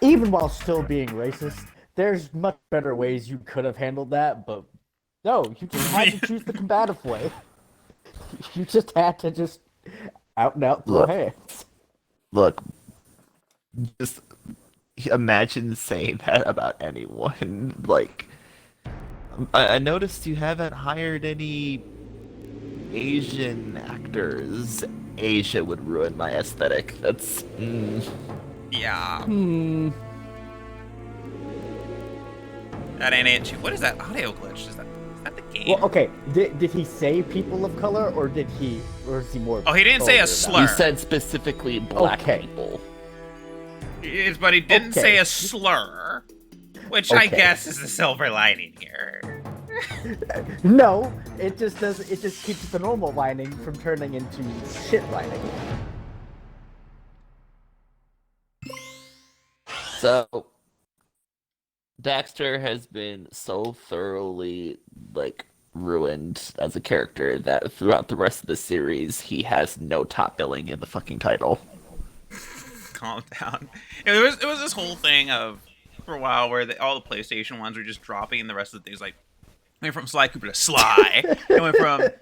Even while still being racist, there's much better ways you could have handled that, but no, you just had to choose the combative way. You just had to just out and out throw Look, hands. look, just imagine saying that about anyone. Like, I noticed you haven't hired any Asian actors. Asia would ruin my aesthetic. That's Yeah, Hmm. that ain't it. What is that audio glitch? Is that the Well, game? okay. Did he say people of color, or is he more Oh, he didn't say a vulgar about he it? slur. said specifically black Okay. people. But he didn't say Okay. a slur, which I Okay. guess is the silver lining here. No, it just does. It just keeps the normal lining from turning into shit lining. So Daxter has been so thoroughly like ruined as a character that throughout the rest of the series he has no top billing in the fucking title. Calm down. It was this whole thing of for a while where all the PlayStation ones were just dropping, and the rest of the things like went from Sly Cooper to Sly. It went from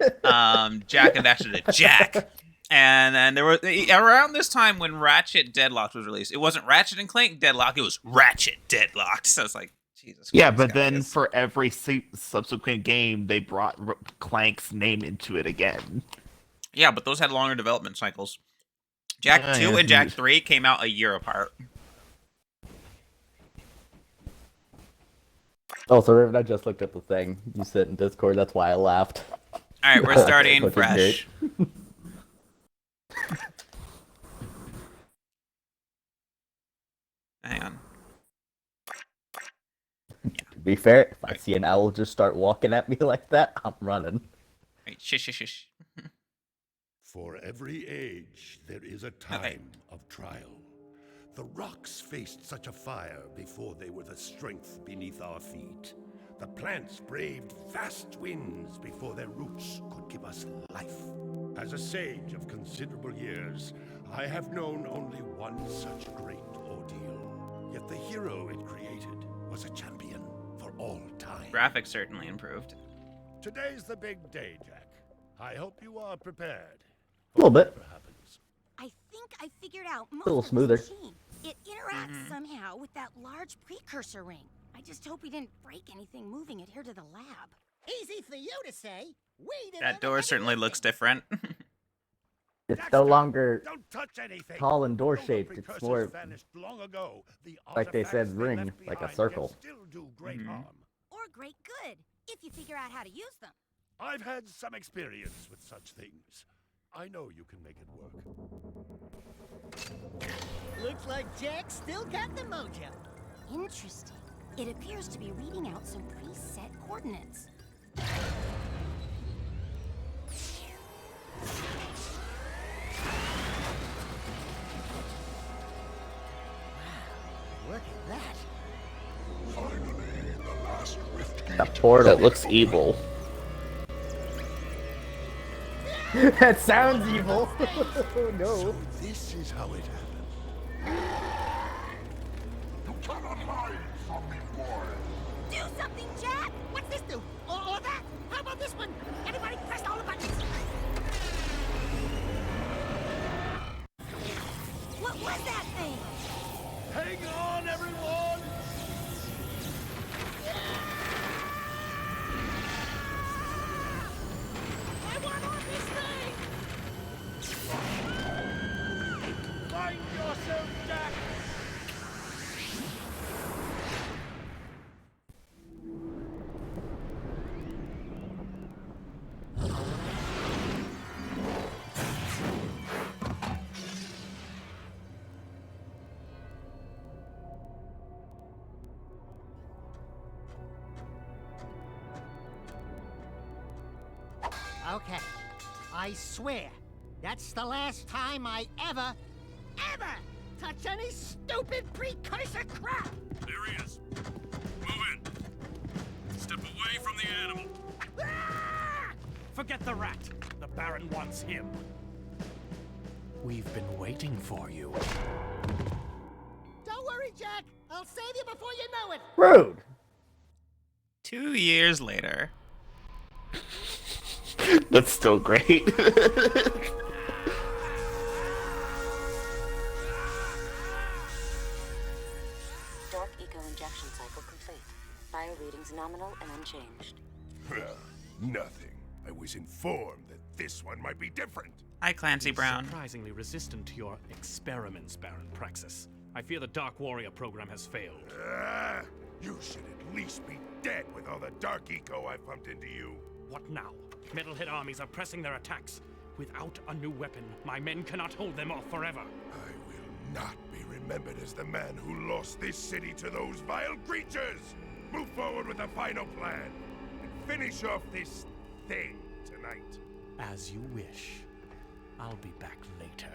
Jack and Daxter to Jack. And then there was around this time when Ratchet Deadlocked was released. It wasn't Ratchet and Clank Deadlocked. It was Ratchet Deadlocked. So it's like Jesus Yeah, Christ, but then guys. for every subsequent game, they brought Clank's name into it again. Yeah, but those had longer development cycles. Jak Oh, 2 and yeah. Jak 3 came out a year apart. Oh, so Raven, I just looked at the thing you sent in Discord. That's why I laughed. All right, we're starting Looking fresh. Hang on. To be fair, if I Right. see an owl just start walking at me like that, I'm running. Wait, shush, shush, shush. For every age, there is a time of trial. The rocks faced such a fire before they were the strength beneath our feet. The plants braved vast winds before their roots could give us life. As a sage of considerable years, I have known only one such great ordeal. Yet the hero it created was a champion for all time. Graphics certainly improved. Today's the big day, Jack. I hope you are prepared. A little bit. Whatever happens. I think I figured out most little of this smoother. machine. It interacts somehow with that large precursor ring. I just hope we didn't break anything moving it here to the lab. Easy for you to say. We did all That the door heavy certainly lifting. looks different. It's no longer Don't touch anything. tall and door Though the shaped. It's precursors more vanished long ago, the like they said, artifacts ring, left like a behind circle. can still do great harm. Or great good, if you figure out how to use them. I've had some experience with such things. I know you can make it work. Looks like Jack still got the mojo. Interesting. It appears to be reading out some preset coordinates. Look at that. a portal. That looks evil. That sounds evil. Oh, no. This is how it happened. Do something, Jack! What's this do? Or that? How about this one? Everybody press all the buttons. What was that thing? Hang on, everyone! I want on this thing. Find yourself, Jack! Okay. I swear, that's the last time I ever touch any stupid precursor crap. There he is. Move in. Step away from the animal. Ah! Forget the rat. The Baron wants him. We've been waiting for you. Don't worry worry, Jack. I'll save you before you know it. Rude. 2 years later. That's still great. Dark eco injection cycle complete. Bio readings nominal and unchanged. Nothing. I was informed that this one might be different. Hi, Clancy Brown. Surprisingly resistant to your experiments, Baron Praxis. I fear the Dark Warrior program has failed. You should at least be dead with all the dark eco I pumped into you. What now? Metalhead armies are pressing their attacks. Without a new weapon, my men cannot hold them off forever. I will not be remembered as the man who lost this city to those vile creatures. Move forward with the final plan and finish off this thing tonight. As you wish. I'll be back later.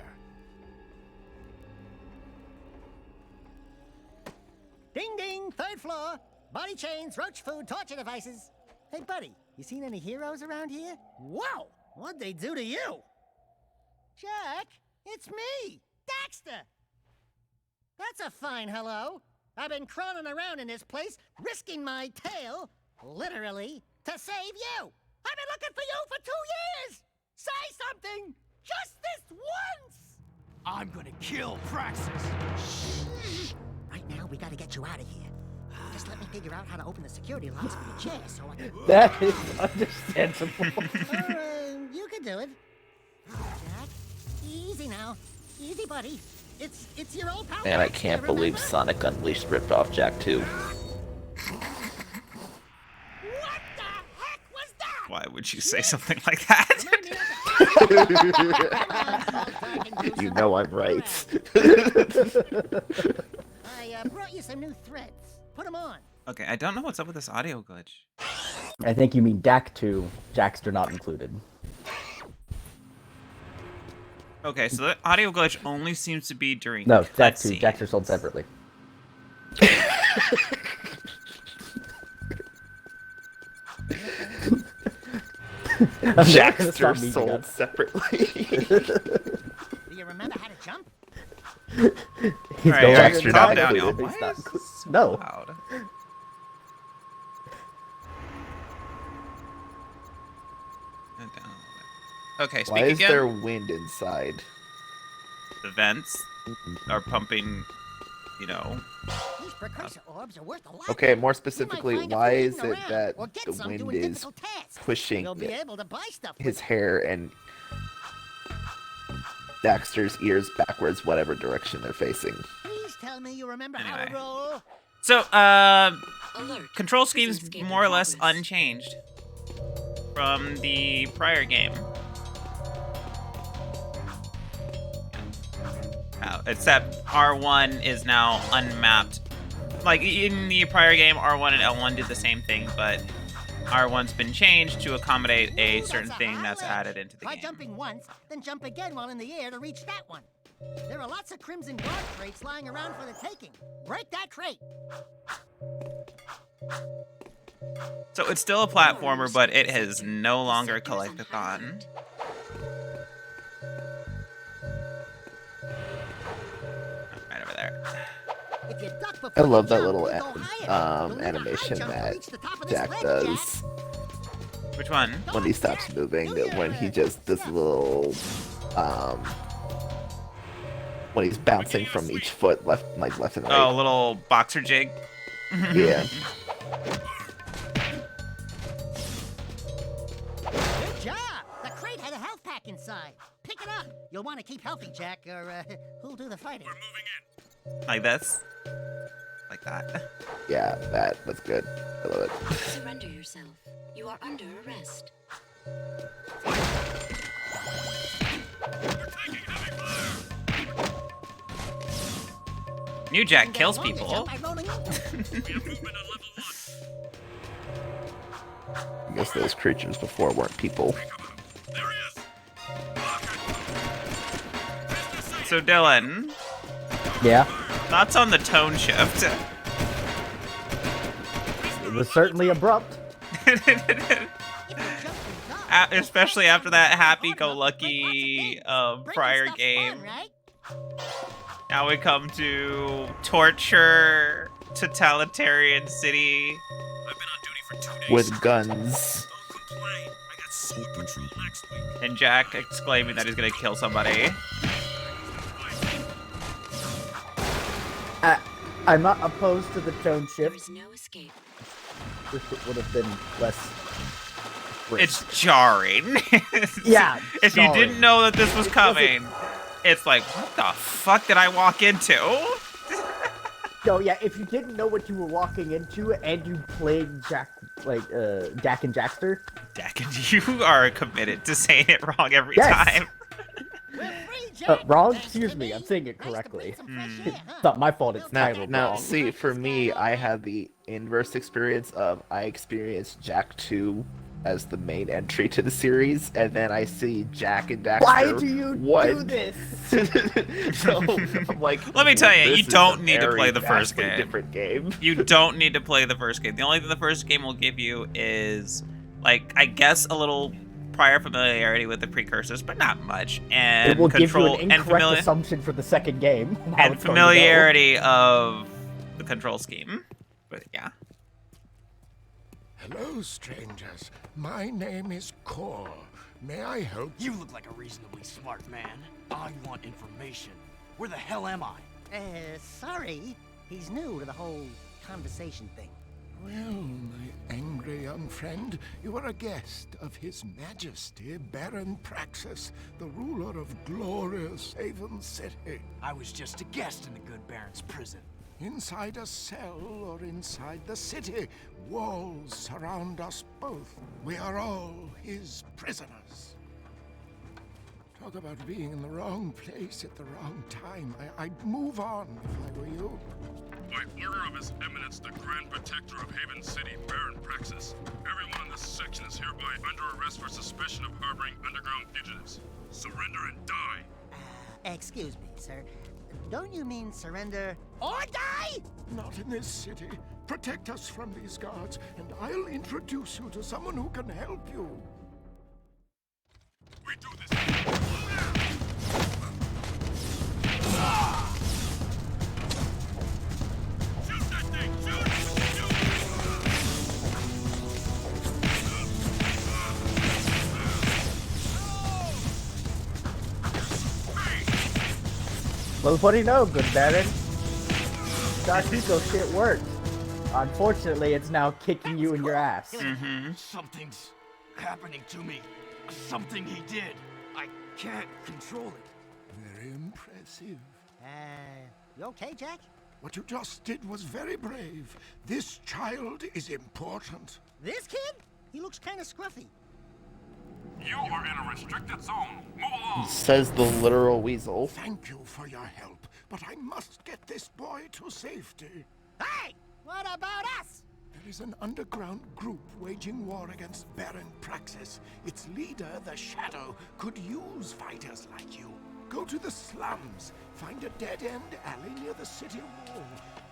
Ding ding, 3rd floor. Body chains, roach food, torture devices. Hey, buddy, you seen any heroes around here? Whoa! What'd they do to you? Jack, it's me, Daxter. That's a fine hello. I've been crawling around in this place, risking my tail, literally, to save you. I've been looking for you for 2 years. Say something, just this once. I'm gonna kill Praxis! Right now, we gotta get you out of here. Just let me figure out how to open the security locks for your chair so I can... That is understandable. You can do it. Jack, easy now. Easy, buddy. It's your old pal. Man, I can't believe Sonic Unleashed ripped off Jak II. What the heck was that? Why would you say something like that? You know I'm right. I brought you some new threads. Put them on. Okay, I don't know what's up with this audio glitch. I think you mean Jak II, Jackster not included. Okay, so the audio glitch only seems to be during No, Jak II, cutscenes. Jackster sold separately. Jackster sold separately. Do you remember how to jump? He's Alright, going Eric, Jackster calm not down, y'all. included. Why He's not is included. this so No. loud? Okay, speak Why is again. there wind inside? The vents are pumping, you know. These precursor orbs are worth a lot. Okay, more You might specifically, find a why few is hidden it around, that or get the some wind doing is difficult tasks. pushing You'll be able to buy stuff his with it. hair and Daxter's ears backwards, whatever direction they're facing? Please tell me you remember how Anyway. to roll. So, Alert. control scheme's Escape in more or less progress. unchanged from the prior game. Except R1 is now unmapped. Like, in the prior game, R1 and L1 did the same thing, but R1's been changed to accommodate a Ooh, certain that's thing high that's ledge. added into the Try game. jumping once, then jump again while in the air to reach that one. There are lots of Crimson Guard crates lying around for the taking. Break that crate. So it's still a platformer, but it is no longer a collectathon. Right over there. If you duck before I love you that jump, little you go higher. You'll need a high animation jump to that reach the top of this Jack ledge, does Which one? Jack. when he stops moving. When he just does a little, when he's bouncing from each foot, left and Oh, right. little boxer jig. Yeah. Good job. The crate had a health pack inside. Pick it up. You'll want to keep healthy, Jack, or who'll do the fighting? Like this. Like that. Yeah, that's good. I love it. Surrender yourself. You are under arrest. New Jack kills Get along, you people. jump by rolling over. We have movement on level 1. I guess those creatures before weren't people. There he is. So Dylan, Yeah, thoughts on the tone shift? it was certainly abrupt. Especially after that happy-go-lucky prior game. Now we come to torture, totalitarian city. I've been on duty for 2 days. With guns. Don't complain. I got soul control next week. And Jack exclaiming that he's gonna kill somebody. I'm not opposed to the tone There shift. is no escape. Wish it would have been less. It's jarring. Yeah, If you jarring. didn't know that this was coming, it's like, what the fuck did I walk into? No, yeah, if you didn't know what you were walking into and you played Jak and Jackster, Jack, and you are committed to saying it wrong every Yes. time. We're free, Jack. wrong? Thanks Excuse to me, I'm saying it correctly. Nice to breathe some fresh air, huh? It's not my fault, it's Now, titled now wrong. see, for me, I had the inverse experience of I experienced Jak II as the main entry to the series, and then I see Jak and Daxter. Why do you what? do this? So I'm like, Let me tell you, this you is don't a need to very play the first vastly game. Different game. You don't need to play the first game. The only thing the first game will give you is, like, I guess a little prior familiarity with the precursors, but not much. And It will give you control an and incorrect assumption for the second game. how and it's going to go. familiarity of the control scheme. But yeah. Hello, strangers. My name is Kor. May I help? You look like a reasonably smart man. I want information. Where the hell am I? Sorry. He's new to the whole conversation thing. Well, my angry young friend, you are a guest of His Majesty Baron Praxis, the ruler of glorious Haven City. I was just a guest in the good Baron's prison. Inside a cell or inside the city, walls surround us both. We are all his prisoners. Talk about being in the wrong place at the wrong time. I'd move on if I were you. By order of His Eminence, the Grand Protector of Haven City, Baron Praxis, everyone in this section is hereby under arrest for suspicion of harboring underground fugitives. Surrender and die! Excuse me, sir. Don't you mean surrender or die? Not in this city. Protect us from these guards, and I'll introduce you to someone who can help you. We do this! Shoot that thing! Well, what do you know, good Baron? Jak II shit worked. Unfortunately, it's now kicking you in your ass. Something's happening to me. Something he did. I can't control it. Very impressive. You okay, Jack? What you just did was very brave. This child is important. This kid? He looks kind of scruffy. You are in a restricted zone. Move along! Says the literal weasel. Thank you for your help, but I must get this boy to safety. Hey! What about us? There is an underground group waging war against Baron Praxis. Its leader, the Shadow, could use fighters like you. Go to the slums, find a dead-end alley near the city wall.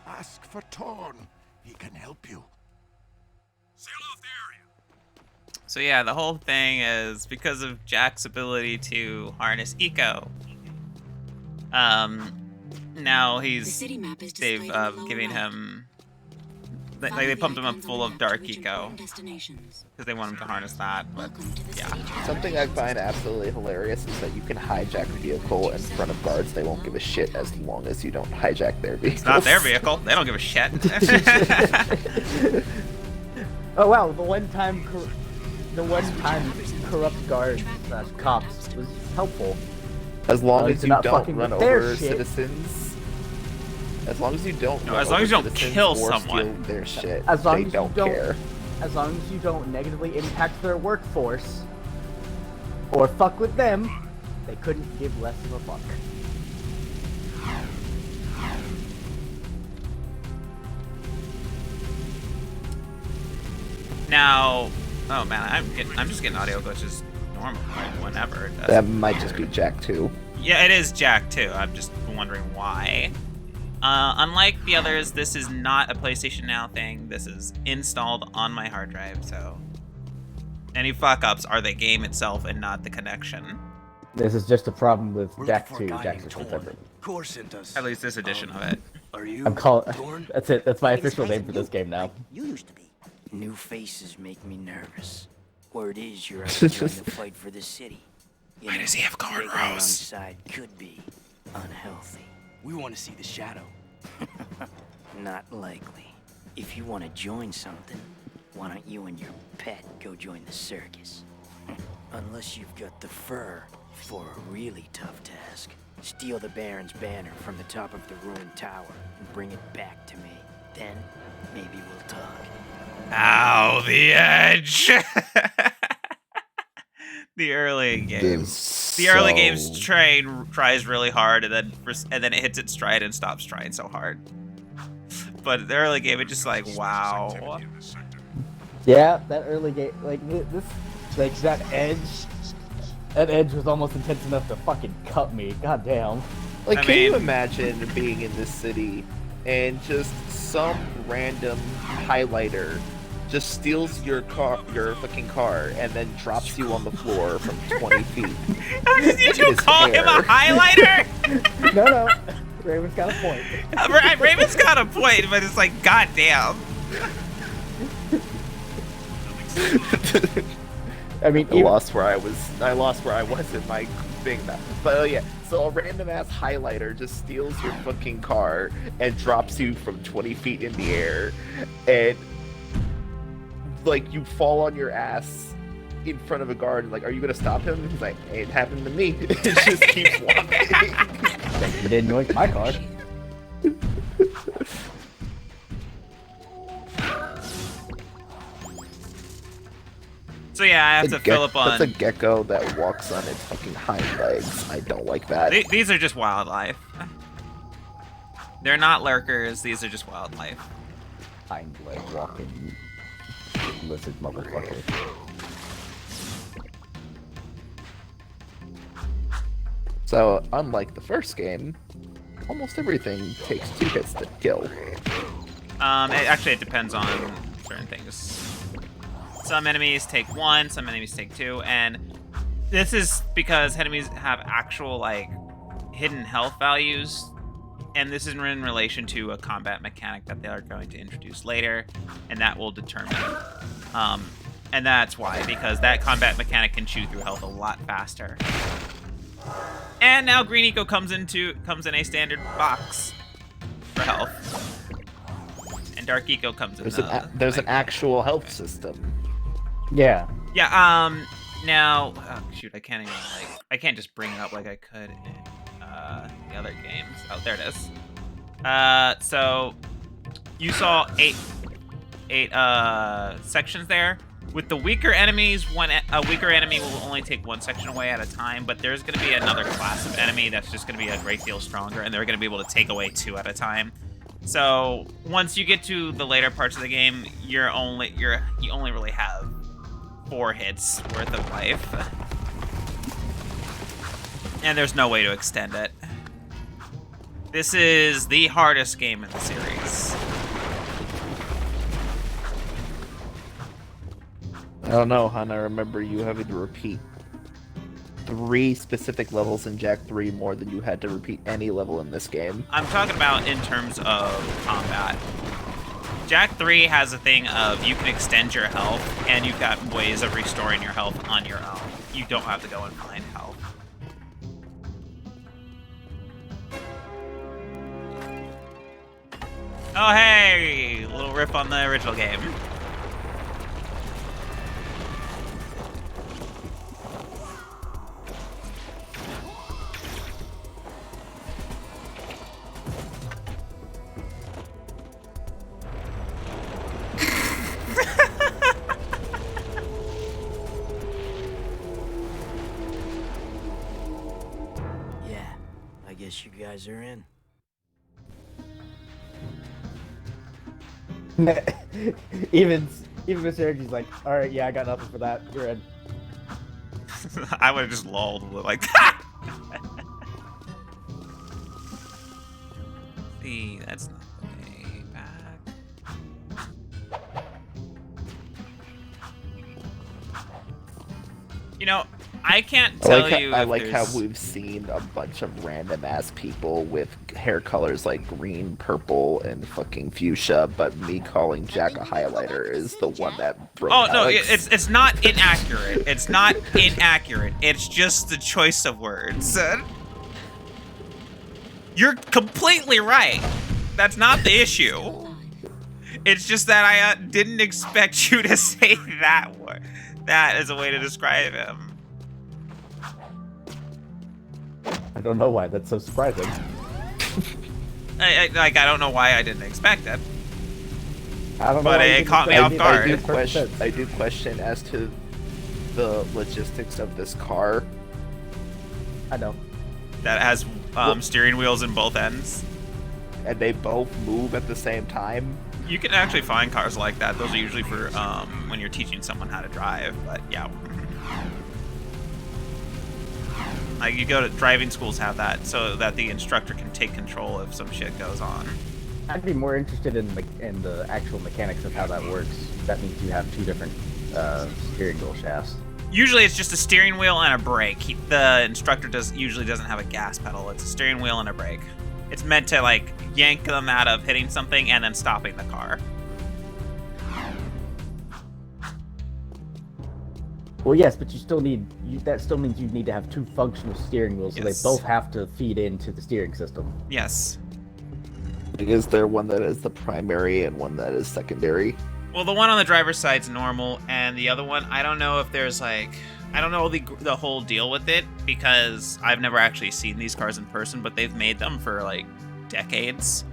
Ask for Torn. He can help you. Seal off the area! So yeah, the whole thing is because of Jack's ability to harness eco. Now The city map is they've displayed in the lower giving right. him. They Follow the pumped him up icons on full the of map to dark reach eco important destinations. because they want him to harness that. But Welcome to the yeah. city tower. Something I find absolutely hilarious is that you can hijack a vehicle in front of guards. They won't give a shit as long as you don't hijack their vehicle. It's not their vehicle. They don't give a shit. Oh wow, the one time corrupt guard cops was helpful. As long Well, as they're you not don't fucking run with their over shit. citizens. As long as you don't. No, run as long over as you don't citizens kill or someone. steal their shit, As long they as you don't don't- care. As long as you don't negatively impact their workforce or fuck with them, they couldn't give less of a fuck. Now, oh man, I'm just getting audio glitches normal, like whenever. That might just be Jak II. Yeah, it is Jak II. I'm just wondering why. Unlike the others, this is not a PlayStation Now thing. This is installed on my hard drive, so any fuck-ups are the game itself and not the connection. This is just a problem with We're Jak looking for a 2. guy Jak named is Torn. separate. Core sent us. At least this edition of it. Are you I'm calling. Torn? That's it. That's my Maybe this official guy's name for this game now. like you used to be. New faces make me nervous. Word is you're out to join the fight for the city. Why does he have taking cornrows? alongside could be unhealthy. We want to see the shadow. Not likely. If you want to join something, why don't you and your pet go join the circus? Unless you've got the fur for a really tough task. Steal the Baron's banner from the top of the ruined tower and bring it back to me. Then, maybe we'll talk. Ow, the edge! The early games. The early games tries really hard, and then it hits its stride and stops trying so hard. But the early game, it's just like, wow. Yeah, that early game, like this, like that edge was almost intense enough to fucking cut me. God damn. Like, I can you mean- imagine being in this city and just some random highlighter just steals your fucking car, and then drops you on the floor from 20 feet? Did you call him a highlighter? No, Raven's got a point. Raven's got a point, but it's like, goddamn. I mean, I lost where I was in my thing now. But yeah, so a random ass highlighter just steals your fucking car and drops you from 20 feet in the air, and like you fall on your ass in front of a guard. And, like, are you gonna stop him? He's like, ain't happened to me. It just keeps walking. You didn't yoink my car. So yeah, I have to fill up on. That's a gecko that walks on its fucking hind legs. I don't like that. These are just wildlife. They're not lurkers. These are just wildlife. Hind leg walking lizard motherfucker. So, unlike the first game, almost everything takes 2 hits to kill. It depends on certain things. Some enemies take 1, some enemies take 2, and this is because enemies have actual, like, hidden health values, and this is in relation to a combat mechanic that they are going to introduce later, and that will determine, and that's why, because that combat mechanic can chew through health a lot faster. And now Green Eco comes in a standard box for health. And Dark Eco comes in There's an actual health system. Yeah. Yeah, now, oh shoot, I can't just bring it up like I could in the other games. Oh, there it is. So you saw eight sections there. With the weaker enemies, a weaker enemy will only take 1 section away at a time, but there's going to be another class of enemy that's just going to be a great deal stronger, and they're going to be able to take away 2 at a time. So once you get to the later parts of the game, you only really have 4 hits worth of life, and there's no way to extend it. This is the hardest game in the series. I don't know, hon. I remember you having to repeat 3 specific levels in Jak III more than you had to repeat any level in this game. I'm talking about in terms of combat. Jak III has a thing of you can extend your health, and you've got ways of restoring your health on your own. You don't have to go and find health. Oh hey! A little riff on the original game. Yeah, I guess you guys are in. even Mr. Energy's like, all right, yeah, I got nothing for that. You're in. I would have just lulled like that. See, that's not the way back. You know, I can't tell you. I if like how there's- we've seen a bunch of random ass people with hair colors like green, purple, and fucking fuchsia, but me calling Jack a highlighter is the one that broke Oh no, Alex. it's not inaccurate. It's not inaccurate. It's just the choice of words. You're completely right. That's not the issue. It's just that I didn't expect you to say that word. That is a way to describe him. I don't know why that's so surprising. I don't know why I didn't expect it. I don't know. But why you it didn't caught me say off it. guard. It makes perfect sense. I do question as to the logistics of this car. I know. That has steering wheels in both ends. And they both move at the same time. You can actually find cars like that. Those are usually for when you're teaching someone how to drive. But yeah. Like you go to driving schools have that so that the instructor can take control if some shit goes on. I'd be more interested in the actual mechanics of how that works. That means you have two different steering wheel shafts. Usually it's just a steering wheel and a brake. The instructor usually doesn't have a gas pedal. It's a steering wheel and a brake. It's meant to like yank them out of hitting something and then stopping the car. Well, yes, but you still need that still means you need to have two functional steering wheels, so Yes. they both have to feed into the steering system. Yes. Is there one that is the primary and one that is secondary? Well, the one on the driver's side's normal, and the other one, I don't know if there's like, I don't know the whole deal with it because I've never actually seen these cars in person, but they've made them for like decades.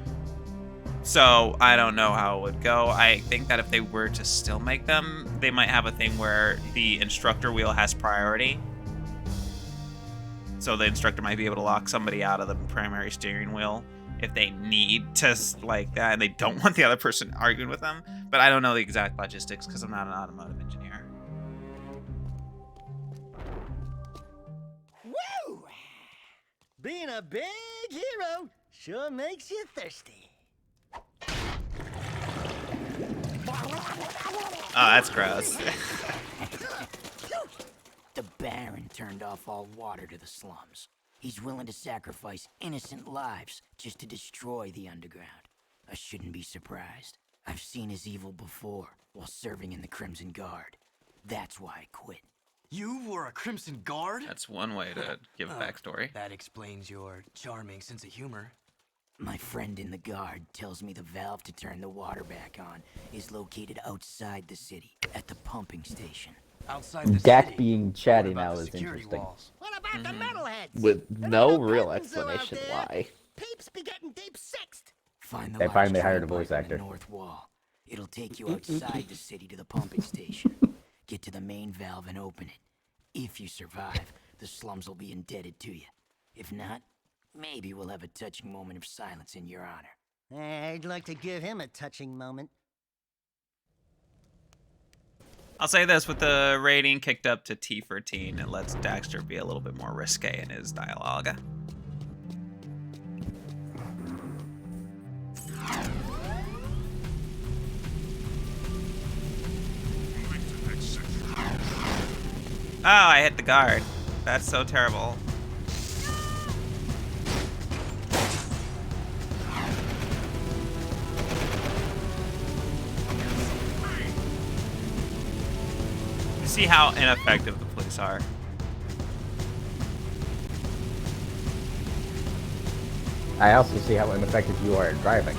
So I don't know how it would go. I think that if they were to still make them, they might have a thing where the instructor wheel has priority. So the instructor might be able to lock somebody out of the primary steering wheel if they need to like that and they don't want the other person arguing with them. But I don't know the exact logistics because I'm not an automotive engineer. Woo! Being a big hero sure makes you thirsty. Oh, that's gross. The Baron turned off all water to the slums. He's willing to sacrifice innocent lives just to destroy the underground. I shouldn't be surprised. I've seen his evil before while serving in the Crimson Guard. That's why I quit. You were a Crimson Guard? That's one way to give a backstory. That explains your charming sense of humor. My friend in the Guard tells me the valve to turn the water back on is located outside the city, at the pumping station. Outside the Dak city. being chatty What about now the is security interesting. walls? What about the metalheads? With Them no little real buttons are out explanation there. why. Peeps be getting deep sixed. Find the They finally large hired a drain voice pipe in actor. the north wall. It'll take you outside the city to the pumping station. Get to the main valve and open it. If you survive, the slums will be indebted to you. If not, maybe we'll have a touching moment of silence in your honor. I'd like to give him a touching moment. I'll say this, with the rating kicked up to T for teen, it lets Daxter be a little bit more risque in his dialogue. Oh, I hit the guard. That's so terrible. You see how ineffective the police are. I also see how ineffective you are at driving.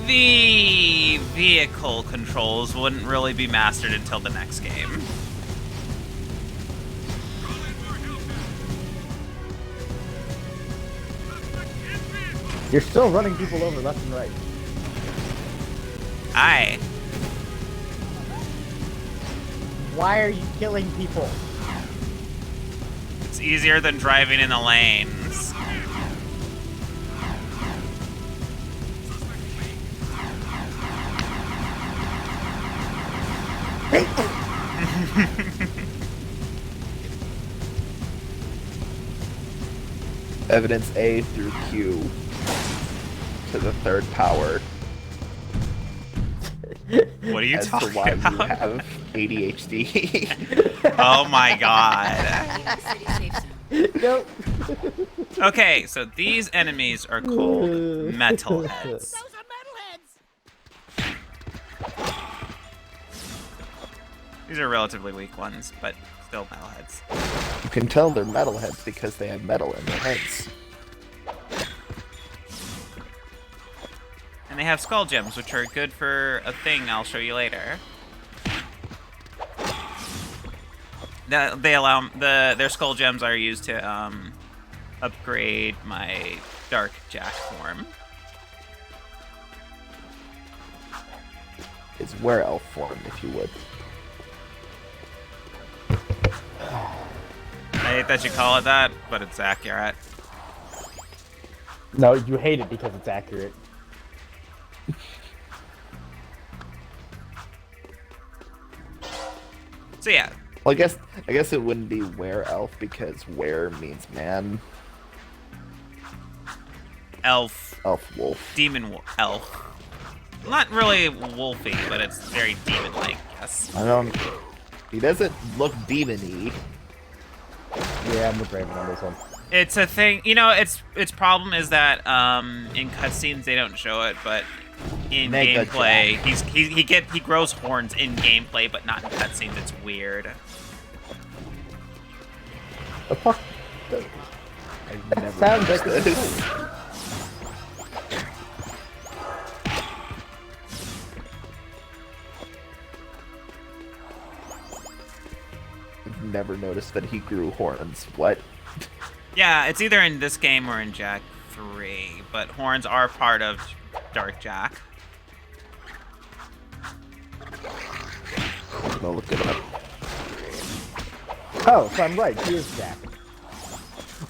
The vehicle controls wouldn't really be mastered until the next game. You're still running people over left and right. Aye. Why are you killing people? It's easier than driving in the lanes. Evidence A through Q to the third power. What are you as to talking why about? you have ADHD. Oh my god. Nope. Okay, so these enemies are called metalheads. Those are metalheads! These are relatively weak ones, but still metalheads. You can tell they're metalheads because they have metal in their heads. And they have skull gems, which are good for a thing I'll show you later. They allow their skull gems are used to upgrade my Dark Jak form. His were-elf form, if you would. I hate that you call it that, but it's accurate. No, you hate it because it's accurate. So yeah. Well, I guess it wouldn't be were-elf because were means man. Elf. Elf wolf. Demon elf. Not really wolfy, but it's very demon-like, yes. I don't. He doesn't look demon-y. Yeah, I'm with Raven on this one. It's a thing, you know. Its problem is that in cutscenes they don't show it, but in Mega gameplay he grows horns in gameplay, but not in cutscenes. It's weird. The fuck? I've never Sounds like noticed this. this. I've never noticed that he grew horns. What? Yeah, it's either in this game or in Jak III, but horns are part of Dark Jak. I'll look it up. Oh, so I'm right. He is Jak.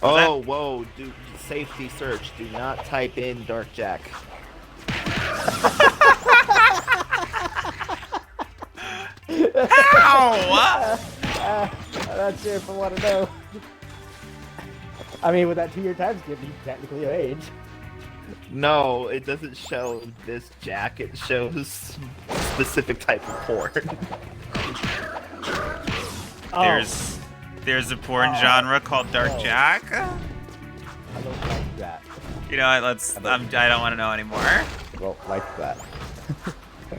Oh, whoa! Do safety search. Do not type in Dark Jak. Ow! I'm not sure if I want to know. I mean, with that 2-year time skip, he's technically of age. No, it doesn't show this Jak. It shows specific type of porn. There's a porn genre called Dark Jak. I don't like that. You know, let's. I don't want to know anymore. Well, like that.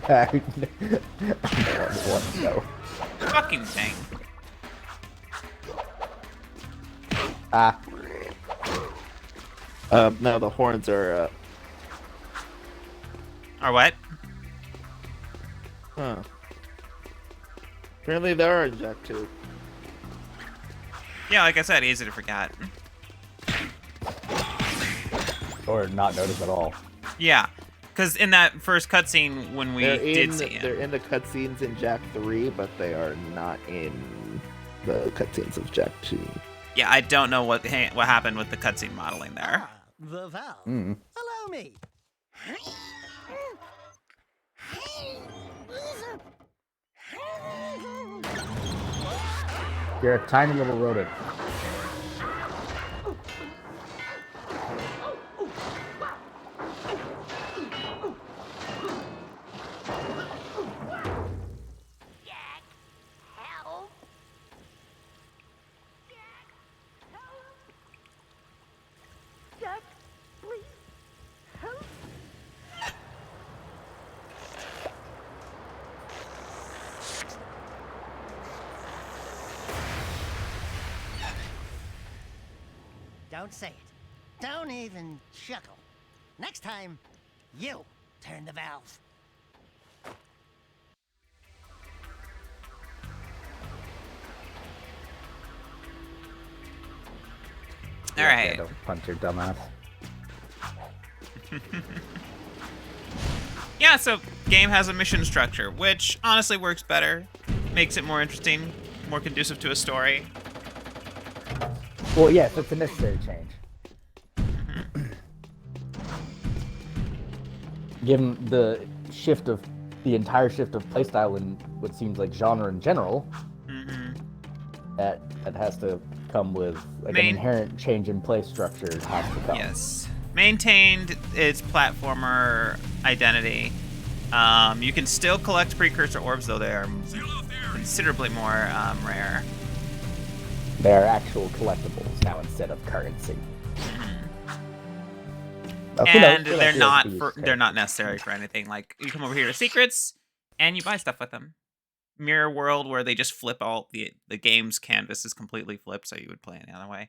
I don't want to know. Fucking thing. Ah. No, the horns are. Or what? Huh. Apparently, there are in Jak II. Yeah, like I said, easy to forget. Or not notice at all. Yeah, because in that first cutscene when we did see They're him. in the cutscenes in Jak III, but they are not in the cutscenes of Jak II. Yeah, I don't know what happened with the cutscene modeling there. The valve. Mm. Allow me. You're a tiny little rodent. Don't say it. Don't even chuckle. Next time, you turn the valve. All right. Don't punch your dumbass. Yeah, so game has a mission structure, which honestly works better, makes it more interesting, more conducive to a story. Well, yes, it's a necessary change. Given the entire shift of playstyle in what seems like genre in general, that has to come with like an inherent change in play structure has to come. Yes. Maintained its platformer identity, You can still collect precursor orbs, though they are considerably more rare. They're actual collectibles now instead of currency. And they're not necessary for anything. Like, you come over here to secrets, and you buy stuff with them. Mirror World, where they just flip all the game's canvas is completely flipped, so you would play any other way.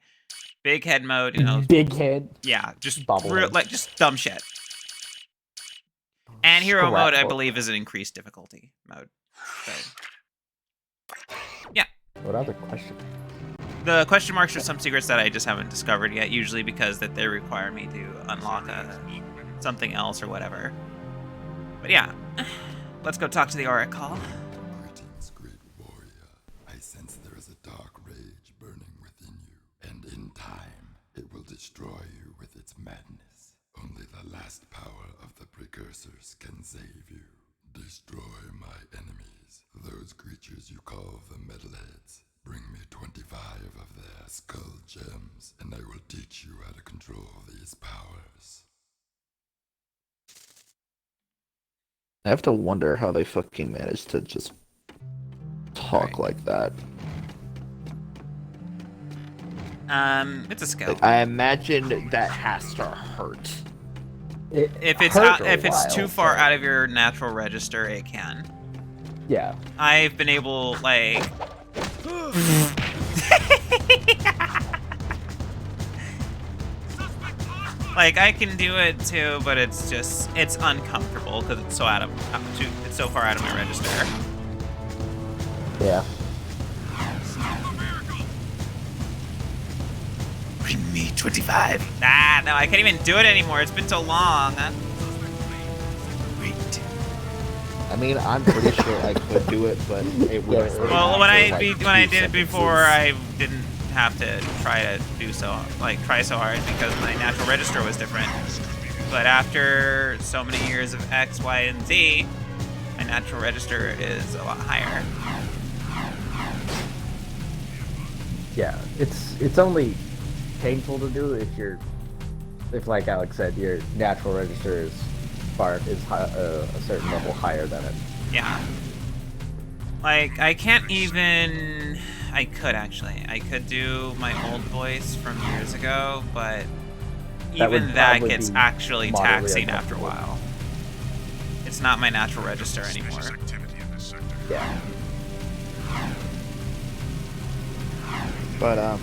Big head mode, you know. Big head. Yeah, just Bobblehead. like just dumb shit. And hero mode, I believe, is an increased difficulty mode. So, yeah. What other question? The question marks are some secrets that I just haven't discovered yet, usually because that they require me to unlock something else or whatever. But yeah, let's go talk to the Oracle. Greetings, great warrior. I sense there is a dark rage burning within you, and in time, it will destroy you with its madness. Only the last power of the precursors can save you. Destroy my enemies, those creatures you call the metalheads. Bring me 25 of their skull gems, and I will teach you how to control these powers. I have to wonder how they fucking managed to just talk like that. It's a skill. I imagine that has to hurt. If it's too far out of your natural register, it can. Yeah. I've been able, like... like, I can do it too, but it's uncomfortable because it's so it's so far out of my register. Yeah. Bring me 25. Ah, no, I can't even do it anymore. It's been so long. Wait. I mean, I'm pretty sure I could do it, but it would. Well, when I did it before, I didn't have to try so hard because my natural register was different. But after so many years of X, Y, and Z, my natural register is a lot higher. Yeah, it's only painful to do if like Alex said, your natural register is a certain level higher than it. Yeah. Like, I can't even... I could do my old voice from years ago, but even that gets actually taxing after a while. It's not my natural register anymore. Yeah. But,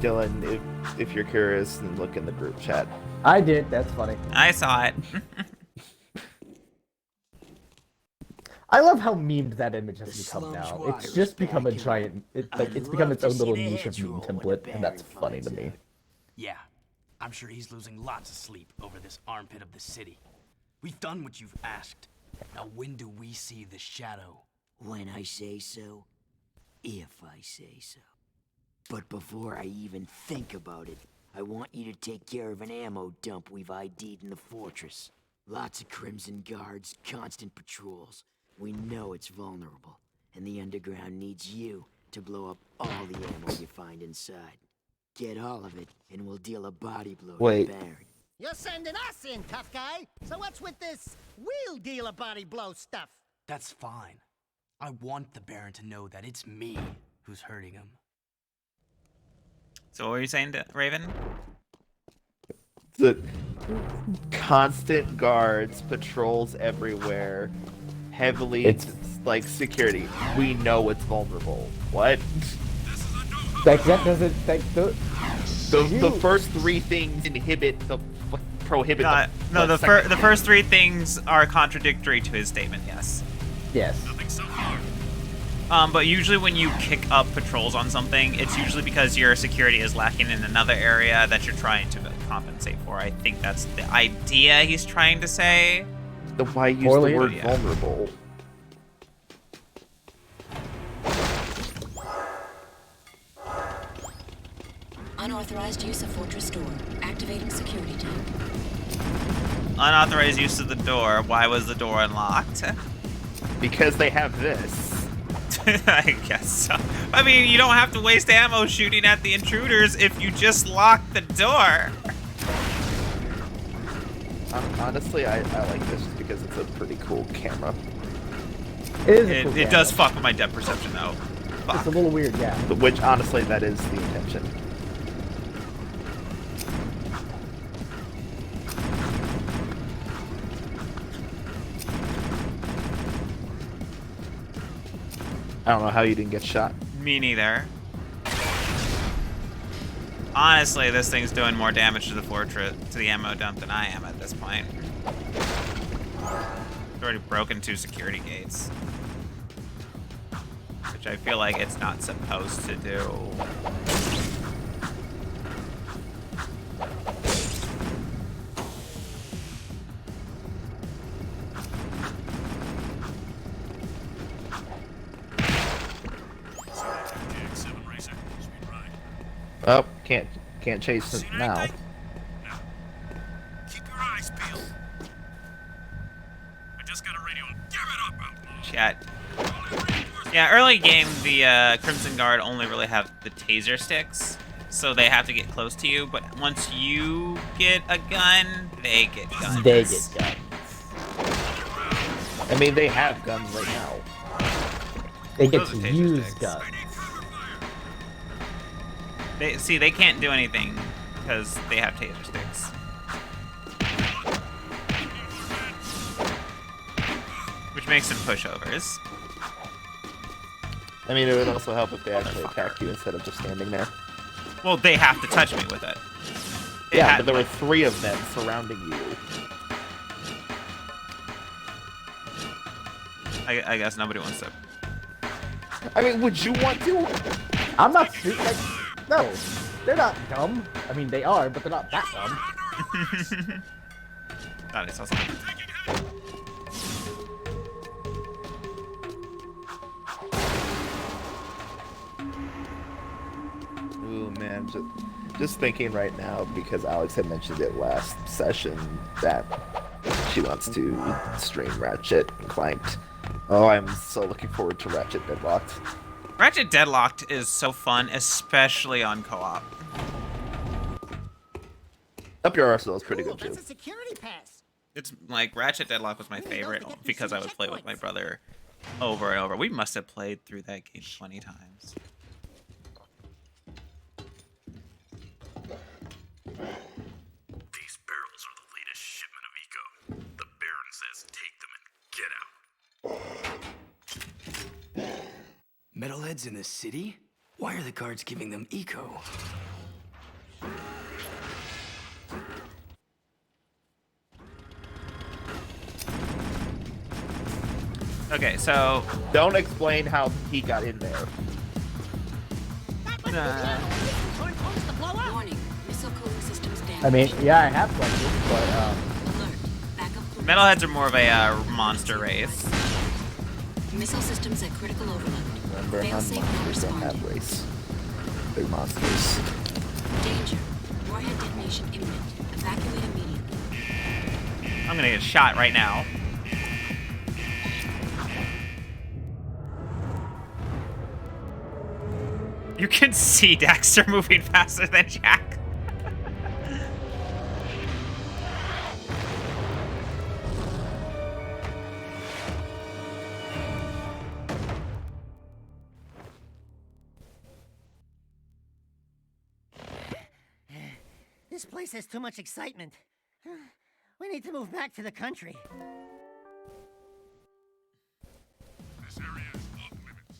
Dylan, if you're curious, then look in the group chat. I did, that's funny. I saw it. I love how memed that image has become now. It's just become a giant... it's become its own little niche of meme template, and that's funny to me. Yeah, I'm sure he's losing lots of sleep over this armpit of the city. We've done what you've asked. Now when do we see the shadow? When I say so. If I say so. But before I even think about it, I want you to take care of an ammo dump we've ID'd in the fortress. Lots of Crimson Guards, constant patrols. We know it's vulnerable, and the underground needs you to blow up all the ammo you find inside. Get all of it, and we'll deal a body blow to the Baron. You're sending us in, tough guy. So what's with this we'll deal a body blow stuff? That's fine. I want the Baron to know that it's me who's hurting him. So what were you saying, Raven? The constant guards, patrols everywhere, heavily like security. We know it's vulnerable. What? That doesn't. The first three things prohibit. The first three things are contradictory to his statement. Yes. Yes. But usually when you kick up patrols on something, it's usually because your security is lacking in another area that you're trying to compensate for. I think that's the idea he's trying to say. Why use the word vulnerable? Unauthorized use of fortress door. Activating security team. Unauthorized use of the door. Why was the door unlocked? Because they have this. I guess so. I mean, you don't have to waste ammo shooting at the intruders if you just lock the door. Honestly, I like this just because it's a pretty cool camera. It is a cool It does fuck with my depth perception though. Fuck. It's a little weird, yeah. Which, honestly, that is the intention. I don't know how you didn't get shot. Me neither. Honestly, this thing's doing more damage to the fortress, to the ammo dump than I am at this point. It's already broken 2 security gates. Which I feel like it's not supposed to do. Oh, can't chase it now. Keep your eyes peeled. I just got a radio. Give it up, outlaw. Chat. Yeah, early game, the Crimson Guard only really have the taser sticks, so they have to get close to you, but once you get a gun, they get guns. They get guns. I mean, they have guns right now. They get Those to are taser use sticks. guns. They can't do anything because they have taser sticks. Which makes them pushovers. I mean, it would also help if they actually attacked you instead of just standing there. Well, they have to touch me with it. Yeah, but there were 3 of them surrounding you. I guess nobody wants to. I mean, would you want to? I'm not like, no, they're not dumb. I mean, they are, but they're not that dumb. Thought I saw something. Ooh, man, just thinking right now, because Alex had mentioned it last session, that she wants to stream Ratchet and Clanked. Oh, I'm so looking forward to Ratchet Deadlocked. Ratchet Deadlocked is so fun, especially on co-op. Up Your Arsenal is pretty Cool, good too. that's a security pass. It's like Ratchet Deadlock was my favorite because I would play with my brother over and over. We must have played through that game 20 times. These barrels are the latest shipment of eco. The Baron says take them and get out. Metalheads in the city? Why are the guards giving them eco? Okay, so Don't explain how he got in there. Warning, missile cooling systems damaged. I mean, yeah, I have questions, but Alert, backup cooling Metalheads are more of a monster race. Missile systems at critical overload. Remember, Failsafe not monsters don't have responding. race. They're monsters. Danger. Warhead detonation imminent. Evacuate immediately. I'm gonna get shot right now. You can see Dexter moving faster than Jack. This place has too much excitement. We need to move back to the country. This area is off limits.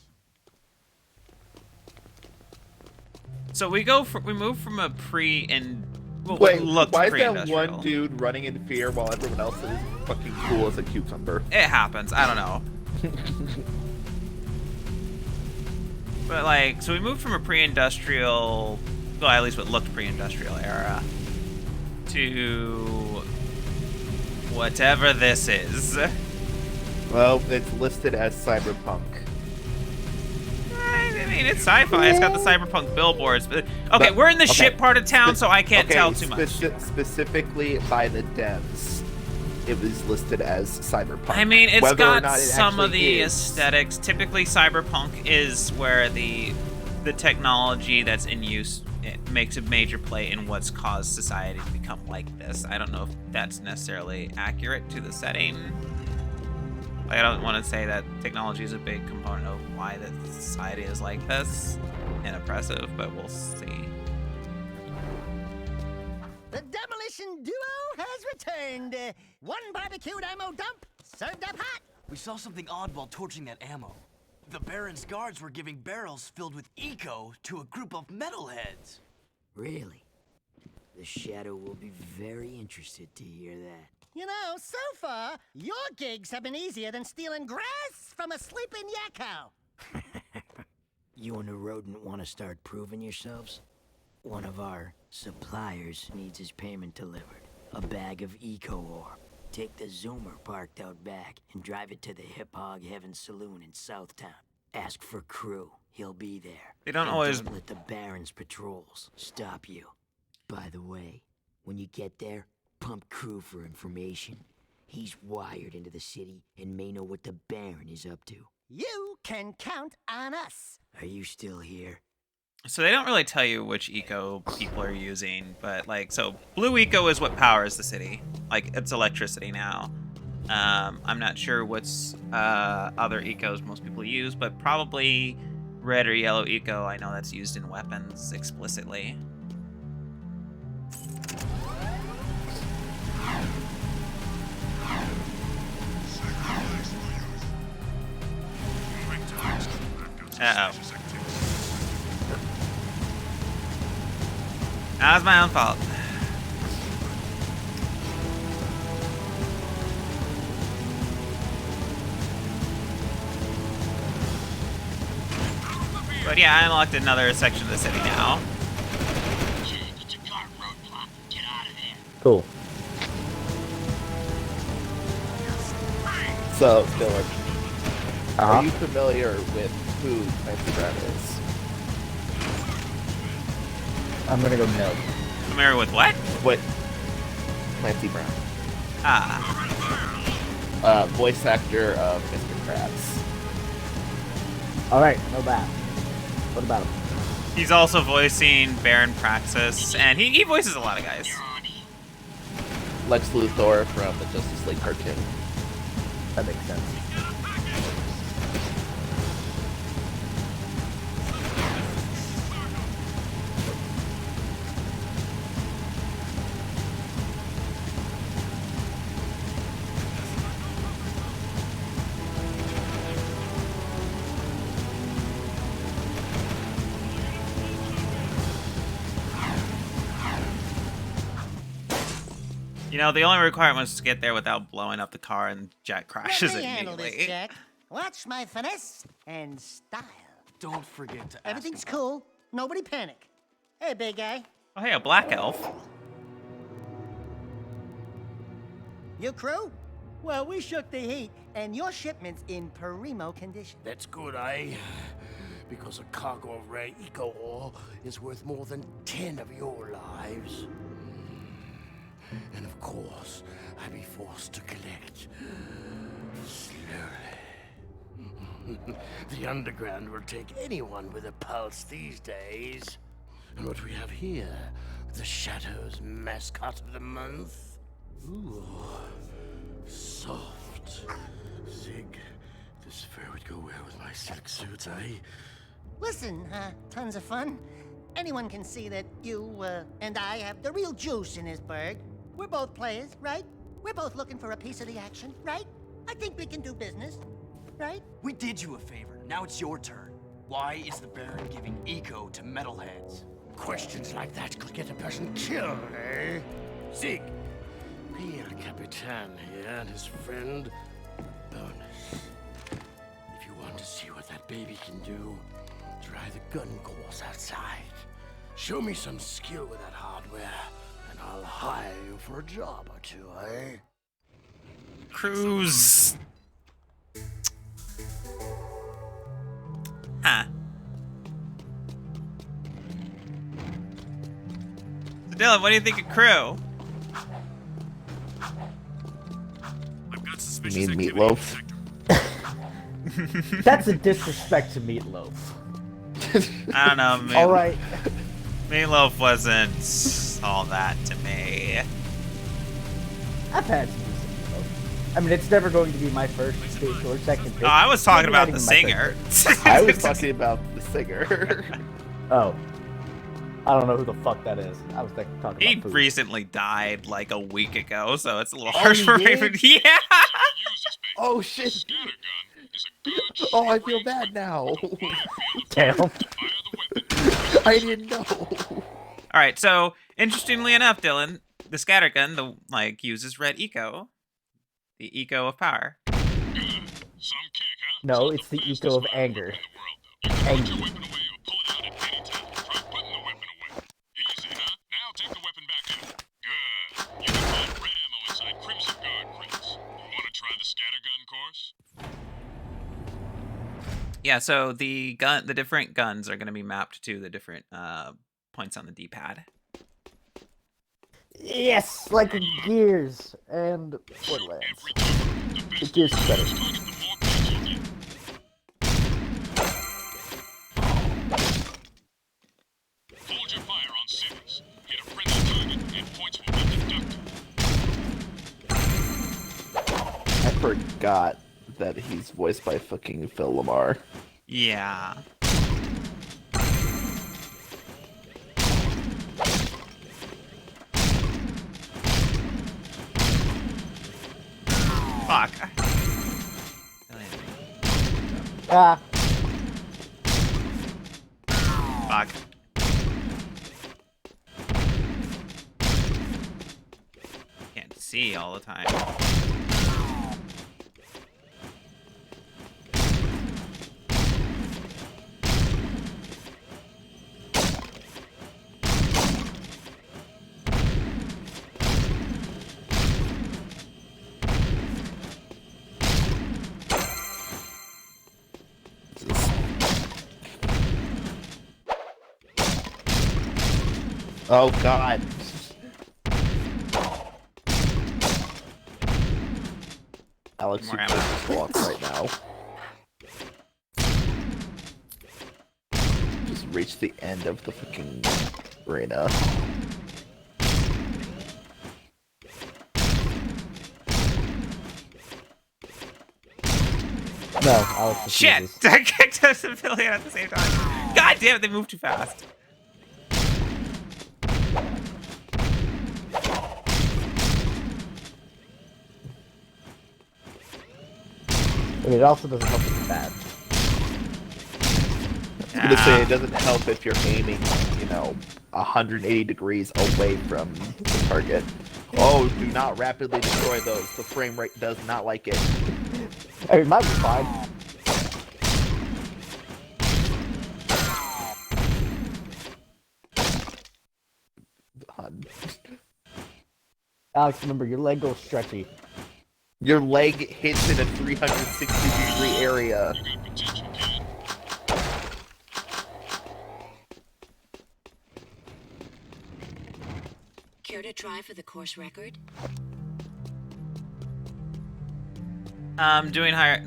So we move from a pre and well, Wait, looked why is that pre-industrial. one dude running in fear while everyone else is fucking cool as a cucumber? It happens. I don't know. But like, so we moved from a pre-industrial, well, at least what looked pre-industrial era, to whatever this is. Well, it's listed as cyberpunk. I mean, it's sci-fi. It's got the cyberpunk billboards. But okay, we're in the okay. shit part of town, so I can't Okay, tell too much. Specifically by the devs, it was listed as cyberpunk. I mean, it's Whether or got not it some of actually the is. aesthetics. Typically, cyberpunk is where the technology that's in use it makes a major play in what's caused society to become like this. I don't know if that's necessarily accurate to the setting. Like, I don't want to say that technology is a big component of why the society is like this and oppressive, but we'll see. The demolition duo has returned. One barbecued ammo dump, served up hot. We saw something odd while torching that ammo. The Baron's guards were giving barrels filled with eco to a group of metalheads. Really? The Shadow will be very interested to hear that. You know, so far, your gigs have been easier than stealing grass from a sleeping yak cow. You and the rodent want to start proving yourselves? One of our suppliers needs his payment delivered. A bag of eco ore. Take the Zoomer parked out back and drive it to the Hip Hog Heaven Saloon in Southtown. Ask for Crew. He'll be there. They don't And always... Don't let the Baron's patrols stop you. By the way, when you get there, pump Crew for information. He's wired into the city and may know what the Baron is up to. You can count on us. Are you still here? So they don't really tell you which eco people are using, but like, so blue eco is what powers the city. Like, it's electricity now. I'm not sure what's other ecos most people use, but probably red or yellow eco. I know that's used in weapons explicitly. Uh-oh. That was my own fault. But yeah, I unlocked another section of the city now. Cool. So, Dylan, are you familiar with who Clancy Brown is? I'm gonna go no. Familiar with what? What? Clancy Brown. Ah. Voice actor of Mr. Krabs. Alright, no bad. What about him? He's also voicing Baron Praxis, and he voices a lot of guys. Lex Luthor from the Justice League cartoon. That makes sense. You know, the only requirement was to get there without blowing up the car, and Jack crashes Let me handle immediately. this, Jack. Watch my finesse and style. Don't forget to ask Everything's about... cool. Nobody panic. Hey, big guy. Oh, hey, a black elf. Your crew? Well, we shook the heat, and your shipment's in primo condition. That's good, eh? Because a cargo of rare eco ore is worth more than 10 of your lives. And of course, I'd be forced to collect slowly. The underground will take anyone with a pulse these days. And what we have here, the Shadow's mascot of the month. Ooh, soft. Zig, this fur would go well with my silk suits, eh? Listen, tons of fun. Anyone can see that you, and I have the real juice in this burg. We're both players, right? We're both looking for a piece of the action, right? I think we can do business, right? We did you a favor. Now it's your turn. Why is the Baron giving eco to metalheads? Questions like that could get a person killed, eh? Zig, pay El Capitan here and his friend a bonus. If you want to see what that baby can do, try the gun course outside. Show me some skill with that hardware, and I'll hire you for a job or two, eh? Cruz. Huh. So Dylan, what do you think of Crew? You mean Meatloaf? That's a disrespect to Meatloaf. I don't know, man. All right. Meatloaf wasn't all that to me. I've had some decent meatloaf. I mean, it's never going to be my first pick or second pick. Oh, I was talking Maybe not about the even my third singer. I was talking about the singer. pick. Oh. I don't know who the fuck that is. I was talking about He food. recently died like a week ago, so it's a little Oh, harsh he for did? Raven. Yeah. Oh shit! Oh, I feel bad now. Damn. I didn't know. All right. So interestingly enough, Dylan, the scattergun uses red eco, the eco of power. No, it's the eco of anger. Angry. Yeah. So the different guns are going to be mapped to the different points on the D-pad. Yes, like Gears and Borderlands. The Gears is better. Hold your fire on cities. Hit a friendly target and points will be deducted. I forgot that he's voiced by fucking Phil Lamar. Yeah. Fuck. Ah. Fuck. Can't see all the time. Oh god. Alex, you More can just walk right now. Just reach the end of the fucking arena. No, Alex Shit! refuses. I kicked a civilian at the same time. God damn it, they moved too fast. I mean, it also doesn't help with the bad. I was gonna say it doesn't help if you're aiming, 180 degrees away from the target. Oh, do not rapidly destroy those. The frame rate does not like it. I mean, mine was fine. God. Alex, remember, your leg goes stretchy. Your leg hits in a 360-degree area. Care to try for the course record? Doing higher,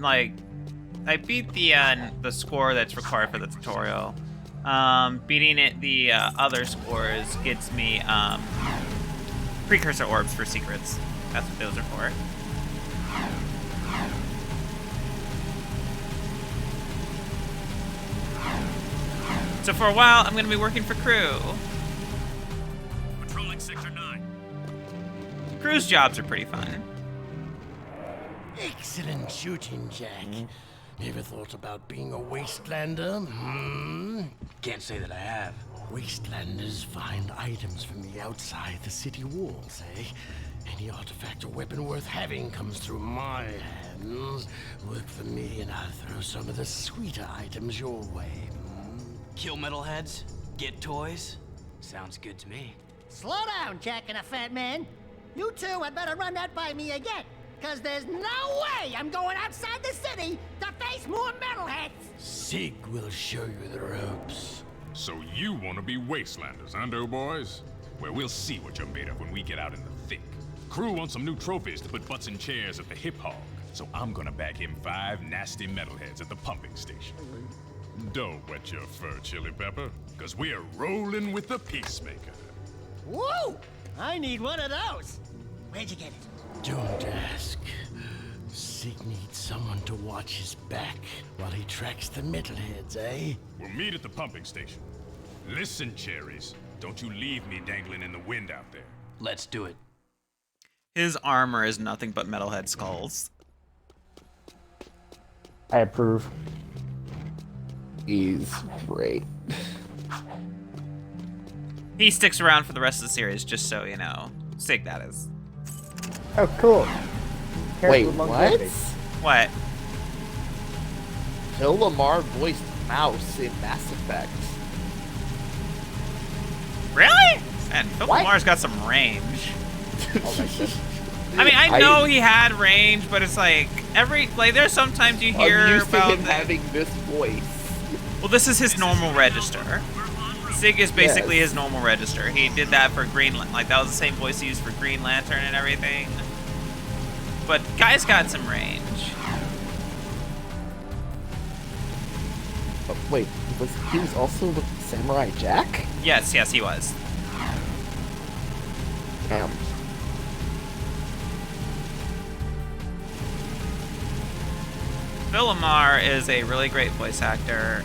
I beat the score that's required for the tutorial. Beating the other scores gets me, precursor orbs for secrets. That's what those are for. So for a while, I'm gonna be working for crew. Patrolling Sector 9. Crew's jobs are pretty fun. Excellent shooting, Jack. Ever thought about being a wastelander? Can't say that I have. Wastelanders find items from the outside the city walls, eh? Any artifact or weapon worth having comes through my hands. Work for me and I'll throw some of the sweeter items your way. Kill metalheads? Get toys? Sounds good to me. Slow down, Jack and a fat man. You two had better run that by me again. Because there's no way I'm going outside the city to face more metalheads! Sig will show you the ropes. So you want to be wastelanders, huh, doughboys? Well, we'll see what you're made of when we get out in the thick. Crew wants some new trophies to put butts in chairs at the Hip Hog, so I'm gonna bag him 5 nasty metalheads at the pumping station. Don't wet your fur, Chili Pepper, because we're rolling with the Peacemaker. Whoa! I need one of those. Where'd you get it? Don't ask. Sig needs someone to watch his back while he tracks the metalheads, eh? We'll meet at the pumping station. Listen, Cherries, don't you leave me dangling in the wind out there. Let's do it. His armor is nothing but metalhead skulls. I approve. He's great. He sticks around for the rest of the series, just so you know. Sig, that is. Oh, cool. Wait, With what? longevity. What? Phil Lamar voiced Mouse in Mass Effect. Really? And Phil What? Lamar's got some range. Oh, I mean, I know he had range, but it's like there's sometimes you hear I'm used to about him having this voice. Well, this is his normal register. Sig is basically his normal register. He did that for like that was the same voice he used for Green Lantern and everything. But guy's got some range. Oh, wait, he was also the Samurai Jack? Yes, he was. Damn. Phil Lamar is a really great voice actor.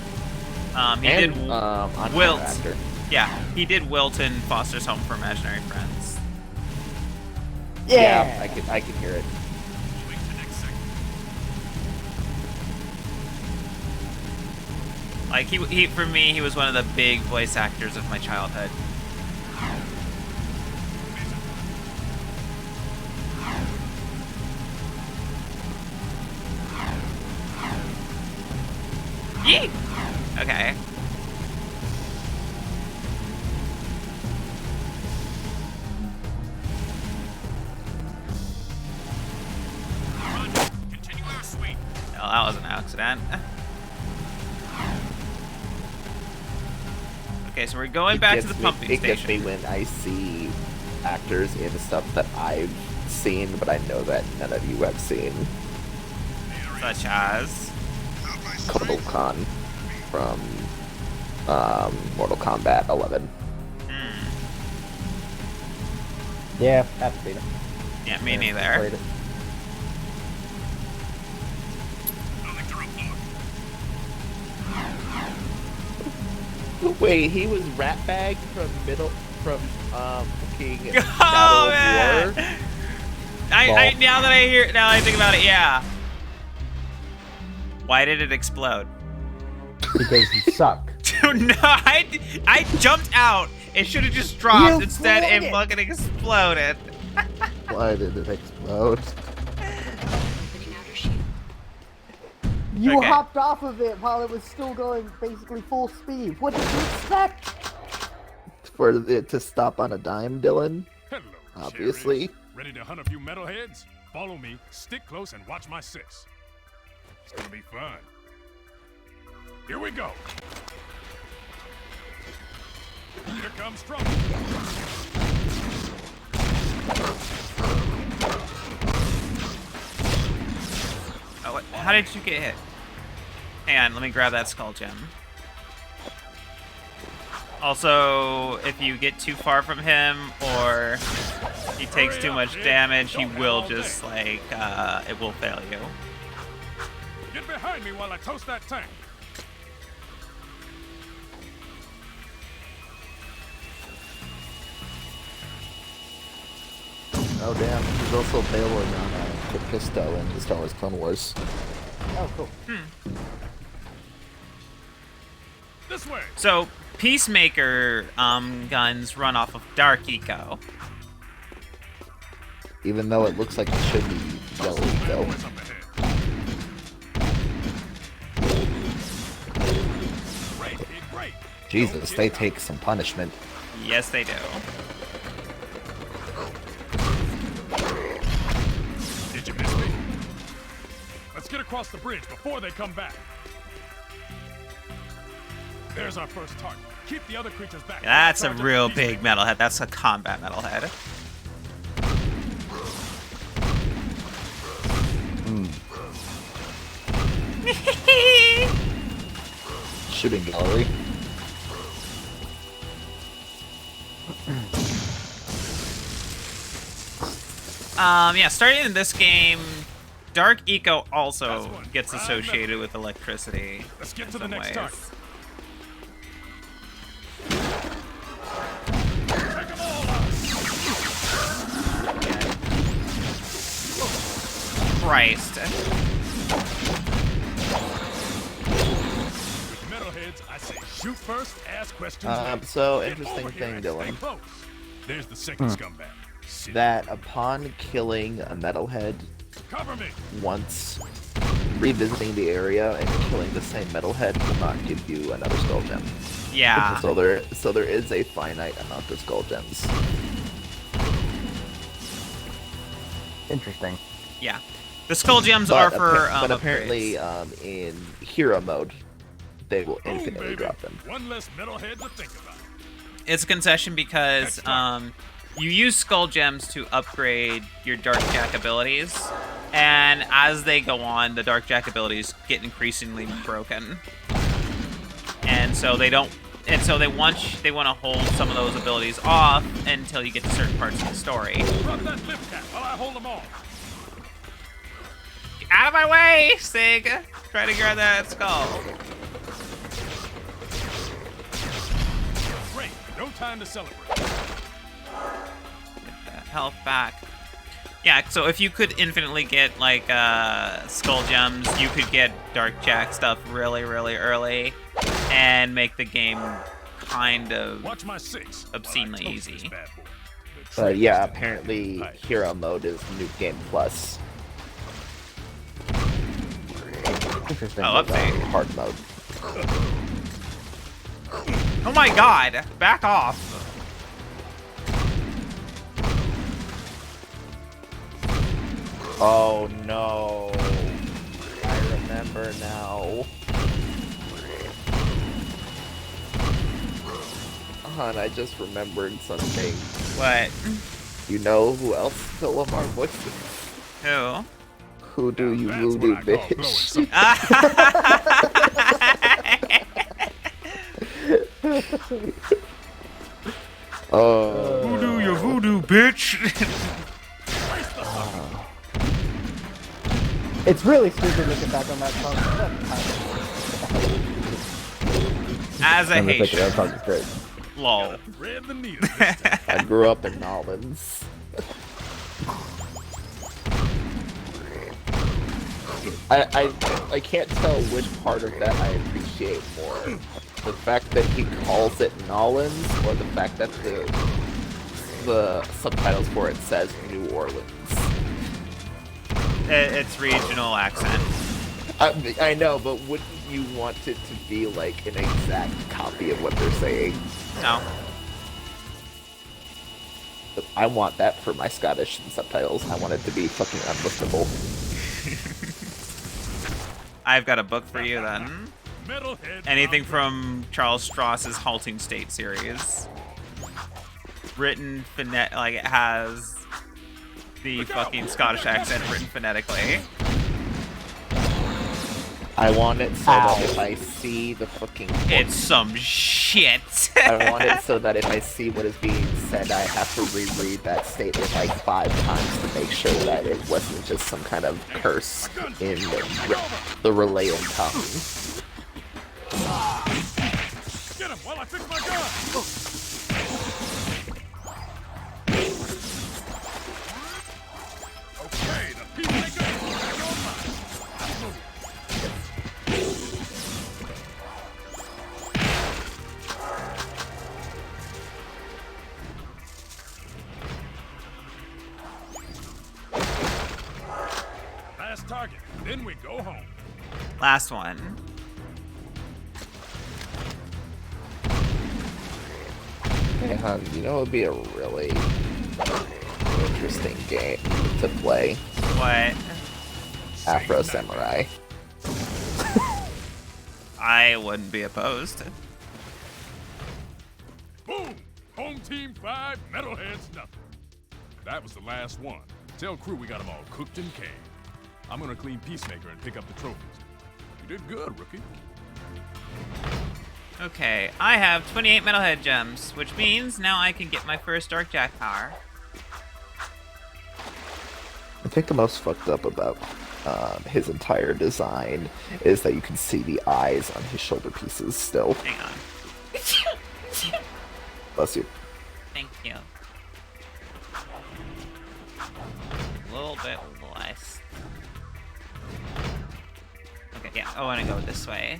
He did Wilt. Actor. Yeah, he did Wilt in Foster's Home for Imaginary Friends. Yeah, I can hear it. Like he for me, he was one of the big voice actors of my childhood. Yee! Okay. Continue our sweep. Well, that was an accident. Okay, so we're going back to the pumping station. It gets station. me when I see actors in stuff that I've seen, but I know that none of you have seen. Such as Kotal Khan from Mortal Kombat 11. Yeah, that's beta. Yeah, me neither. Played it. Wait, he was Ratbag from fucking Oh, Battle man. of War? I now that I think about it, yeah. Why did it explode? Because you suck. No, I jumped out. It should have just dropped. You Instead, it floated. fucking exploded. Why did it explode? You Okay. hopped off of it while it was still going basically full speed. What did you expect? For it to stop on a dime, Dylan? Hello, Obviously. Cherries. Ready to hunt a few metalheads? Follow me, stick close, and watch my sis. It's gonna be fun. Here we go. Here comes trouble. Oh, how did you get hit? Hang on, let me grab that skull gem. Also, if you get too far from him or he takes too much damage, he will just like it will fail you. Get behind me while I toast that tank. Oh damn, he's also Bail Organa, Kit Fisto in the Star Wars Clone Wars. Oh, cool. This way. So Peacemaker guns run off of Dark Eco. Even though it looks like it should be Yellow Eco. Jesus, they take some punishment. Yes, they do. Did you miss me? Let's get across the bridge before they come back. There's our first target. Keep the other creatures back. That's a real big metalhead. That's a combat metalhead. shooting gallery. Yeah, starting in this game, Dark Eco also gets associated with electricity. Let's get in to the some next ways. target. Christ. With metalheads, I say shoot first, ask questions later. So Get interesting over here thing, and stay Dylan. close. There's the second scumbag. That upon killing a metalhead, Cover me. once revisiting the area and killing the same metalhead will not give you another skull gem. Yeah. So there is a finite amount of skull gems. Interesting. Yeah. The skull gems are for but upgrades. apparently in hero mode they will infinitely baby. drop them. One less metalhead to think about. It's a concession because you use skull gems to upgrade your Dark Jack abilities, and as they go on, the Dark Jack abilities get increasingly broken, and so they don't. And so they want to hold some of those abilities off until you get to certain parts of the story. Drop that lip cap while I hold them off. Get out of my way, Sig! Try to grab that skull. Great. No time to celebrate. Get that health back. Yeah, so if you could infinitely get, like, skull gems, you could get Dark Jack stuff really, really early and make the game kind of Watch my six. obscenely easy. Yeah, apparently hero mode is New Game Plus. Interesting. Oh, update. Hard mode. Oh my god! Back off! Oh no. I remember now. Hon, I just remembered something. What? You know who else still love our voices? Who? Who do you voodoo, bitch? Voodoo, you voodoo, bitch! It's really stupid looking back on that song. As a I'm just thinking Haitian. that song is great. Lol. I grew up in Nolans. I can't tell which part of that I appreciate more. The fact that he calls it Nolans, or the fact that the subtitles for it says New Orleans. It's regional accent. I know, but wouldn't you want it to be like an exact copy of what they're saying? No. But I want that for my Scottish subtitles. I want it to be fucking unlistenable. I've got a book for you then. Anything from Charles Strauss's Halting State series. Written like it has the fucking Scottish accent written phonetically. I want it so that if I see the fucking book, It's some shit. I want it so that if I see what is being said, I have to reread that statement like 5 times to make sure that it wasn't just some kind of curse in the Relayan tongue. Get him while I fix my gun. Okay, the peacemaker is back online. Last target, then we go home. Last one. Hey, hon, you know it would be a really interesting game to play? What? Afro Samurai. I wouldn't be opposed. Boom! Home team 5, metalheads nothing. That was the last one. Tell crew we got them all cooked and canned. I'm gonna clean Peacemaker and pick up the trophies. You did good, rookie. Okay, I have 28 metalhead gems, which means now I can get my first Dark Jak power. I think the most fucked up about his entire design is that you can see the eyes on his shoulder pieces still. Hang on. Bless you. Thank you. A little bit less. Okay, yeah, I want to go this way.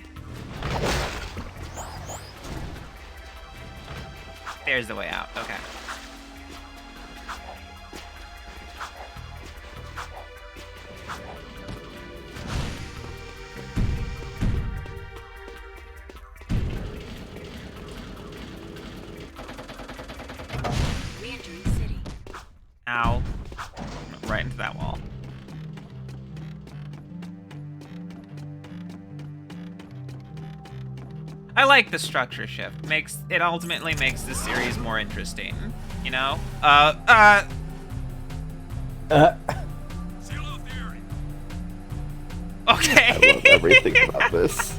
There's the way out, okay. Re-entering city. Ow. Right into that wall. I like the structure shift. It ultimately makes this series more interesting. You know? Okay. I love everything about this.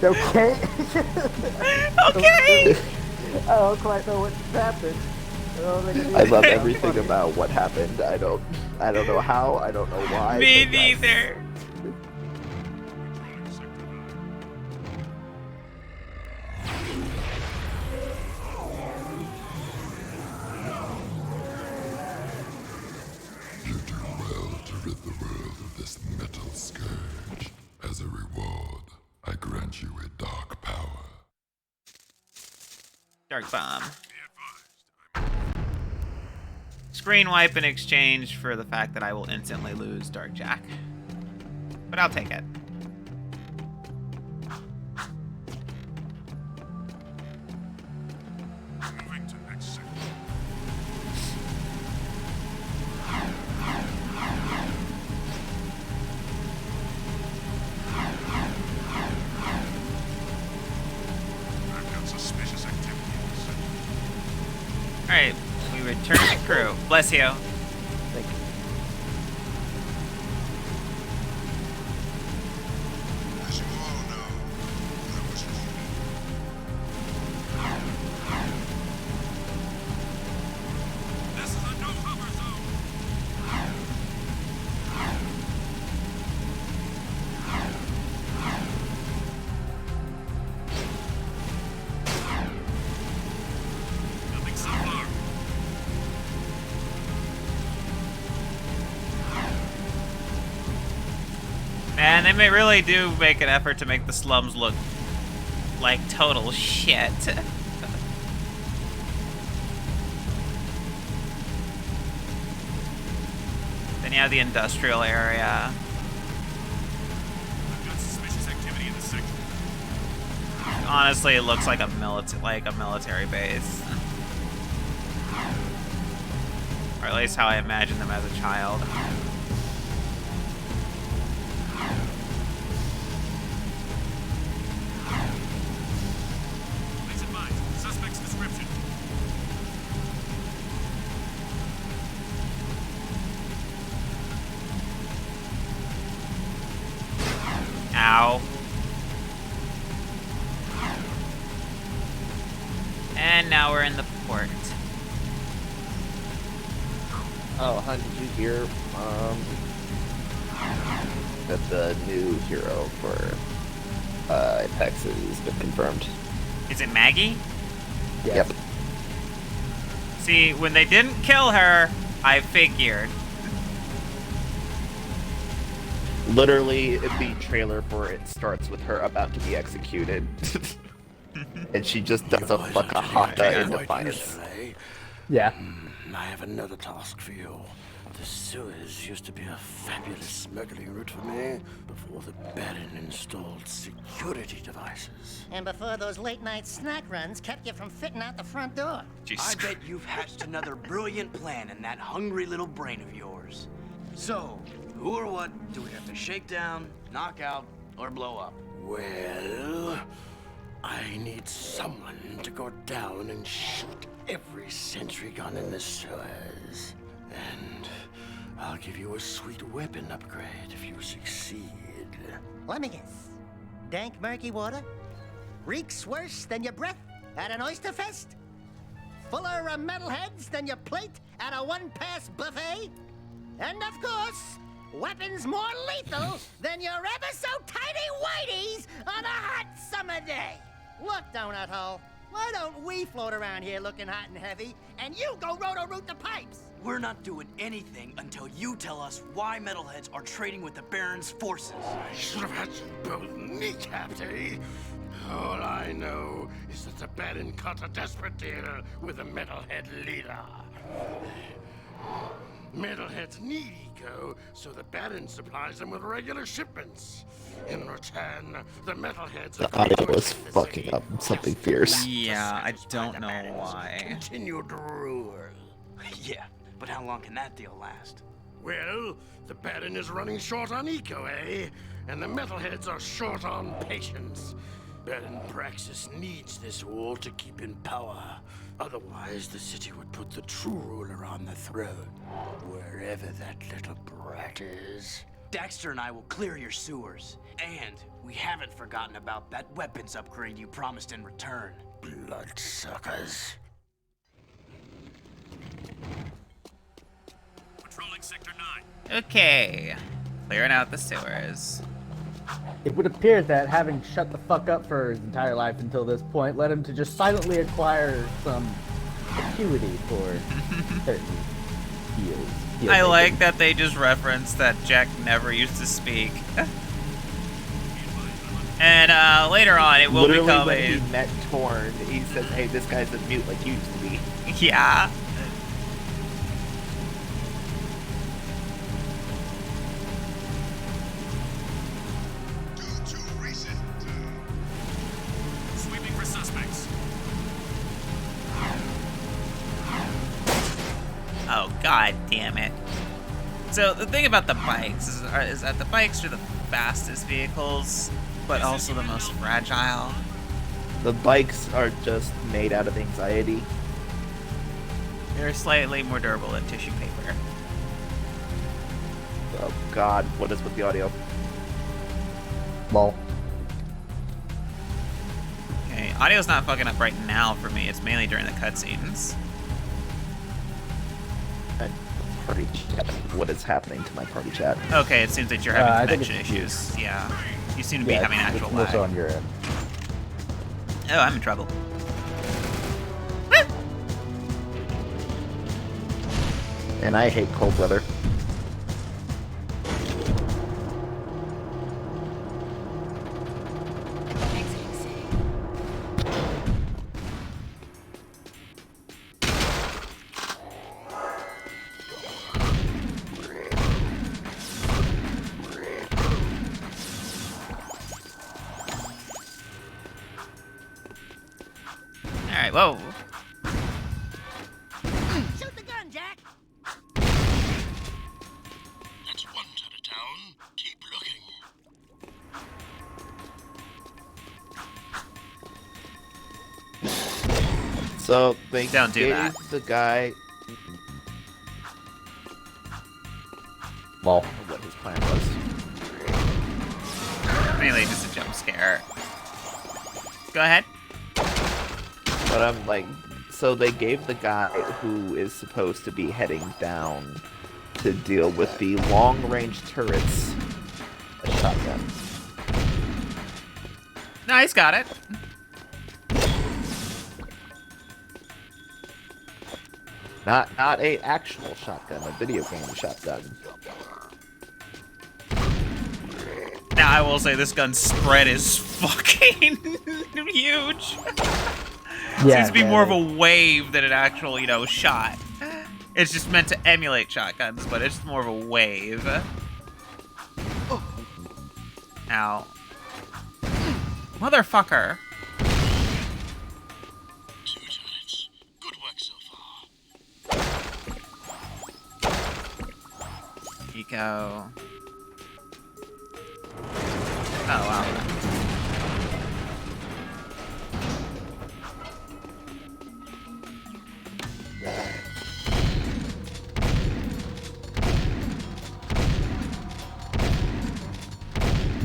Okay. Okay. I don't quite know what happened. I love everything about what happened. I don't know how. I don't know why. Me but yes. neither. You do well to rid the world of this metal scourge. As a reward, I grant you a dark power. Dark bomb. Screen wipe in exchange for the fact that I will instantly lose Dark Jak. But I'll take it. Moving to next sector. I've got suspicious activity in the sector. Alright, we return to crew. Bless you. Thank you. As you all know, that was this is a no hover zone. Nothing so far. Man, they may really do make an effort to make the slums look like total shit. Then you have the industrial area. I've got suspicious activity in the sector. Honestly, it looks like a military base. Or at least how I imagined them as a child. Please advise. Suspect's description. Ow. And now we're in the port. Oh, hon, did you hear that the new hero for Apex has been confirmed? Is it Maggie? Yep. See, when they didn't kill her, I figured. Literally, the trailer for it starts with her about to be executed. And she just does a fuck a hata in defiance. Yeah. I have another task for you. The sewers used to be a fabulous smuggling route for me before the Baron installed security devices. And before those late-night snack runs kept you from fitting out the front door. I bet you've hatched another brilliant plan in that hungry little brain of yours. So, who or what do we have to shake down, knock out, or blow up? Well, I need someone to go down and shoot every sentry gun in the sewers. And I'll give you a sweet weapon upgrade if you succeed. Let me guess. Dank, murky water? Reeks worse than your breath at an oyster fest? Fuller of metalheads than your plate at a one-pass buffet? And of course, weapons more lethal than your ever-so-tiny whiteys on a hot summer day. Look, Donut Hole, why don't we float around here looking hot and heavy, and you go roto-root the pipes? We're not doing anything until you tell us why metalheads are trading with the Baron's forces. I should have had you both kneecapped, eh? All I know is that the Baron cut a desperate deal with the metalhead leader. Metalheads need eco, so the Baron supplies them with regular shipments. In return, the metalheads The audio is fucking up something fierce. Yeah, I don't know why. Continued rule. Yeah, but how long can that deal last? Well, the Baron is running short on eco, eh? And the metalheads are short on patience. Baron Praxis needs this wall to keep in power. Otherwise, the city would put the true ruler on the throne, wherever that little brat is. Daxter and I will clear your sewers. And we haven't forgotten about that weapons upgrade you promised in return. Bloodsuckers. Patrolling Sector 9. Okay. Clearing out the sewers. It would appear that having shut the fuck up for his entire life until this point led him to just silently acquire some acuity for certain fields. I like that they just referenced that Jak never used to speak. And later on, it will Literally become when a... he met Torn, he says, hey, this guy's a mute like you used to be. Yeah. Sweeping for suspects. Oh, god damn it. So, the thing about the bikes is that the bikes are the fastest vehicles, but also the most fragile. The bikes are just made out of anxiety. They're slightly more durable than tissue paper. Oh god, what is with the audio? Lol. Okay, audio's not fucking up right now for me. It's mainly during the cutscenes. And party chat. What is happening to my party chat? Okay, it seems that you're I having think connection it's issues. Yeah. You seem to be having actual it's more lag. so on your end. Oh, I'm in trouble. And I hate cold weather. Exiting city. Alright, whoa. Shoot the gun, Jak! That's one side of town. Keep looking. So they Don't do gave that. the guy Lol. what his plan was. Mainly just a jump scare. Go ahead. But I'm like, so they gave the guy who is supposed to be heading down to deal with the long-range turrets a shotgun. Nice, got it. Not a actual shotgun, a video game shotgun. Now, I will say this gun's spread is fucking huge. Seems to be more of a wave than an actual, shot. It's just meant to emulate shotguns, but it's more of a wave. Ow. Motherfucker. 2 turrets. Good work so far. Eco. Oh, wow.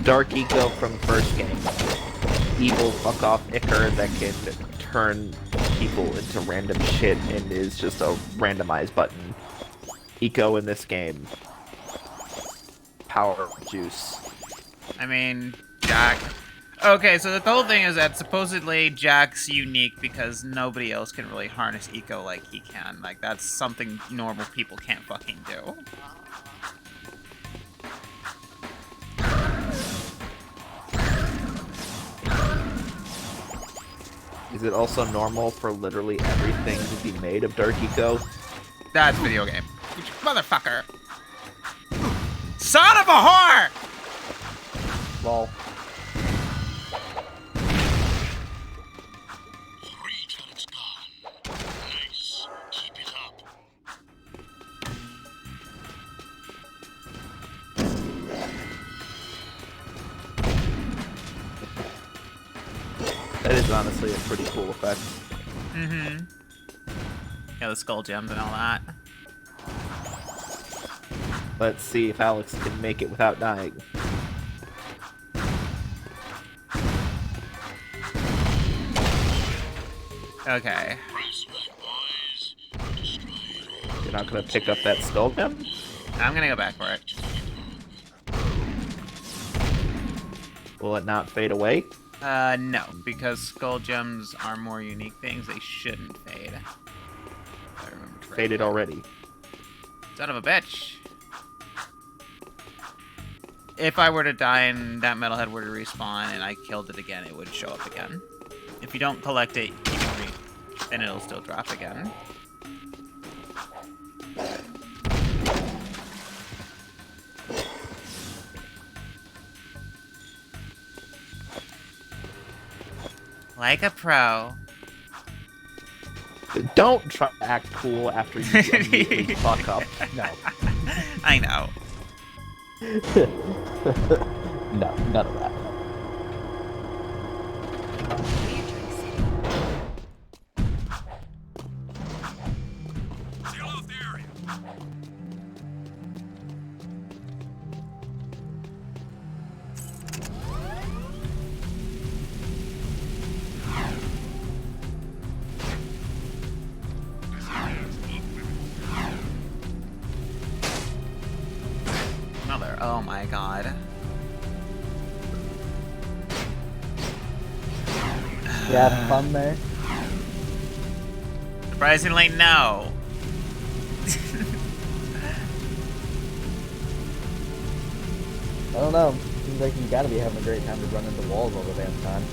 Dark Eco from first game. Evil fuck off Icar that can turn people into random shit and is just a randomized button. Eco in this game. Power juice. I mean, Jak. Okay, so the whole thing is that supposedly Jak's unique because nobody else can really harness Eco like he can. Like, that's something normal people can't fucking do. Is it also normal for literally everything to be made of Dark Eco? That's video game. You motherfucker. Son of a whore! Lol. That is honestly a pretty cool effect. Mm-hmm. Yeah, the skull gems and all that. Let's see if Alex can make it without dying. Okay. You're not gonna pick up that skull gem? I'm gonna go back for it. Will it not fade away? No, because skull gems are more unique things. They shouldn't fade. If I remember correctly. Faded already. Son of a bitch. If I were to die and that metalhead were to respawn and I killed it again, it would show up again. If you don't collect it, you can then it'll still drop again. Like a pro. Don't try to act cool after you immediately fuck up. No. I know. No, none of that. Seal off the area. Mother, oh my god. You having fun there? Surprisingly, no. I don't know. Seems like you gotta be having a great time to run into walls all the damn time.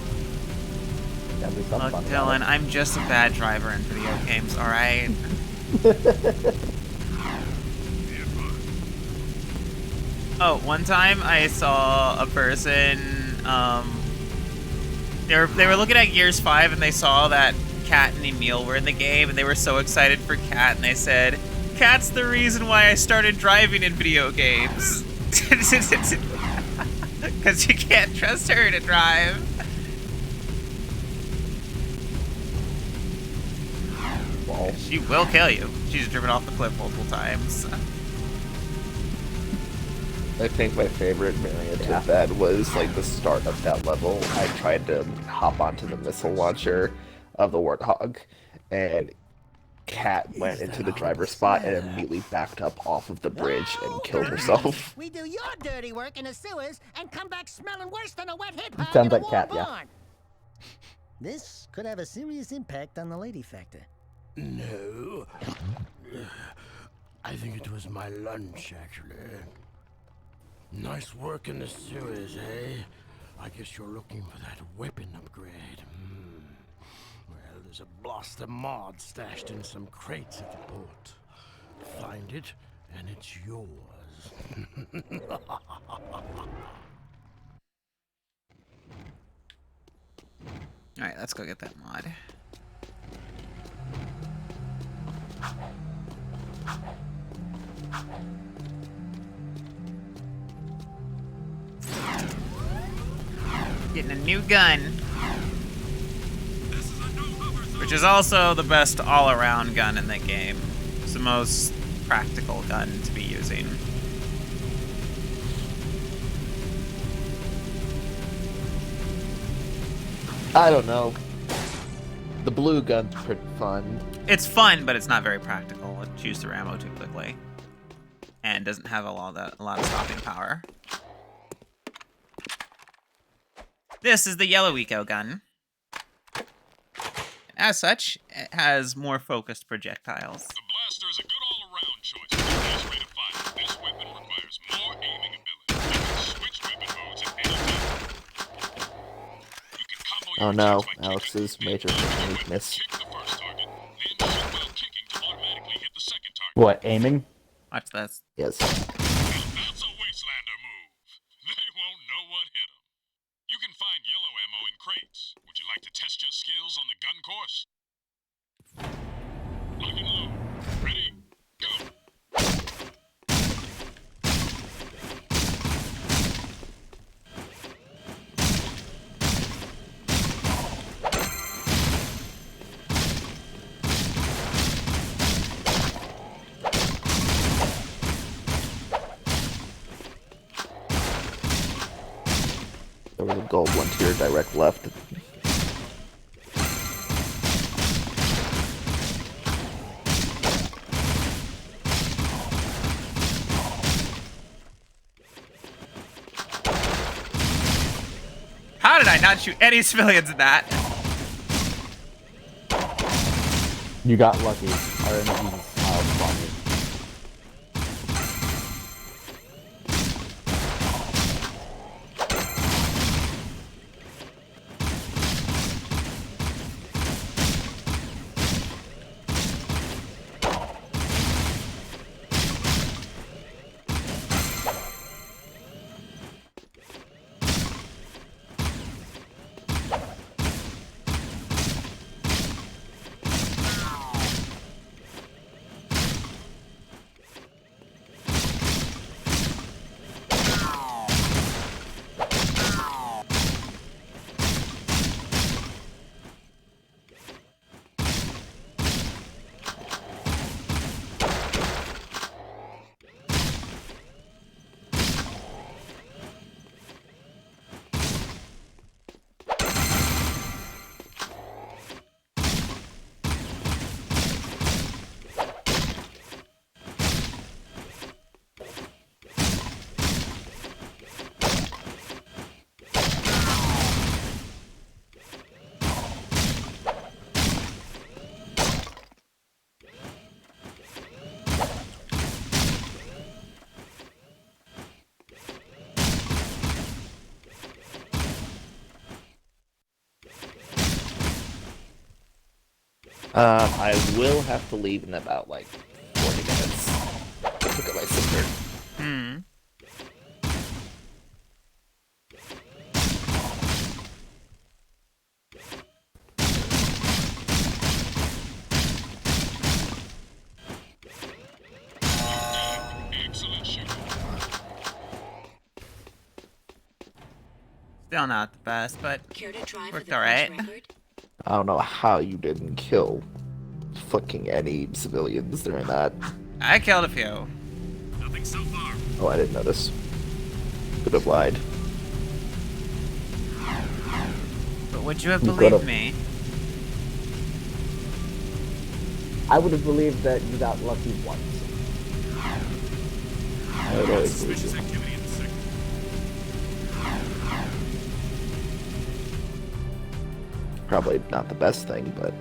Gotta be something Look, fun about Dylan, it. I'm just a bad driver in video games, alright? Oh, one time I saw a person, they were looking at Gears 5 and they saw that Kat and Emil were in the game and they were so excited for Kat and they said, Kat's the reason why I started driving in video games. Because you can't trust her to drive. Well, She will kill you. She's driven off the cliff multiple times. I think my favorite variant of that was like the start of that level. I tried to hop onto the missile launcher of the Warthog, and Kat went into the driver's spot and immediately backed up off of the bridge and killed herself. We do your dirty work in the sewers and come back smelling worse than a wet hip hog Sounds in a like warm Kat, yeah. barn. This could have a serious impact on the lady factor. No. I think it was my lunch, actually. Nice work in the sewers, eh? I guess you're looking for that weapon upgrade. Well, there's a blaster mod stashed in some crates at the port. Find it, and it's yours. Alright, let's go get that mod. Getting a new gun. Which is also the best all-around gun in the game. It's the most practical gun to be using. I don't know. The blue gun's pretty fun. It's fun, but it's not very practical. It chews through ammo too quickly, and doesn't have a lot of stopping power. This is the yellow eco gun. As such, it has more focused projectiles. The blaster is a good all-around choice with a nice rate of fire. This weapon requires more aiming ability. You can switch weapon modes at any time. You can combo your Oh no, attacks by Alex's major weakness. kick the first target, then shoot while kicking to automatically hit the second target. What, aiming? Watch this. Yes. Now that's a Wastelander move. They won't know what hit them. You can find yellow ammo in crates. Would you like to test your skills on the gun course? Lock and load. Ready? Go! There was a gold one to your direct left. How did I not shoot any civilians in that? You got lucky. RNG smiled upon you. I will have to leave in about like 40 minutes. I took up my sister. Hmm. Excellent shooting. Still not the best, but Care to try for worked the alright. French record? I don't know how you didn't kill fucking any civilians during that. I killed a few. Nothing so far. Oh, I didn't notice. Could have lied. But would you have You believed could've. me? I would have believed that you got lucky once. I would always believe Suspicious you. activity in the sector. Probably not the best thing, but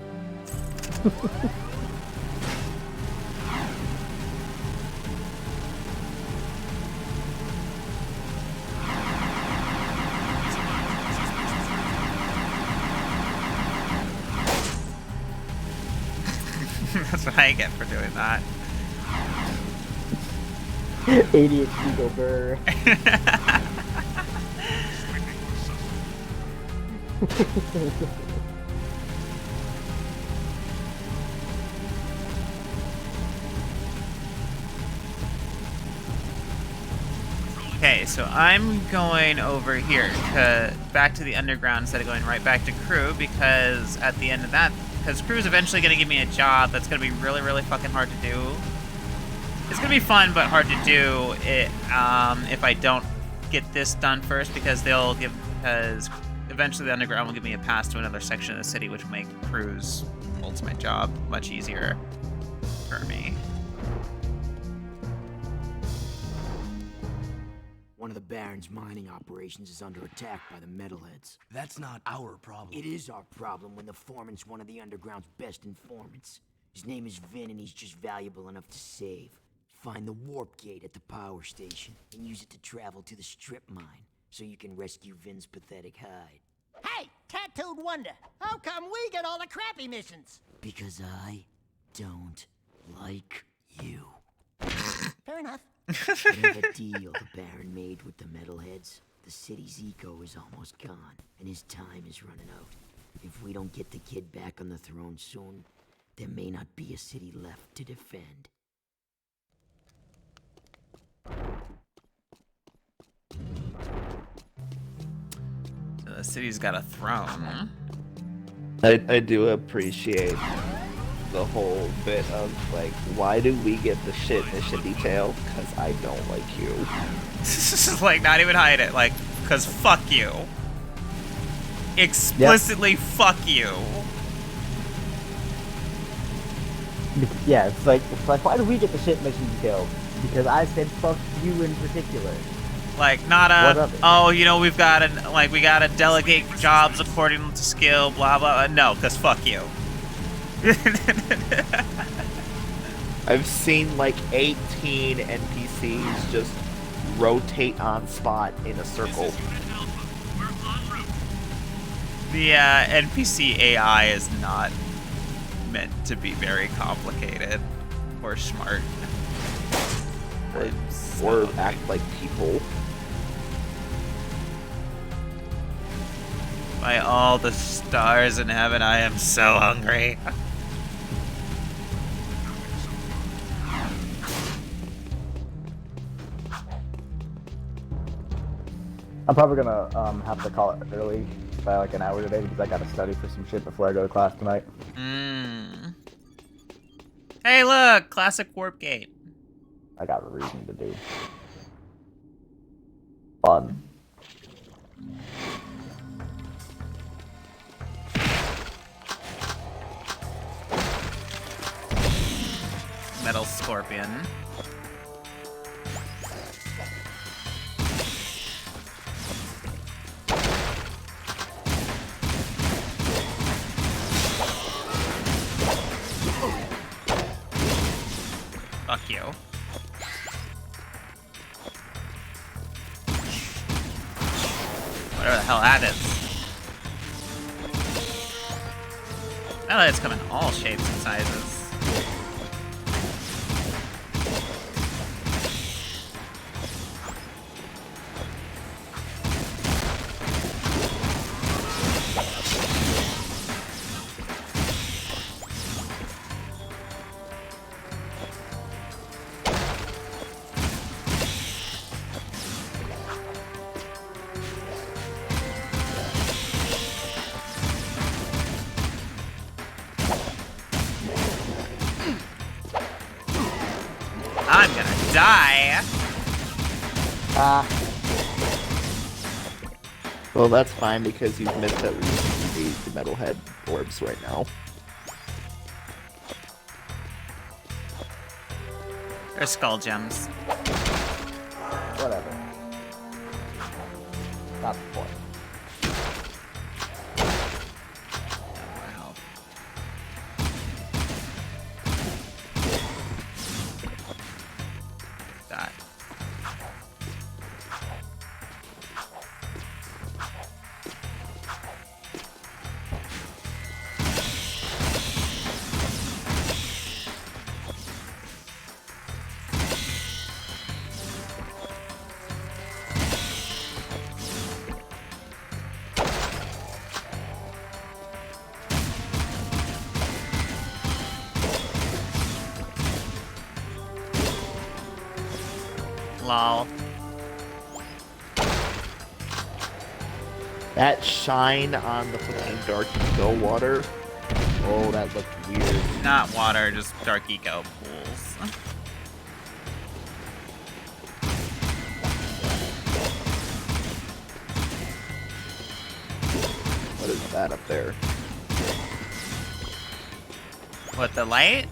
That's what I get for doing that. ADHD go burr. Okay, so I'm going over here to back to the underground instead of going right back to crew, because at the end of that, because crew's eventually going to give me a job that's going to be really, really fucking hard to do. It's going to be fun, but hard to do it if I don't get this done first, because they'll give, because eventually the underground will give me a pass to another section of the city, which will make Crew's ultimate job much easier for me. One of the Baron's mining operations is under attack by the metalheads. That's not our problem. It is our problem when the foreman's one of the underground's best informants. His name is Vin, and he's just valuable enough to save. Find the warp gate at the power station and use it to travel to the strip mine so you can rescue Vin's pathetic hide. Hey, tattooed wonder, how come we get all the crappy missions? Because I don't like you. Fair enough. Whatever deal the Baron made with the metalheads, the city's eco is almost gone, and his time is running out. If we don't get the kid back on the throne soon, there may not be a city left to defend. So the city's got a throne. I do appreciate the whole bit of, like, why do we get the shit mission detail? Because I don't like you. Like, not even hide it. Like, because fuck you. Explicitly fuck you. Yeah, it's like, why do we get the shit mission detail? Because I said fuck you in particular. Like, not a, oh, you know, we gotta delegate jobs according to skill, blah, blah. No, because fuck you. I've seen like 18 NPCs just rotate on spot in a circle. The NPC AI is not meant to be very complicated or smart. Or act like people. By all the stars in heaven, I am so hungry. I'm probably gonna have to call it early by like an hour today because I gotta study for some shit before I go to class tonight. Hey, look! Classic warp gate. I got a reason to do. Fun. Metal scorpion. Fuck you. Whatever the hell that is. Metalheads come in all shapes and sizes. I'm gonna die. Well, that's fine because you've missed at least the metalhead orbs right now. They're skull gems. Whatever. Not the point. That. Lol. That shine on the fucking dark eco water. Oh, that looked weird. Not water, just dark eco pools. that up there. What, the light?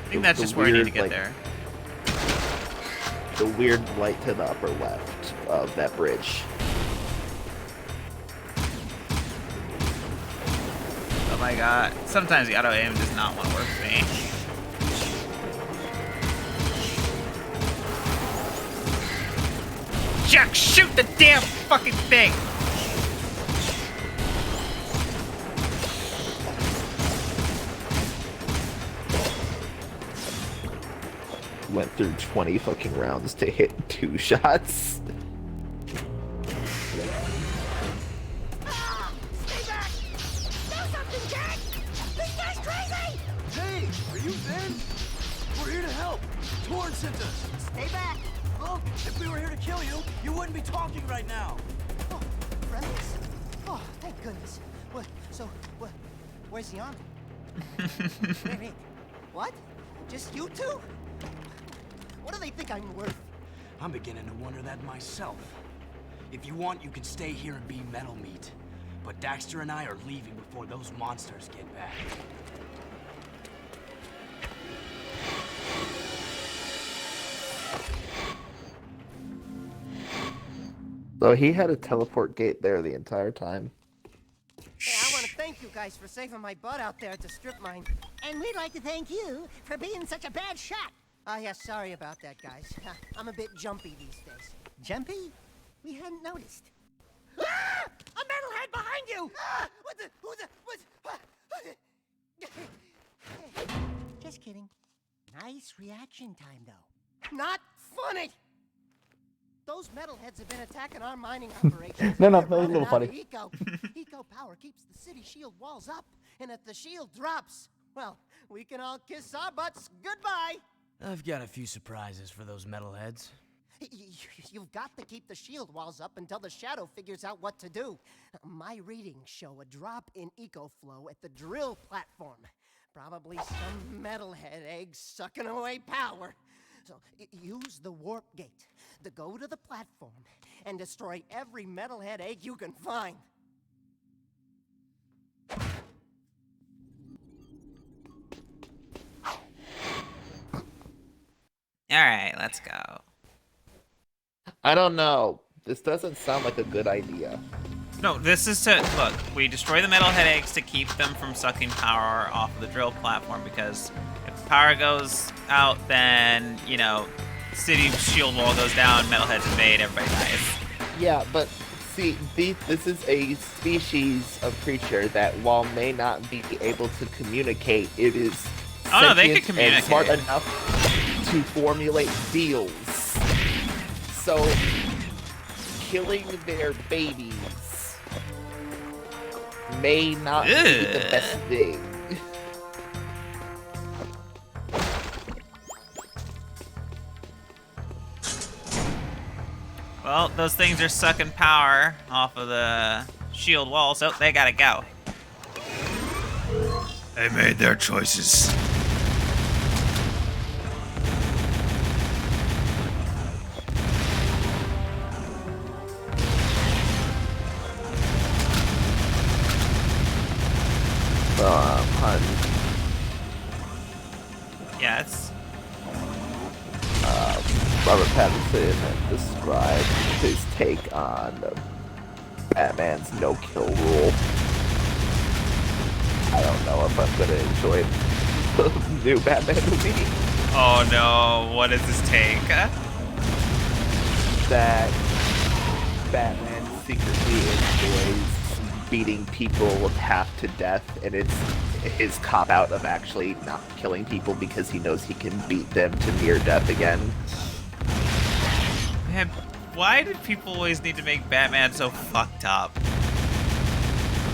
I think that's just where I need to get there. The weird light to the upper left of that bridge. Oh my god. Sometimes the auto aim does not want to work for me. Jak, shoot the damn fucking thing! Went through 20 fucking rounds to hit 2 shots. Hey, are you Ben? We're here to help. Torn sent us. Stay back. Well, if we were here to kill you, you wouldn't be talking right now. Oh, friendlies? Oh, thank goodness. Where's the army? Wait. What? Just you two? What do they think I'm worth? I'm beginning to wonder that myself. If you want, you can stay here and be metal meat. But Daxter and I are leaving before those monsters get back. So he had a teleport gate there the entire time. Hey, I want to thank you guys for saving my butt out there at the strip mine. And we'd like to thank you for being such a bad shot. Yeah, sorry about that, guys. I'm a bit jumpy these days. Jumpy? We hadn't noticed. Ah! A metalhead behind you! Ah! Just kidding. Nice reaction time, though. Not funny! Those metalheads have been attacking our mining operations. No, They're that was a running little out funny. of Eco. Eco power keeps the city shield walls up, and if the shield drops, well, we can all kiss our butts goodbye. I've got a few surprises for those metalheads. You've got to keep the shield walls up until the Shadow figures out what to do. My readings show a drop in eco flow at the drill platform. Probably some metalhead egg sucking away power. So use the warp gate to go to the platform and destroy every metalhead egg you can find. Alright, let's go. I don't know. This doesn't sound like a good idea. No, this is to, look, we destroy the metalhead eggs to keep them from sucking power off of the drill platform, because if power goes out, then, you know, city shield wall goes down, metalheads invade, everybody dies. Yeah, but see, this is a species of creature that, while may not be able to communicate, it is Oh no, they can sentient and communicate. smart enough to formulate deals. So, killing their babies may not be the best thing. Well, those things are sucking power off of the shield wall, so they gotta go. They made their choices. Hun. Yeah, it's... Robert Pattinson described his take on Batman's no-kill rule. I don't know if I'm gonna enjoy the new Batman movie. Oh no, what is his take? That Batman secretly enjoys beating people half to death, and it's his cop-out of actually not killing people because he knows he can beat them to near death again. Man, why did people always need to make Batman so fucked up?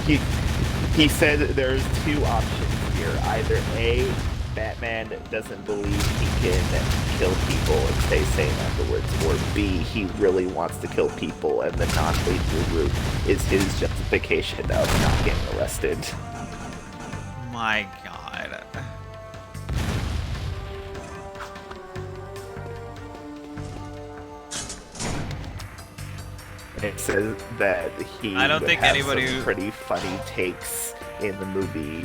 He said there's two options here. Either A, Batman doesn't believe he can kill people and stay sane afterwards, or B, he really wants to kill people and the non-lethal route is his justification of not getting arrested. My god. It says that he I don't would think have anybody some pretty funny takes in the movie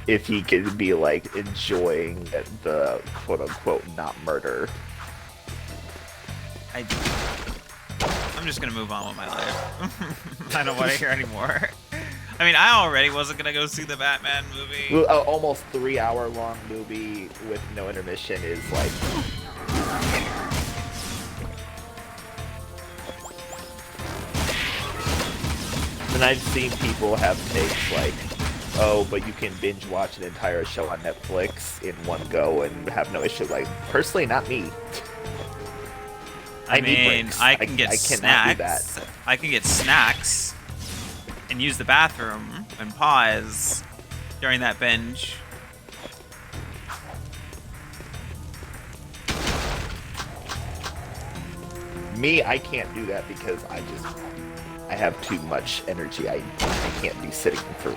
if he could be like enjoying the quote unquote not murder. I'm just gonna move on with my life. I don't want to hear anymore. I mean, I already wasn't gonna go see the Batman movie. Well, almost 3-hour long movie with no intermission is like. And I've seen people have takes like, oh, but you can binge watch an entire show on Netflix in one go and have no issue. Like, personally, not me. I need mean, breaks. I can get cannot do that. snacks. I can get snacks and use the bathroom and pause during that binge. Me, I can't do that because I have too much energy. I can't be sitting for.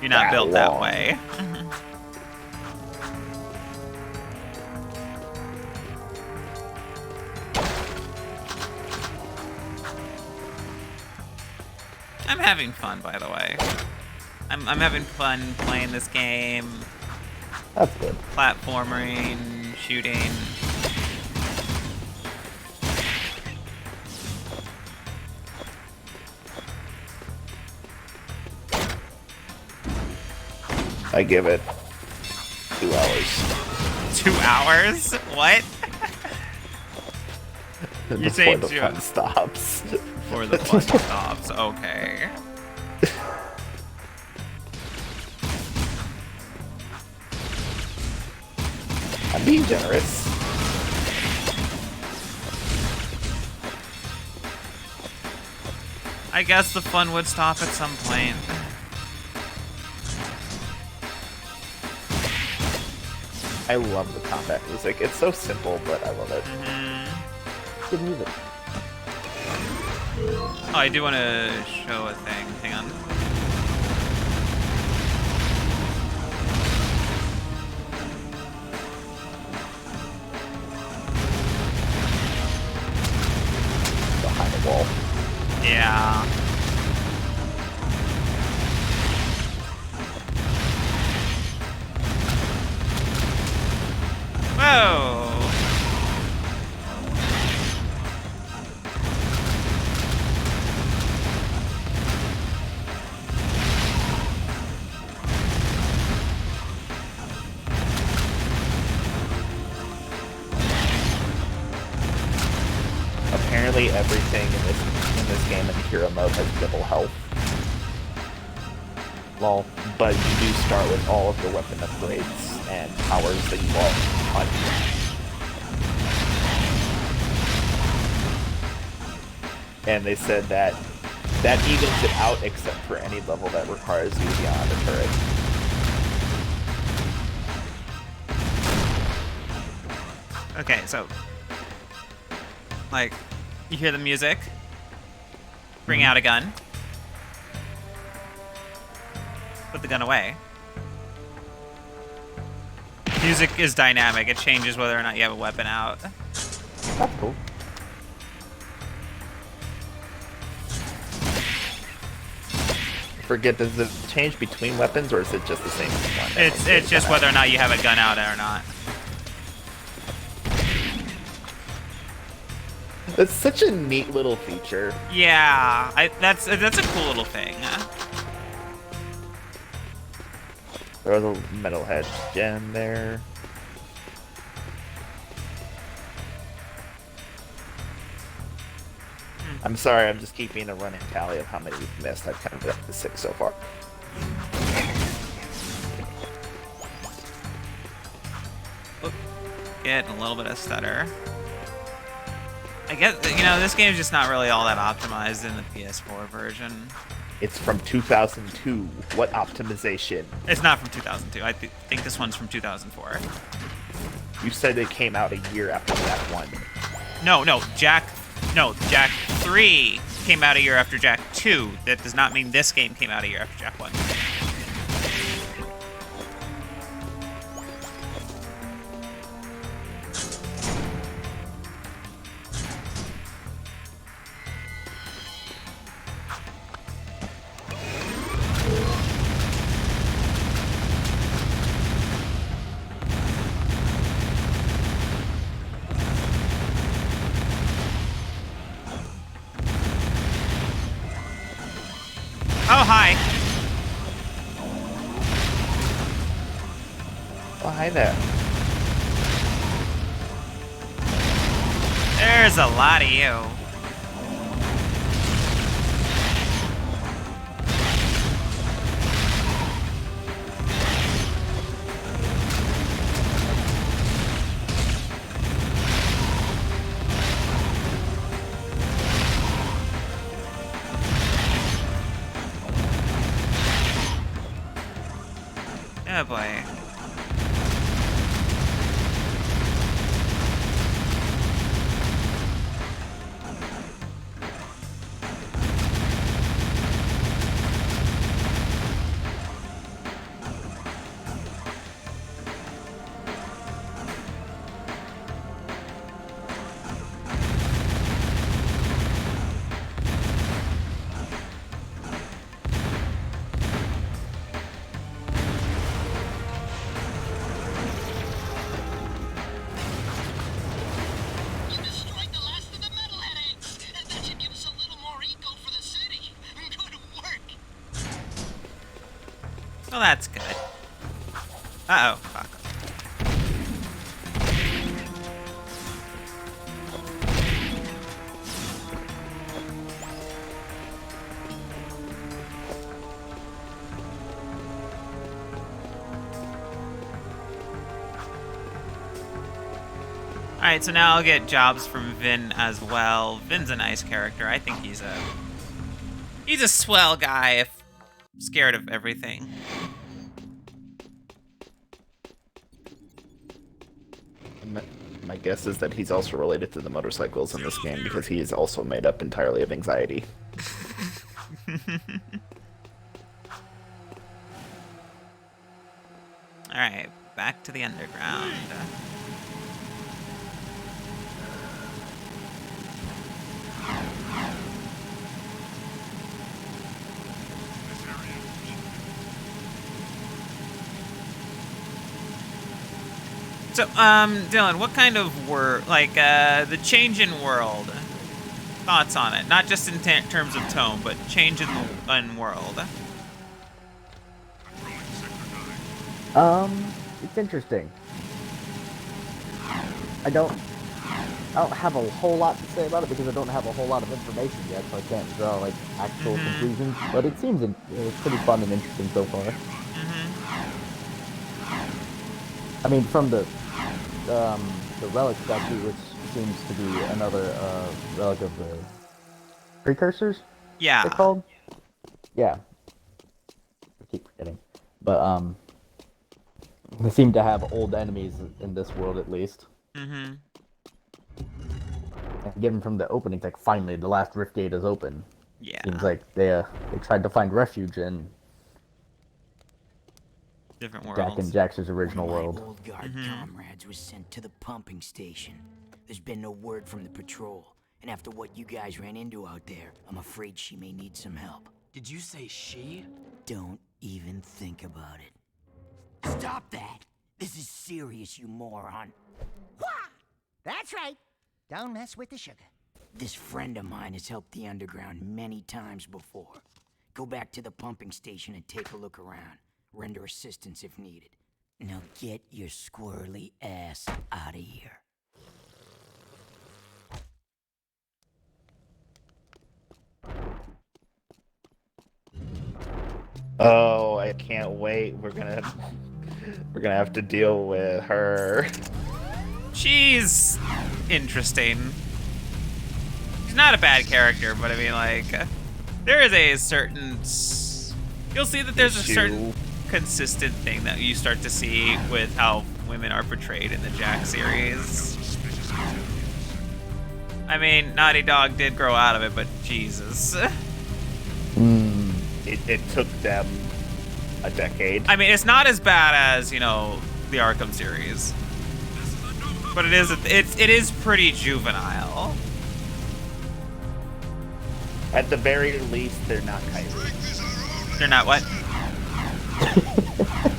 You're not built long. that way. I'm having fun, by the way. I'm having fun playing this game. That's good. Platforming, shooting. I give it 2 hours. 2 hours? What? You're saying before the fun stops. Before the fun stops, okay. I'm being generous. I guess the fun would stop at some point. I love the combat music. It's so simple, but I love it. Good music. Oh, I do want to show a thing. Hang on. Behind the wall. Yeah. Whoa. Apparently everything in this game in hero mode has double health. Lol. But you do start with all of your weapon upgrades and powers that you want. And they said that evens it out except for any level that requires you beyond a turret. Okay, so like you hear the music, bring out a gun, put the gun away. Music is dynamic. It changes whether or not you have a weapon out. That's cool. Forget, does it change between weapons or is it just the same one? It's just whether or not you have a gun out or not. It's such a neat little feature. Yeah, that's a cool little thing. There's a metalhead gem there. I'm sorry, I'm just keeping a running tally of how many we've missed. I've counted up to 6 so far. Oop. Getting a little bit of stutter. I guess, you know, this game's just not really all that optimized in the PS4 version. It's from 2002. What optimization? It's not from 2002. I think this one's from 2004. You said it came out a year after Jak 1. No, Jak 3 came out a year after Jak 2. That does not mean this game came out a year after Jak 1. hi. Oh, hi there. There's a lot of you. Oh boy. Well, that's good. Uh-oh. Fuck. Alright, so now I'll get jobs from Vin as well. Vin's a nice character. I think he's a swell guy if scared of everything. My guess is that he's also related to the motorcycles in this game because he is also made up entirely of anxiety. Alright, back to the underground. So, Dylan, what kind of the change in world? Thoughts on it? Not just in terms of tone, but change in world. It's interesting. I don't have a whole lot to say about it because I don't have a whole lot of information yet, so I can't draw like actual conclusions. But it seems it's pretty fun and interesting so far. I mean, from the relic statue, which seems to be another relic of the precursors. Yeah. They're called. Yeah. I keep forgetting, but they seem to have old enemies in this world at least. And given from the opening, like finally the last rift gate is open. Yeah. Seems like they tried to find refuge in different worlds. Jack and Jax's original world. Old guard comrades was sent to the pumping station. There's been no word from the patrol, and after what you guys ran into out there, I'm afraid she may need some help. Did you say she? Don't even think about it. Stop that! This is serious, you moron. Wah! That's right. Don't mess with the sugar. This friend of mine has helped the underground many times before. Go back to the pumping station and take a look around. Render assistance if needed. Now get your squirrely ass out of here. Oh, I can't wait. We're gonna have to deal with her. She's interesting. She's not a bad character, but I mean, like, there is a certain. You'll see that there's a certain consistent thing that you start to see with how women are portrayed in the Jak series. I mean, Naughty Dog did grow out of it, but Jesus. It took them a decade. I mean, it's not as bad as, you know, the Arkham series, but it is pretty juvenile. At the very least, they're not Kyrie. They're not what?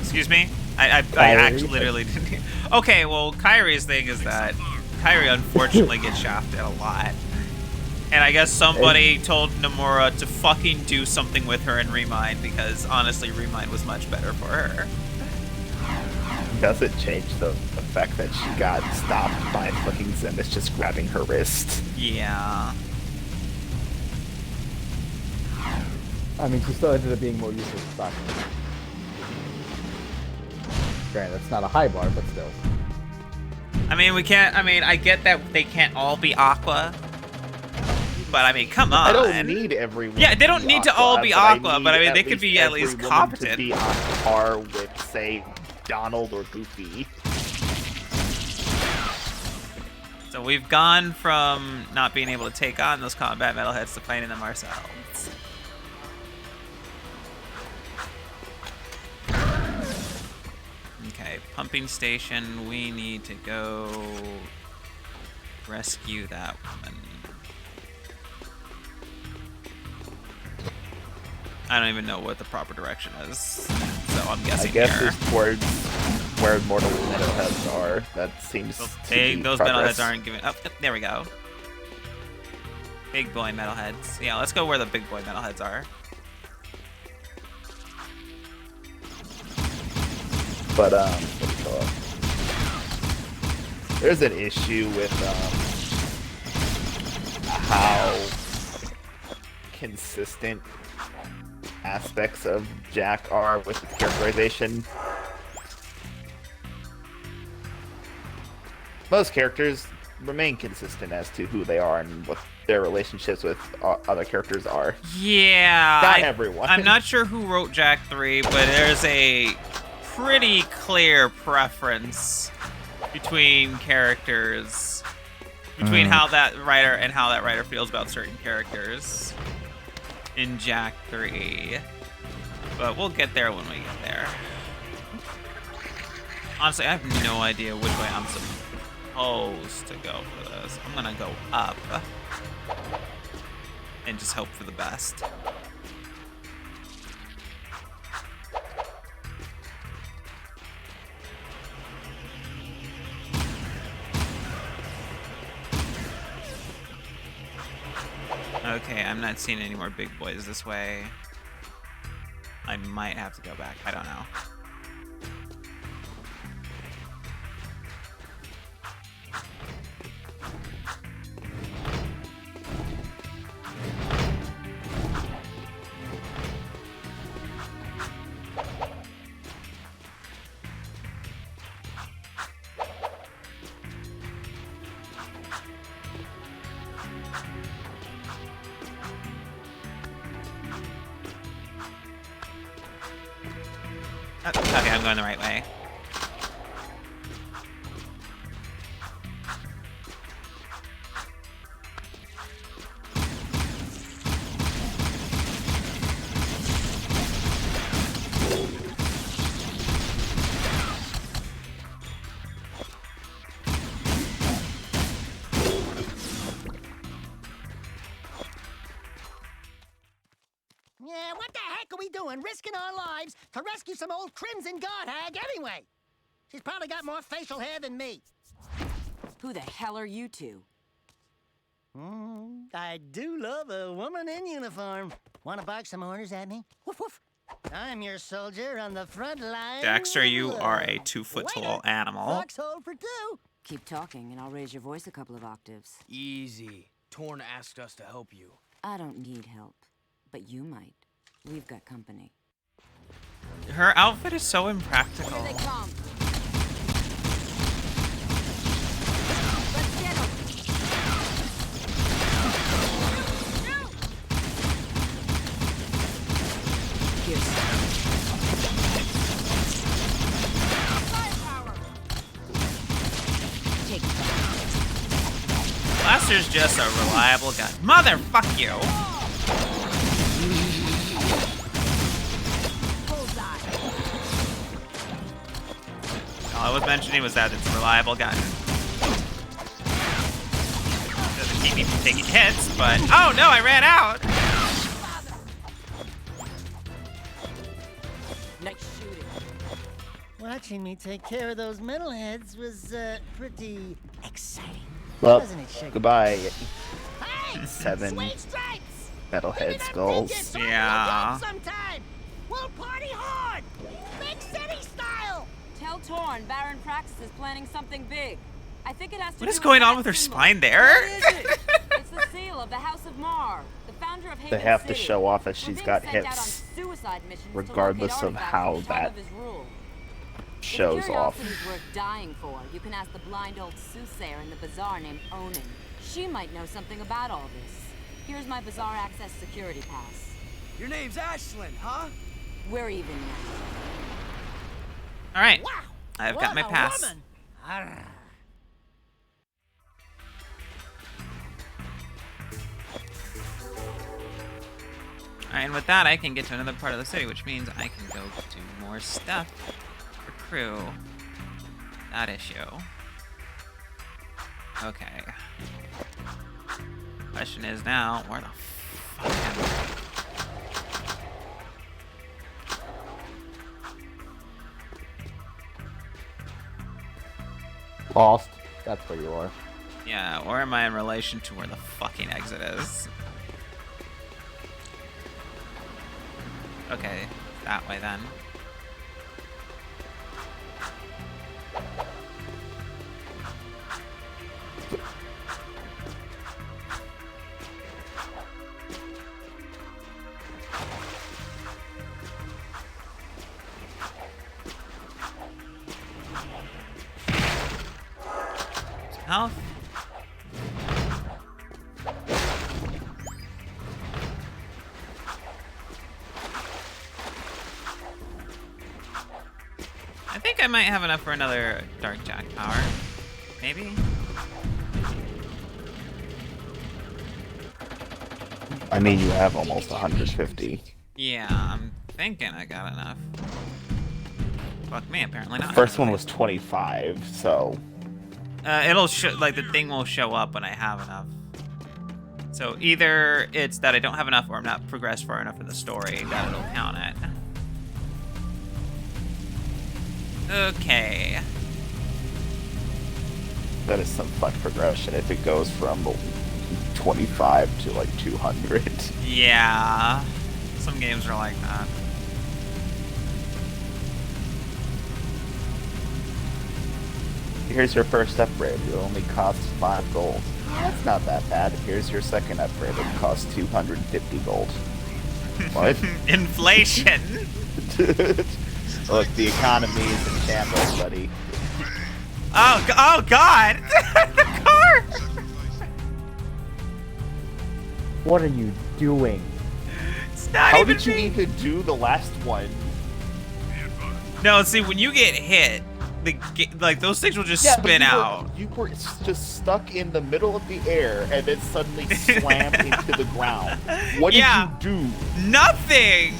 Excuse me? I actually literally didn't. Okay, well, Kyrie's thing is that Kyrie unfortunately gets shafted a lot. And I guess somebody told Nomura to fucking do something with her in Remind, because honestly, Remind was much better for her. Does it change the fact that she got stopped by fucking Zemis just grabbing her wrist? Yeah. I mean, she still ended up being more useful to Saki. Granted, that's not a high bar, but still. I mean, we can't. I mean, I get that they can't all be Aqua. But I mean, come on. I don't need everyone. Yeah, they don't need to all be Aqua, but I mean, they could be at least every woman competent. To be on par with, say, Donald or Goofy. So we've gone from not being able to take on those combat metalheads to fighting them ourselves. Okay, pumping station. We need to go rescue that woman. I don't even know what the proper direction is, so I'm guessing I guess here. it's towards where mortal metalheads are. That seems to be Those progress. metalheads aren't giving. Oh, there we go. Big boy metalheads. Yeah, let's go where the big boy metalheads are. But what do you call it? There's an issue with how consistent aspects of Jak are with its characterization. Most characters remain consistent as to who they are and what their relationships with other characters are. Yeah. Not everyone. I'm not sure who wrote Jak III, but there's a pretty clear preference between characters, between how that writer feels about certain characters in Jak III. But we'll get there when we get there. Honestly, I have no idea which way I'm supposed to go for this. I'm gonna go up and just hope for the best. Okay, I'm not seeing any more big boys this way. I might have to go back. I don't know. Okay, I'm going the right way. Yeah, what the heck are we doing, risking our lives to rescue some old Crimson God hag anyway? She's probably got more facial hair than me. Who the hell are you two? I do love a woman in uniform. Want to bark some orders at me? Woof woof. I'm your soldier on the front line. Dexter, you are a 2-foot-tall animal. Foxhole for two. Keep talking, and I'll raise your voice a couple of octaves. Easy. Torn asked us to help you. I don't need help, but you might. We've got company. Her outfit is so impractical. Here they come. Let's get them. Take Blaster's just a reliable gun. Motherfuck you! All I was mentioning was that it's a reliable gun. Doesn't keep me from taking hits, but... Oh no, I ran out! Nice shooting. Watching me take care of those metalheads was pretty exciting. Well, wasn't it, Sugar? goodbye. Hey! 7 Sweet stripes! metalhead skulls. Yeah. Sometime. We'll party hard! Big city style! Tell Torn Baron Praxis is planning something big. I think it has to What do is going with on that with her symbol. spine there? What is it? It's the seal of the House of Mar, the founder of Haven They have to City. show off that We're she's being got sent out on hits, suicide missions to regardless locate of artifacts how from the time that of his rule. shows If off. curiosity's worth dying for, you can ask the blind old soothsayer in the bazaar named Onan. She might know something about all this. Here's my bazaar access security pass. Your name's Ashlyn, huh? We're even now. All right. Wow! I've what got my a pass. woman. Arrgh. Alright, and with that, I can get to another part of the city, which means I can go do more stuff for crew. That issue. Okay. Question is now, where the fuck am I? Lost. That's where you are. Yeah, where am I in relation to where the fucking exit is? Okay, that way then. Health. I think I might have enough for another Dark Jack power. Maybe? I mean, you have almost 150. Yeah, I'm thinking I got enough. Fuck me, apparently not. First one was 25, so It'll show, like, the thing will show up when I have enough. So either it's that I don't have enough or I'm not progressed far enough in the story that it'll count it. Okay. that is some fuck progression if it goes from 25 to like 200. Yeah. Some games are like that. Here's your first upgrade. It only costs 5 gold. That's not that bad. Here's your second upgrade. It costs 250 gold. What? Inflation! Look, the economy is in shambles, buddy. Oh God! The car! What are you doing? It's not How even did you me. even do the last one? No, see, when you get hit, like those things will just spin out. You were just stuck in the middle of the air and then suddenly slammed into the ground. What did you do? Nothing!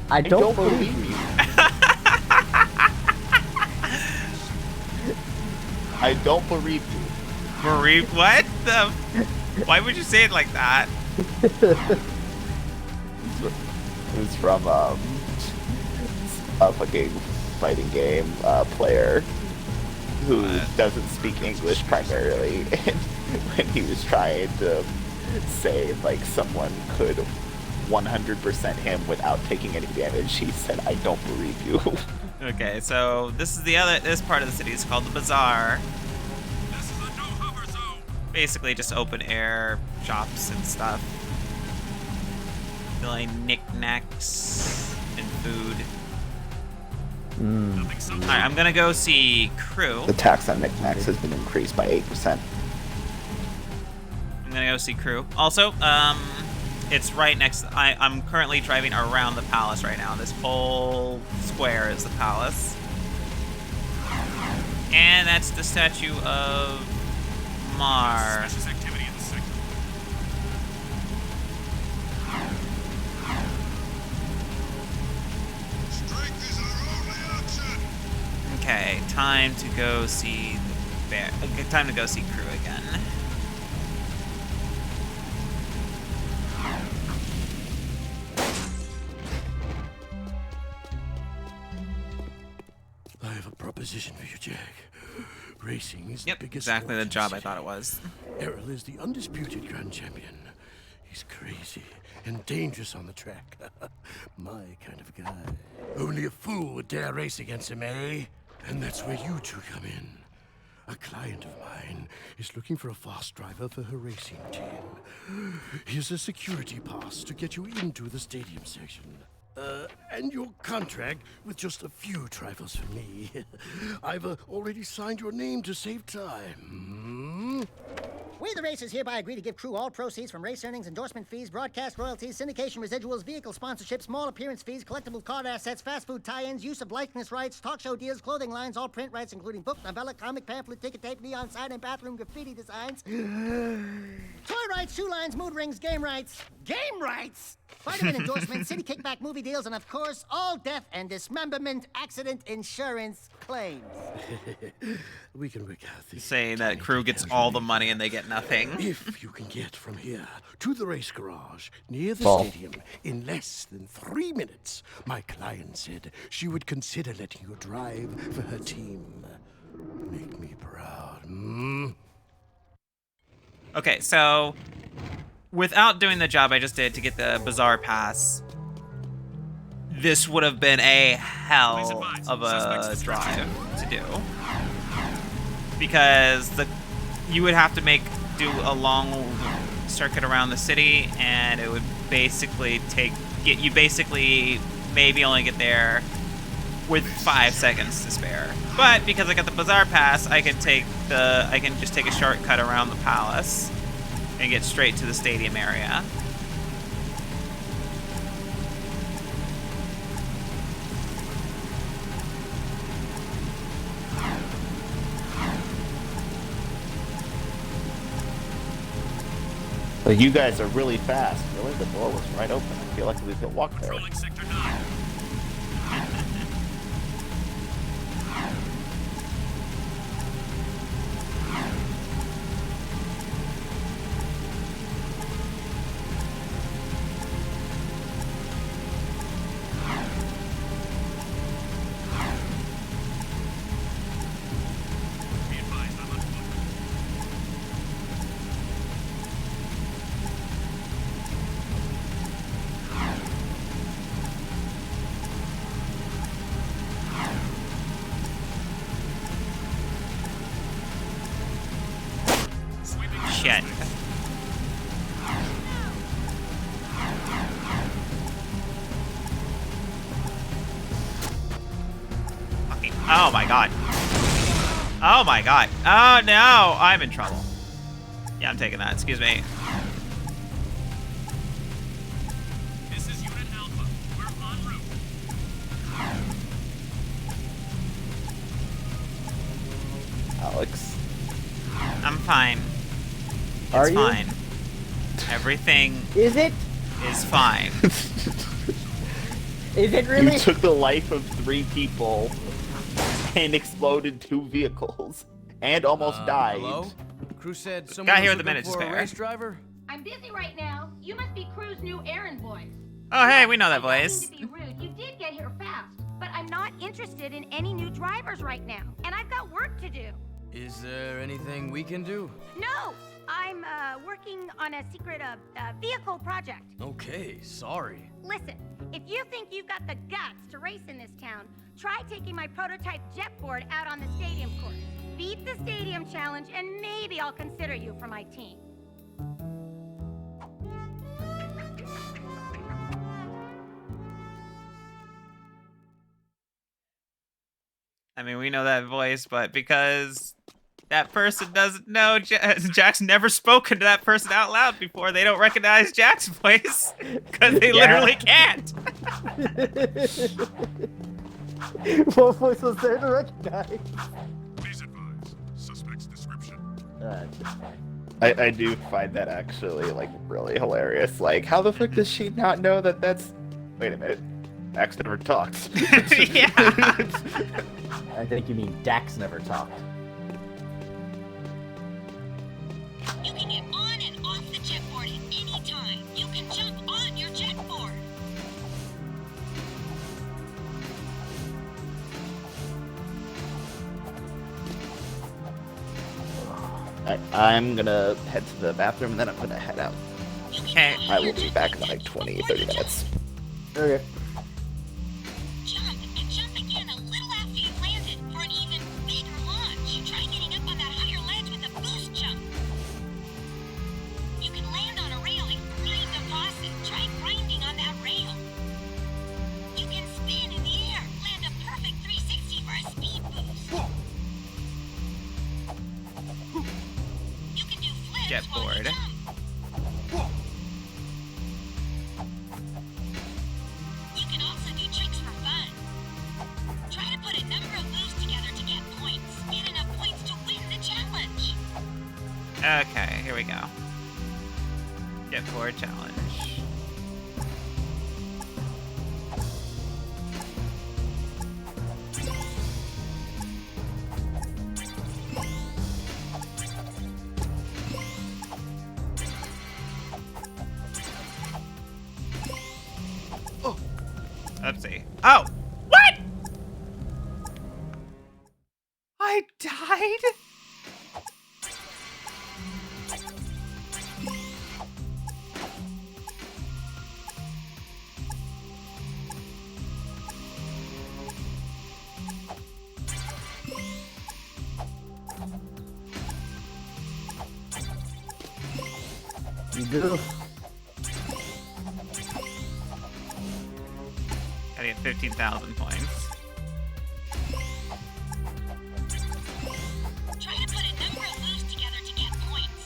I don't believe you. I don't believe you. Marie, what the? Why would you say it like that? It's from a fucking fighting game player who doesn't speak English primarily, and when he was trying to say like someone could 100% him without taking any damage, he said, "I don't believe you." Okay, so this is this part of the city is called the Bazaar. This is a no-hover zone. Basically just open air shops and stuff. Selling knickknacks and food. Alright, I'm gonna go see Crew. The tax on knickknacks has been increased by 8%. I'm gonna go see Crew. Also, it's right next. I'm currently driving around the palace right now. This whole square is the palace. And that's the statue of Mar. Suspicious activity in the sector. Strength is our only option. Okay, time to go see the bear. Time to go see Crew again. I have a proposition for you, Jack. Racing He's the biggest exactly the force in job I city. thought it was. Errol is the undisputed grand champion. He's crazy and dangerous on the track. My kind of guy. Only a fool would dare race against him, eh? And that's where you two come in. A client of mine is looking for a fast driver for her racing team. Here's a security pass to get you into the stadium section. And your contract with just a few trifles for me. I've already signed your name to save time. We, the racers, hereby agree to give crew all proceeds from race earnings, endorsement fees, broadcast royalties, syndication residuals, vehicle sponsorships, small appearance fees, collectible card assets, fast food tie-ins, use of likeness rights, talk show deals, clothing lines, all print rights, including book, novella, comic, pamphlet, ticket tape, neon sign, and bathroom graffiti designs. Toy rights, shoe lines, mood rings, game rights. Game rights? Vitamin endorsements, city kickback movie deals, and of course, all death and dismemberment accident insurance claims. We can work out this. Saying that crew gets all the money and they get nothing. If you can get from here to the race garage near the Ball. stadium in less than 3 minutes, my client said she would consider letting you drive for her team. Make me proud. Okay, so without doing the job I just did to get the Bazaar Pass, this would have been a hell of a drive to do. Because you would have to do a long circuit around the city, and it would basically maybe only get there with 5 seconds to spare. But because I got the Bazaar Pass, I can just take a shortcut around the palace and get straight to the stadium area. But you guys are really fast. Really, the door was right open. I feel like we could walk there. Controlling Sector 9. Be advised, I'm on foot. Shit. Fucking, oh my god. Oh my god. Oh no, I'm in trouble. Yeah, I'm taking that. Excuse me. This is Unit Alpha. We're en route. Alex. I'm fine. It's Are you? fine. Everything Is it? is fine. Is it really? You took the life of 3 people and exploded 2 vehicles and almost died. Hello? Crew said someone Got here was with a looking minute to for a spare. race driver? I'm busy right now. You must be Crew's new errand boy. Oh hey, we know that I don't voice. mean to be rude. You did get here fast, but I'm not interested in any new drivers right now, and I've got work to do. Is there anything we can do? No, I'm working on a secret vehicle project. Okay, sorry. Listen, if you think you've got the guts to race in this town, try taking my prototype jetboard out on the stadium course. Beat the stadium challenge, and maybe I'll consider you for my team. I mean, we know that voice, but because that person doesn't know, Jack's never spoken to that person out loud before, they don't recognize Jack's voice because they literally can't. What voice was there to recognize? Please advise. Suspect's description. I do find that actually, like, really hilarious. Like, how the fuck does she not know that that's... Wait a minute. Dax never talks. Yeah. I think you mean Dax never talked. You can get on and off the jetboard at any time. You can jump on your jetboard. I'm gonna head to the bathroom and then I'm gonna head out. Okay. I will be back in like 20, 30 minutes. Okay. Jump, and jump again a little after you've landed for an even bigger launch. Try getting up on that higher ledge with a boost jump. You can land on a rail and grind the faucet. Try grinding on that rail. You can spin in the air. Land a perfect 360 for a speed boost. You can do flips Jet while you board. jump. You can also do tricks for fun. Try to put a number of moves together to get points. Get enough points to win the challenge. Okay, here we go. Jet board challenge. Oopsie. Oh! What? I died? You do. I get 15,000 points. Try to put a number of moves together to get points.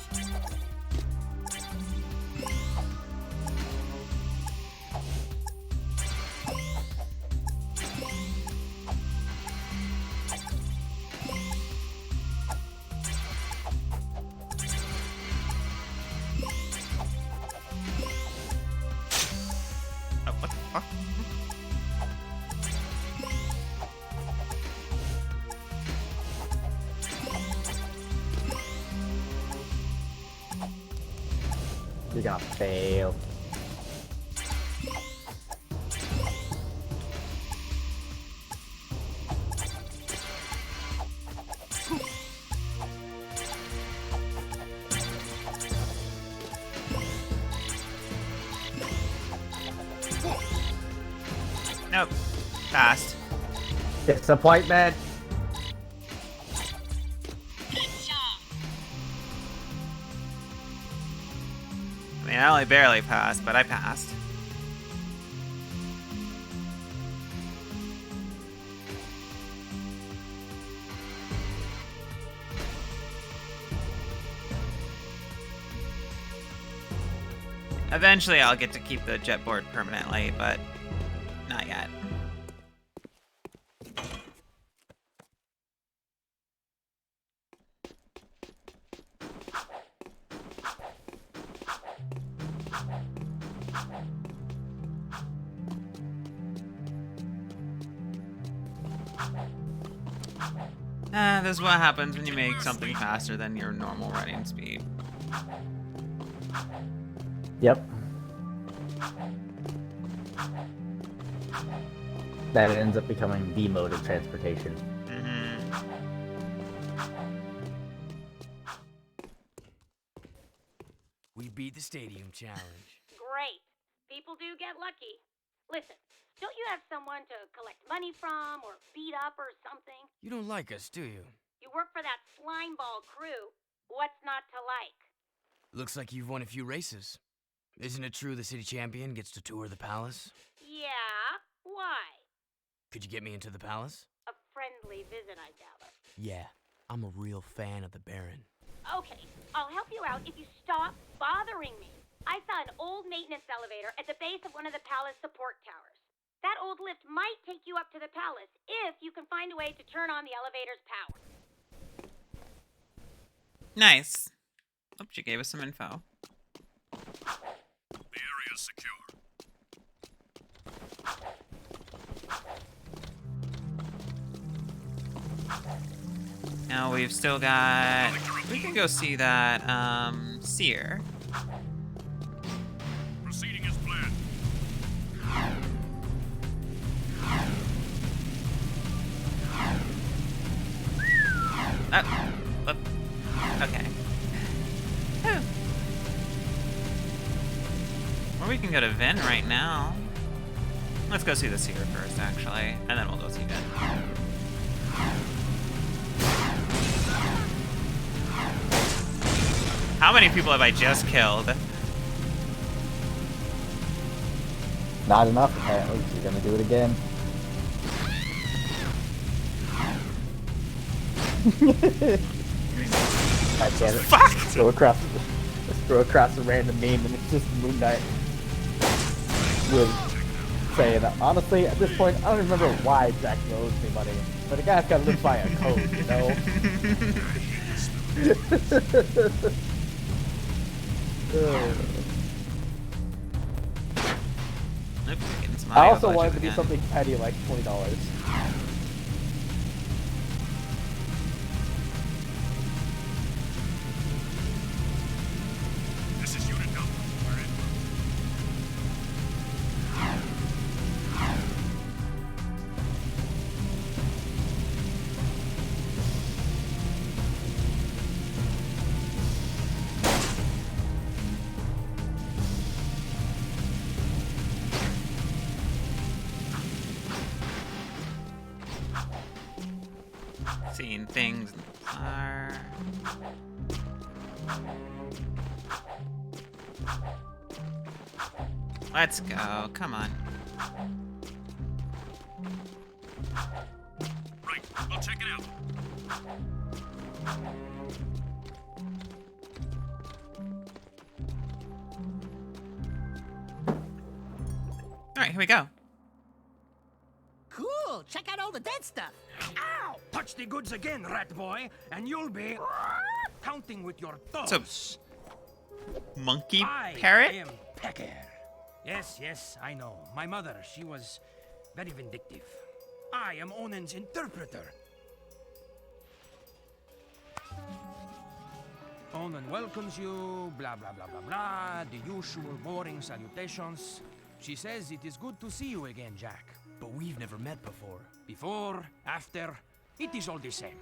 Oh, what the fuck? You're gonna fail. Nope. Fast. Disappointment. I mean, I only barely passed, but I passed. Eventually, I'll get to keep the jet board permanently, but not yet. This is what happens when you make something faster than your normal running speed. Yep. That ends up becoming the mode of transportation. We beat the stadium challenge. Great. People do get lucky. Listen, don't you have someone to collect money from or beat up or something? You don't like us, do you? You work for that slimeball crew. What's not to like? Looks like you've won a few races. Isn't it true the city champion gets to tour the palace? Yeah? Why? Could you get me into the palace? A friendly visit, I gather. Yeah, I'm a real fan of the Baron. Okay, I'll help you out if you stop bothering me. I saw an old maintenance elevator at the base of one of the palace support towers. That old lift might take you up to the palace if you can find a way to turn on the elevator's power. Nice. Oh, she gave us some info. The area is secure. Now we've still got... We can go see that, seer. Proceeding as planned. Okay. we can go to Vin right now. Let's go see the Seer first, actually, and then we'll go see Vin. How many people have I just killed? Not enough, apparently. You're gonna do it again. I can't. Fuck! Let's throw across a random meme, and it's just Moon Knight. Really saying, honestly, at this point, I don't remember why Jak owes me money, but the guy's gotta live by a code, you know? I also wanted to do something petty like $20. This is Unit Alpha. We're in. Seeing things in the fire. Let's go. Come on. Right, I'll check it out. All right, here we go. Cool. Check out all the dead stuff. Ow! Touch the goods again, rat boy, and you'll be counting with your thumbs. So, monkey I parrot? am Pecker. Yes, yes, I know. My mother, she was very vindictive. I am Onan's interpreter. Onan welcomes you, blah, blah, blah, blah, blah, the usual boring salutations. She says it is good to see you again, Jak. But we've never met before. Before, after, it is all the same.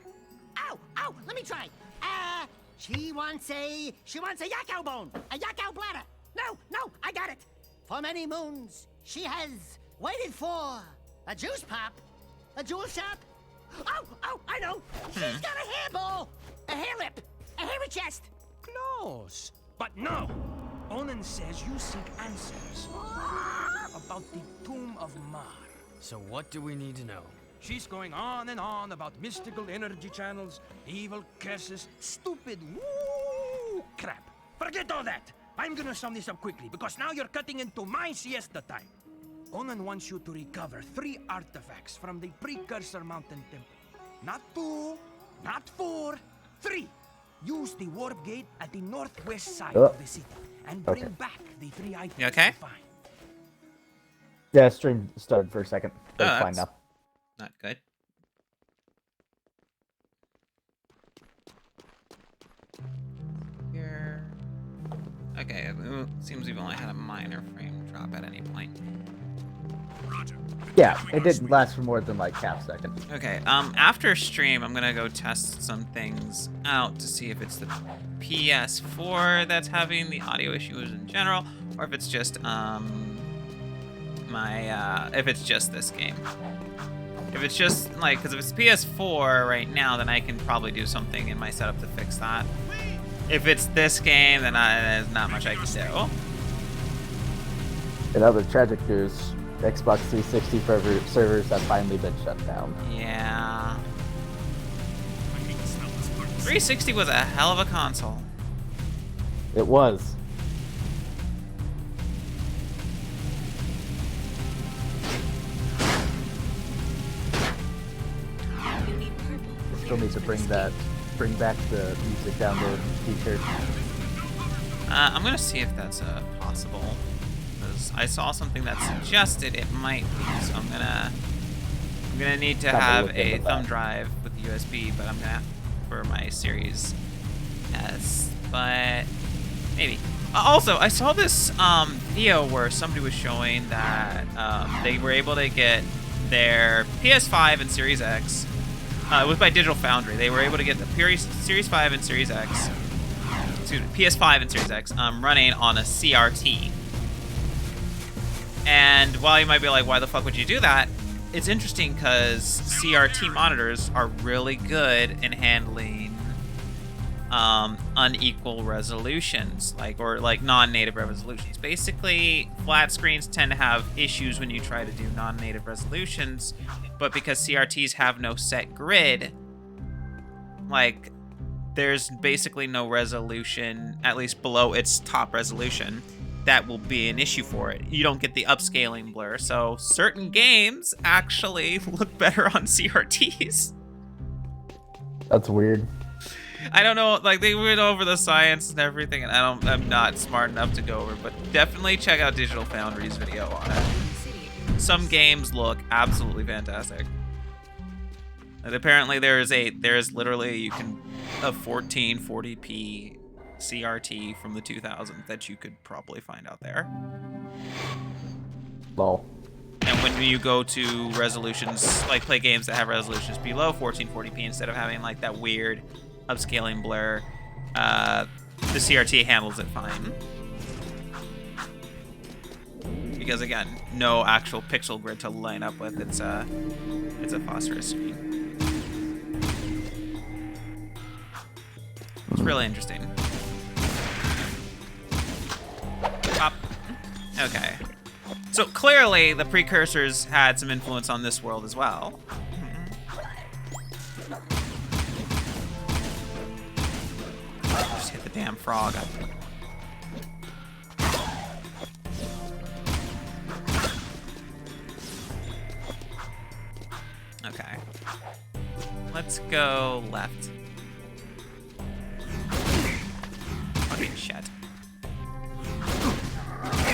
Ow! Ow! Let me try. She wants a yakao bone, a yakao bladder. No, I got it. For many moons, she has waited for a juice pop, a jewel shop. Oh, I know. She's got a hairball, a hair lip, a hairy chest. Close. But no. Onan says you seek answers about the Tomb of Mar. So what do we need to know? She's going on and on about mystical energy channels, evil curses, stupid woo crap. Forget all that. I'm gonna sum this up quickly, because now you're cutting into my siesta time. Onan wants you to recover 3 artifacts from the Precursor Mountain Temple. Not 2, not 4, 3. Use the warp gate at the northwest side of the city, and bring back the 3 items You okay? you find. Yeah, stream started for a second. But it's fine that's now. not good. Here. Okay, it seems we've only had a minor frame drop at any point. Yeah, it didn't last for more than like half a second. Okay, after stream, I'm gonna go test some things out to see if it's the PS4 that's having the audio issues in general, or if it's just, if it's just this game. If it's just, like, because if it's PS4 right now, then I can probably do something in my setup to fix that. If it's this game, then there's not much I can do. In other tragic news, Xbox 360 servers have finally been shut down. Yeah. 360 was a hell of a console. It was. Still need to bring back the music download feature. I'm gonna see if that's possible, because I saw something that suggested it might be. So I'm gonna need to have a thumb drive with the USB, but I'm gonna have for my Series S, but maybe. Also, I saw this video where somebody was showing that they were able to get their PS5 and Series X. It was by Digital Foundry. They were able to get the Series 5 and Series X, excuse me, PS5 and Series X, running on a CRT. And while you might be like, why the fuck would you do that? It's interesting because CRT monitors are really good in handling unequal resolutions, or non-native resolutions. Basically, flat screens tend to have issues when you try to do non-native resolutions, but because CRTs have no set grid, there's basically no resolution, at least below its top resolution, that will be an issue for it. You don't get the upscaling blur, so certain games actually look better on CRTs. That's weird. I don't know, they went over the science and everything, and I'm not smart enough to go over, but definitely check out Digital Foundry's video on it. Some games look absolutely fantastic. And apparently there's literally a 1440p CRT from the 2000s that you could probably find out there. Lol. And when you go to resolutions, play games that have resolutions below 1440p instead of having that weird upscaling blur, the CRT handles it fine. Because again, no actual pixel grid to line up with. It's a phosphorus screen. It's really interesting. Pop. Okay. So clearly the precursors had some influence on this world as well. Just hit the damn frog. Okay. Let's go left. Fucking shit.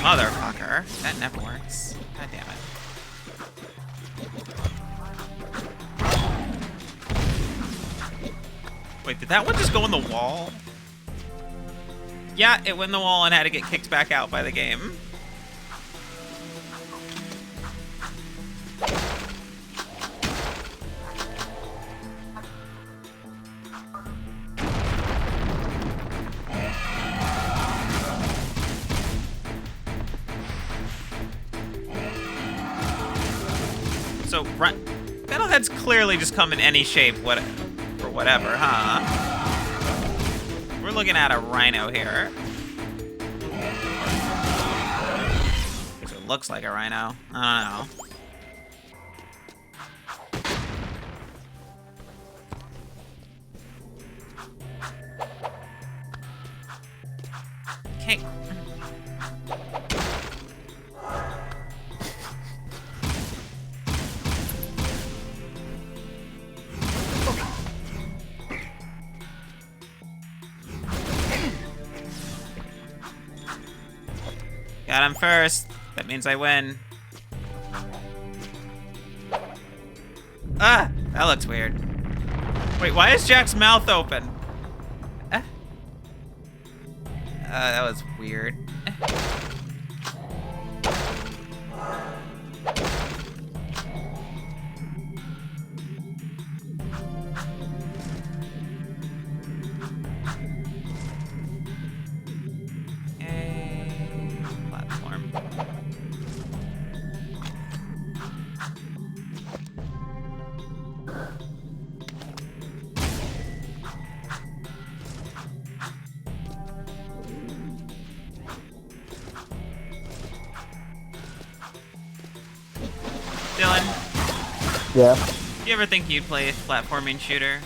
Motherfucker. That never works. God damn it. Wait, did that one just go in the wall? Yeah, it went in the wall and had to get kicked back out by the game. So, Metalhead's clearly just come in any shape, for whatever, huh? We're looking at a rhino here. It looks like a rhino. I don't know. Okay. Got him first. That means I win. Ah! That looks weird. Wait, why is Jack's mouth open? That was weird. Dylan? Yeah? You ever think you'd play a platforming shooter?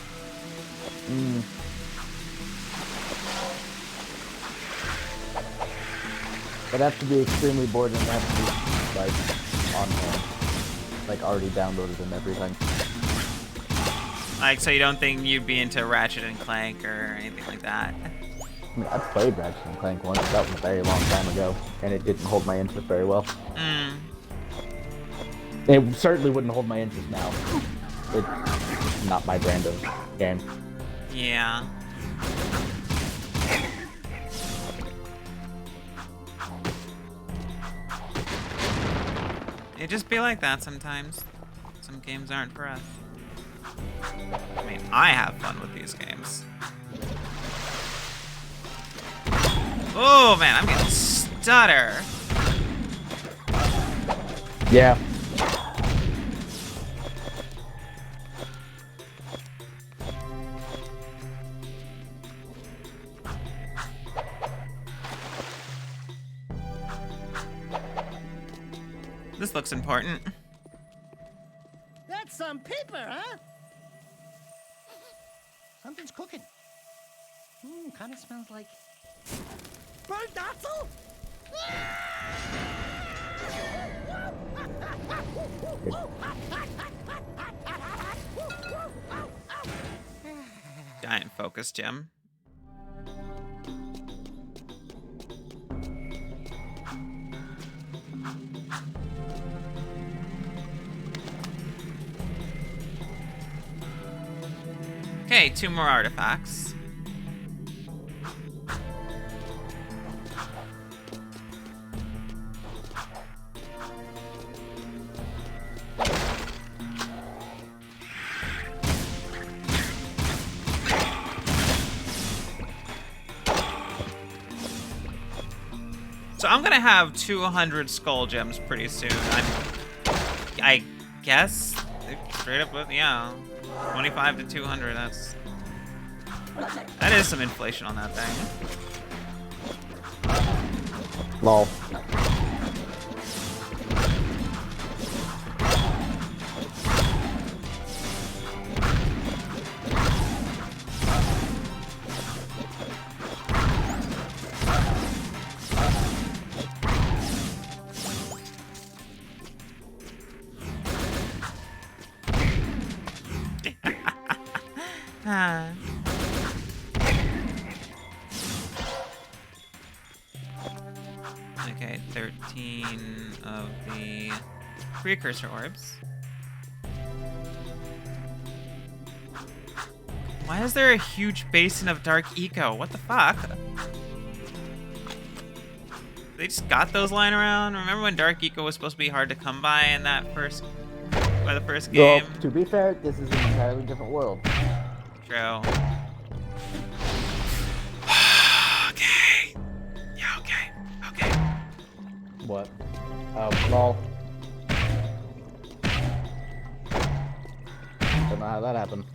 I'd have to be extremely bored and have to be, on already downloaded and everything. So you don't think you'd be into Ratchet and Clank or anything like that? I mean, I played Ratchet and Clank once, that was a very long time ago, and it didn't hold my interest very well. It certainly wouldn't hold my interest now. It's not my brand of game. Yeah. It just be like that sometimes. Some games aren't for us. I mean, I have fun with these games. Oh man, I'm getting stutter. Yeah. This looks important. That's some paper, huh? Something's cooking. Kind of smells like burnt Otzel. Giant focus gem. Okay, 2 more artifacts. So I'm gonna have 200 skull gems pretty soon. I guess straight up with, yeah, 25 to 200. That is some inflation on that thing. Lol. Okay, 13 of the precursor orbs. Why is there a huge basin of dark eco? What the fuck? They just got those lying around? Remember when dark eco was supposed to be hard to come by in that first game? Well, to be fair, this is an entirely different world. True. Okay. Yeah, okay. Okay. What? Lol. Don't know how that happened.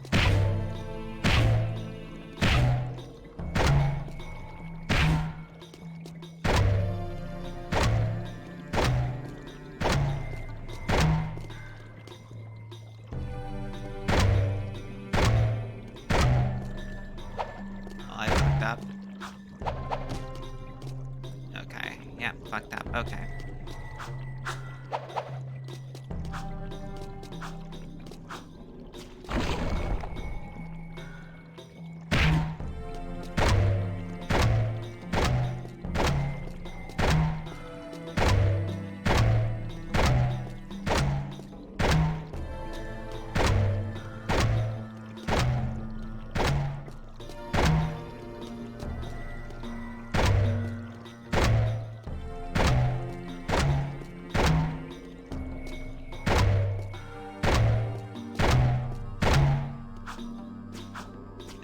I fucked up. Okay. Yeah, fucked up. Okay.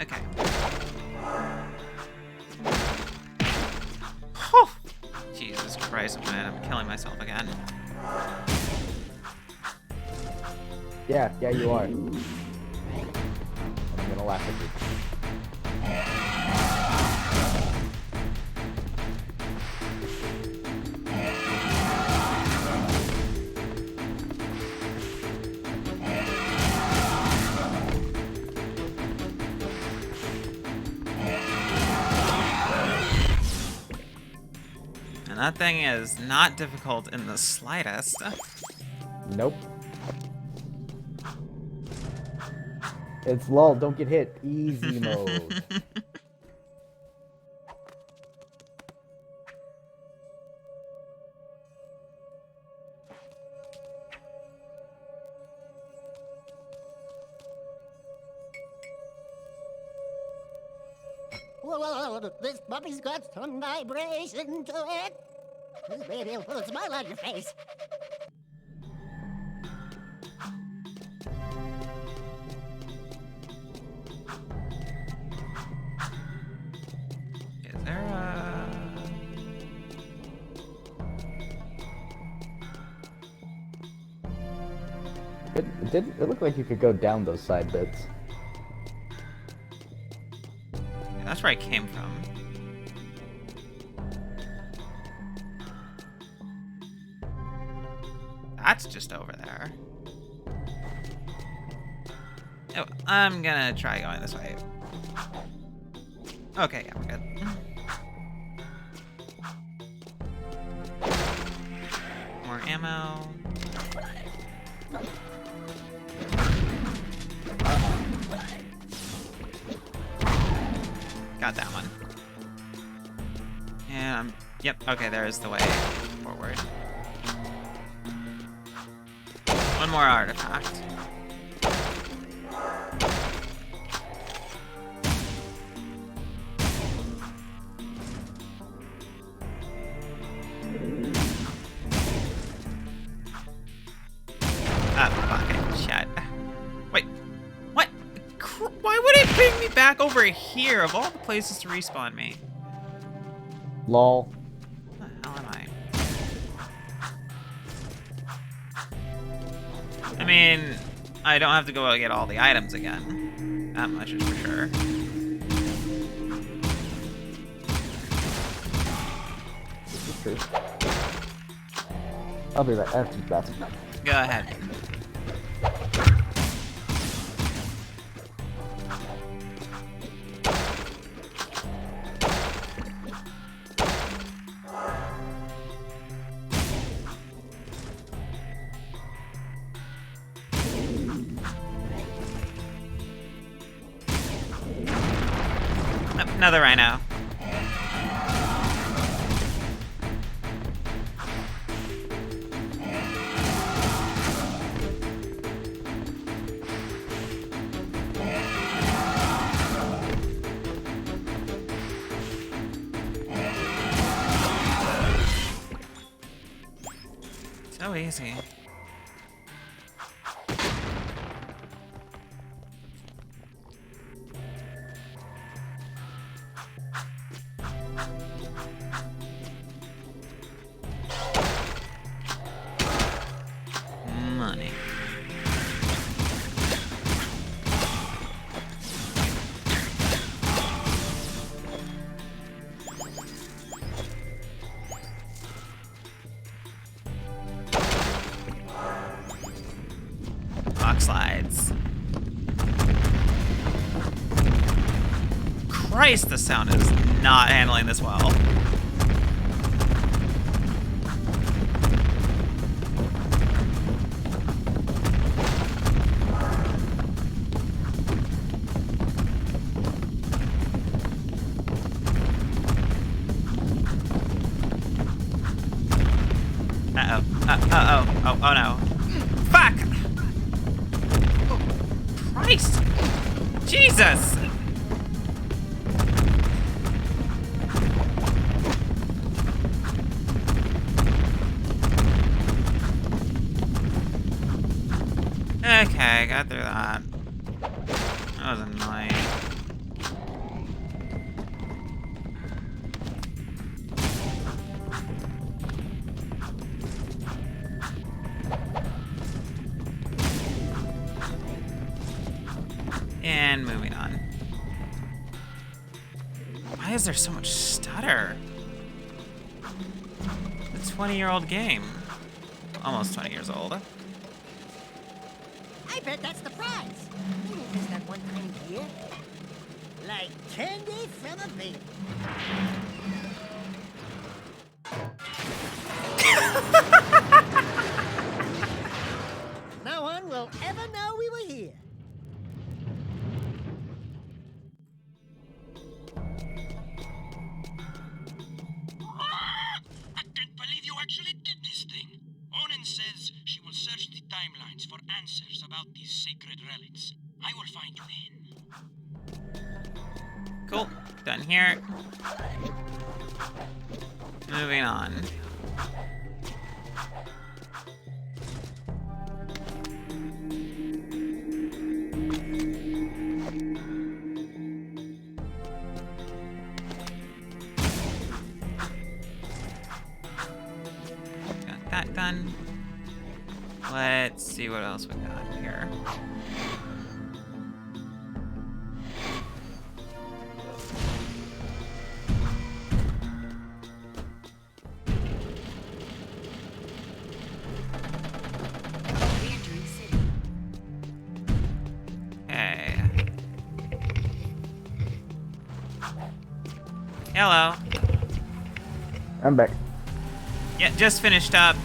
Okay. Whew. Jesus Christ, man, I'm killing myself again. Yeah, you are. I'm gonna laugh at you. And that thing is not difficult in the slightest. Nope. It's lol, don't get hit. Easy mode. Whoa, this puppy's got some vibration to it. This baby will put a smile on your face. Is there a... It looked like you could go down those side bits. Yeah, that's where I came from. That's just over there. Oh, I'm gonna try going this way. Okay, yeah, we're good. More ammo. Got that one. And, yep, okay, there's the way forward. One more artifact. Fucking shit. Wait, what? Why would it bring me back over here of all the places to respawn me? Lol. What the hell am I? I mean, I don't have to go out and get all the items again. That much is for sure. This is true. I'll be right after that. Go ahead. Another rhino. So easy. Money. Rock slides. Christ, the sound is not handling this well. Oh no. Fuck! Oh, Christ! Jesus! Okay, got through that. That was annoying. And moving on. Why is there so much stutter? It's a 20-year-old game. Almost 20 years old. I bet that's the prize. We didn't miss that one time a year. Like candy from a baby. No one will ever know we were here. I can't believe you actually did this thing. Onin says she will search the timelines for answers about these sacred relics. I will find you then. Cool. Done here. Moving on. Got that done. Let's see what else we got here. Re-entering city. Okay. Hello. I'm back. Yeah, just finished up.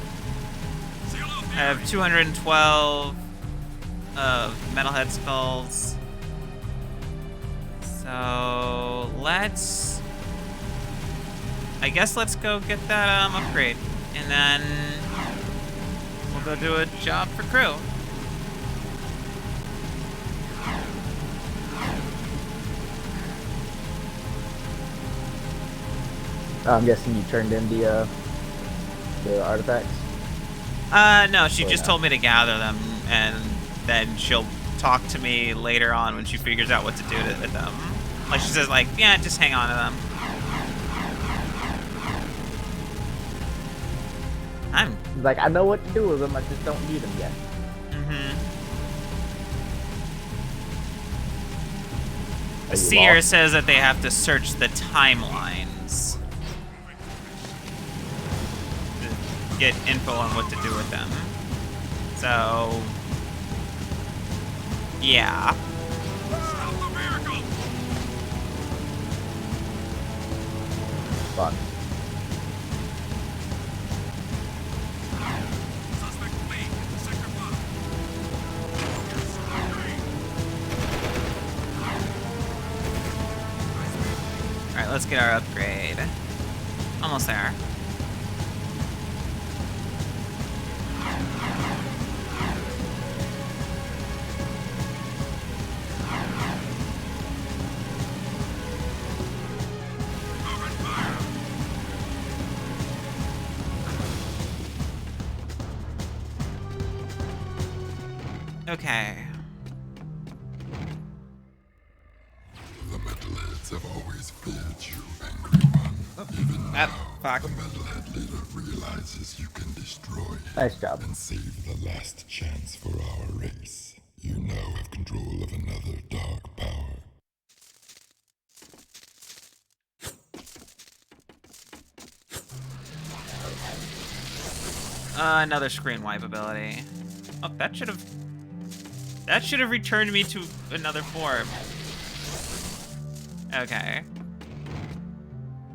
I have 212 of metalhead skulls. So I guess let's go get that upgrade, and then we'll go do a job for crew. I'm guessing you turned in the artifacts. No, she just told me to gather them, and then she'll talk to me later on when she figures out what to do with them. Like, she says, like, yeah, just hang on to them. Like, I know what to do with them, I just don't need them yet. The seer says that they have to search the timelines to get info on what to do with them. So, yeah. Fuck. Alright, let's get our upgrade. Almost there. Okay. The metalheads have always feared you, angry one. Even now, fuck. the metalhead leader realizes you can destroy Nice job. and save the last chance for our race. You now have control of another dark power. Another screen wipe ability. Oh, that should have returned me to another form. Okay.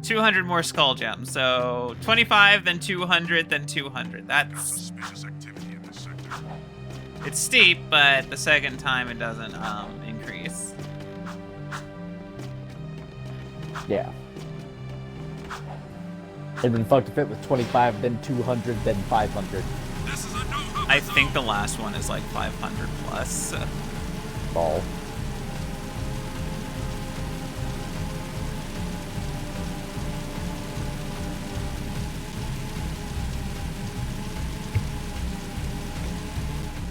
200 more skull gems. So 25, then 200, then 200. That's Suspicious activity in this sector. it's steep, but the second time it doesn't increase. Yeah. It'd been fucked if it was 25, then 200, then 500. I think the last one is like 500 plus. Ball.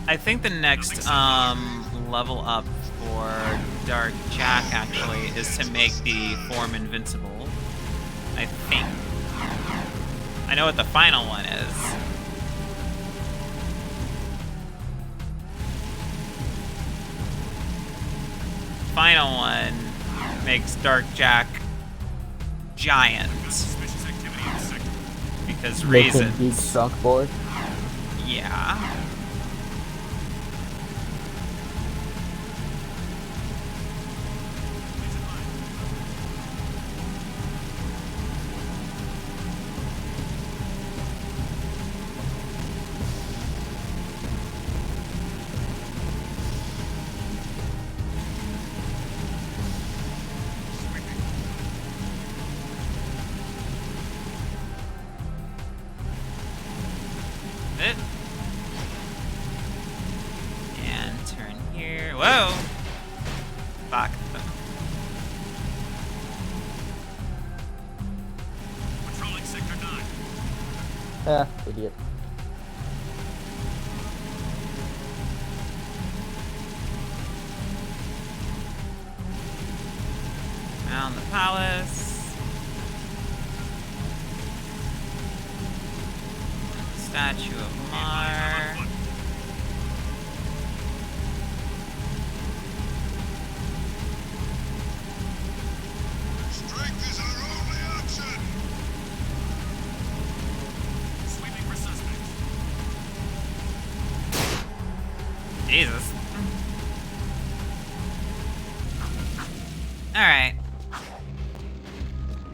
I think the next level up for Dark Jak actually is to make the form invincible. I think. I know what the final one is. Final one makes Dark Jak giant. Because Makes him reasons. big sunk boy. Yeah. It. And turn here. Whoa! Fuck. Patrolling Sector 9. Idiot. Around the palace. Statue of Mar.